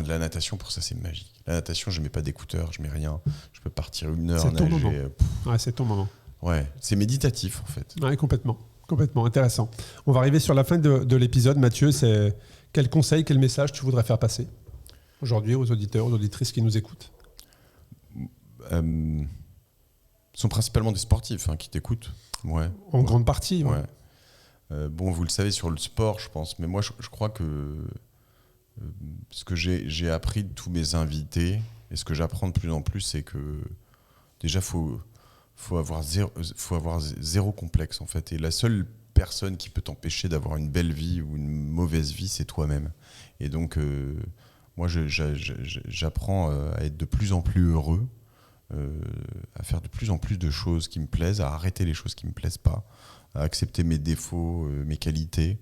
La natation, pour ça, c'est magique. La natation, je mets pas d'écouteurs, je mets rien, je peux partir 1 heure c'est ton nager. moment. C'est ton moment. Ouais, c'est méditatif en fait. Ouais, complètement intéressant. On va arriver sur la fin de l'épisode. Mathieu, c'est quel conseil, quel message tu voudrais faire passer aujourd'hui aux auditeurs, aux auditrices qui nous écoutent? Ce sont principalement des sportifs qui t'écoutent. Ouais. En grande partie. Ouais. Vous le savez sur le sport, je pense, mais moi je crois que ce que j'ai appris de tous mes invités et ce que j'apprends de plus en plus, c'est que déjà faut avoir zéro complexe en fait, et la seule personne qui peut t'empêcher d'avoir une belle vie ou une mauvaise vie, c'est toi-même. Et donc moi j'apprends à être de plus en plus heureux, à faire de plus en plus de choses qui me plaisent, à arrêter les choses qui me plaisent pas, à accepter mes défauts, mes qualités.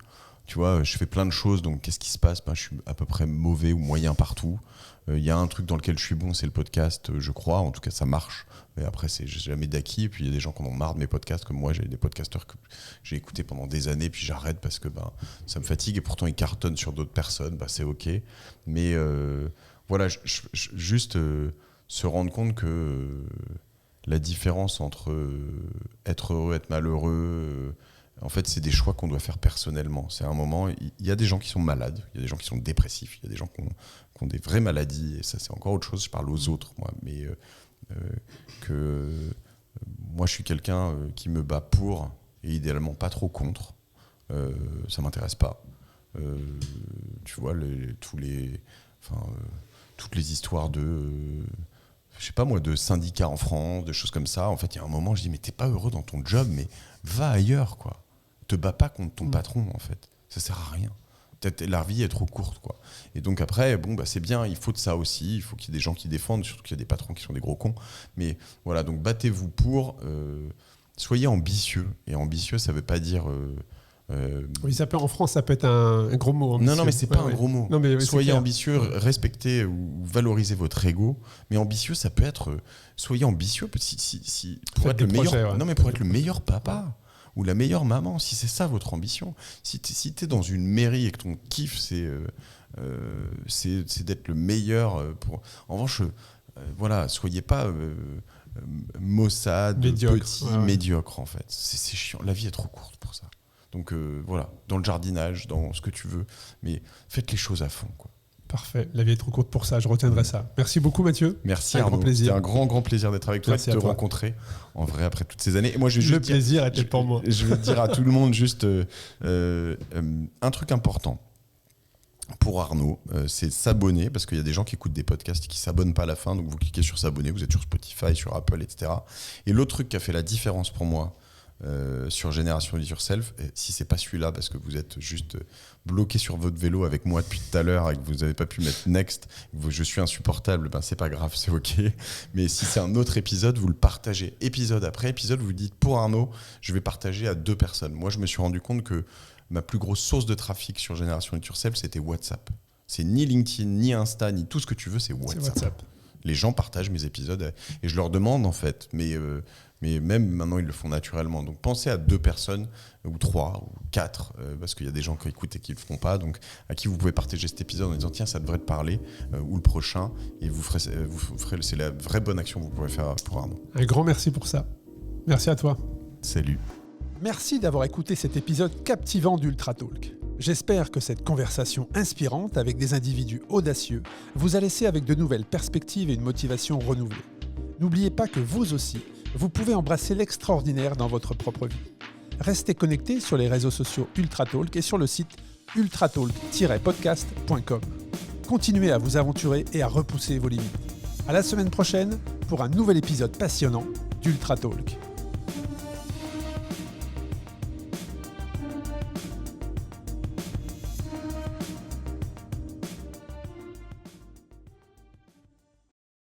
Tu vois, je fais plein de choses, donc qu'est-ce qui se passe? Je suis à peu près mauvais ou moyen partout. Il y a un truc dans lequel je suis bon, c'est le podcast, je crois. En tout cas, ça marche. Mais après, c'est jamais d'acquis. Et puis, il y a des gens qui en ont marre de mes podcasts, comme moi. J'ai des podcasteurs que j'ai écoutés pendant des années, puis j'arrête parce que ça me fatigue. Et pourtant, ils cartonnent sur d'autres personnes. C'est OK. Mais voilà, juste se rendre compte que la différence entre être heureux, être malheureux... en fait, c'est des choix qu'on doit faire personnellement. C'est un moment, il y a des gens qui sont malades, il y a des gens qui sont dépressifs, il y a des gens qui ont des vraies maladies, et ça, c'est encore autre chose. Je parle aux autres, moi, mais moi, je suis quelqu'un qui me bat pour, et idéalement pas trop contre. Ça m'intéresse pas. Tu vois, toutes les histoires je sais pas moi, de syndicats en France, de choses comme ça. En fait, il y a un moment, je dis, mais t'es pas heureux dans ton job, mais va ailleurs, quoi. Te bats pas contre ton patron, en fait. Ça sert à rien. La vie est trop courte, quoi. Et donc après, c'est bien, il faut de ça aussi. Il faut qu'il y ait des gens qui défendent, surtout qu'il y a des patrons qui sont des gros cons. Mais voilà, donc battez-vous pour. Soyez ambitieux. Et ambitieux, ça veut pas dire... Oui, en France, ça peut être un gros mot. Ambitieux. Non, mais c'est pas un gros mot. Non, mais soyez ambitieux, respectez ou valorisez votre ego. Mais ambitieux, ça peut être... soyez ambitieux pour être le meilleur. Non, mais pour être le meilleur papa ou la meilleure maman, si c'est ça votre ambition. Si t'es dans une mairie et que ton kiff, c'est d'être le meilleur. En revanche, voilà, soyez pas maussade, médiocre, en fait. C'est chiant. La vie est trop courte pour ça. Donc voilà, dans le jardinage, dans ce que tu veux, mais faites les choses à fond, quoi. Parfait, la vie est trop courte pour ça, je retiendrai ça. Merci beaucoup Mathieu. Merci Arnaud, c'était un grand plaisir d'être avec toi, de te rencontrer en vrai après toutes ces années. Et moi, le plaisir était pour moi. Je veux dire à tout le monde juste un truc important pour Arnaud, c'est s'abonner, parce qu'il y a des gens qui écoutent des podcasts et qui ne s'abonnent pas à la fin, donc vous cliquez sur s'abonner, vous êtes sur Spotify, sur Apple, etc. Et l'autre truc qui a fait la différence pour moi, sur Génération Do It Yourself, et si c'est pas celui-là parce que vous êtes juste bloqué sur votre vélo avec moi depuis tout à l'heure et que vous n'avez pas pu mettre next, je suis insupportable, c'est pas grave, c'est ok. Mais si c'est un autre épisode, vous le partagez épisode après épisode, vous dites pour Arnaud, je vais partager à 2 personnes. Moi, je me suis rendu compte que ma plus grosse source de trafic sur Génération It Yourself, c'était WhatsApp. C'est ni LinkedIn, ni Insta, ni tout ce que tu veux, c'est WhatsApp. Les gens partagent mes épisodes et je leur demande en fait, mais même maintenant ils le font naturellement. Donc pensez à 2 personnes, ou 3, ou 4, parce qu'il y a des gens qui écoutent et qui ne le feront pas, donc à qui vous pouvez partager cet épisode en disant tiens ça devrait te parler, ou le prochain, et vous ferez, c'est la vraie bonne action que vous pouvez faire pour Arnaud. Un grand merci pour ça. Merci à toi. Salut. Merci d'avoir écouté cet épisode captivant d'Ultra Talk. J'espère que cette conversation inspirante avec des individus audacieux vous a laissé avec de nouvelles perspectives et une motivation renouvelée. N'oubliez pas que vous aussi, vous pouvez embrasser l'extraordinaire dans votre propre vie. Restez connectés sur les réseaux sociaux Ultra Talk et sur le site ultratalk-podcast.com. Continuez à vous aventurer et à repousser vos limites. À la semaine prochaine pour un nouvel épisode passionnant d'Ultra Talk.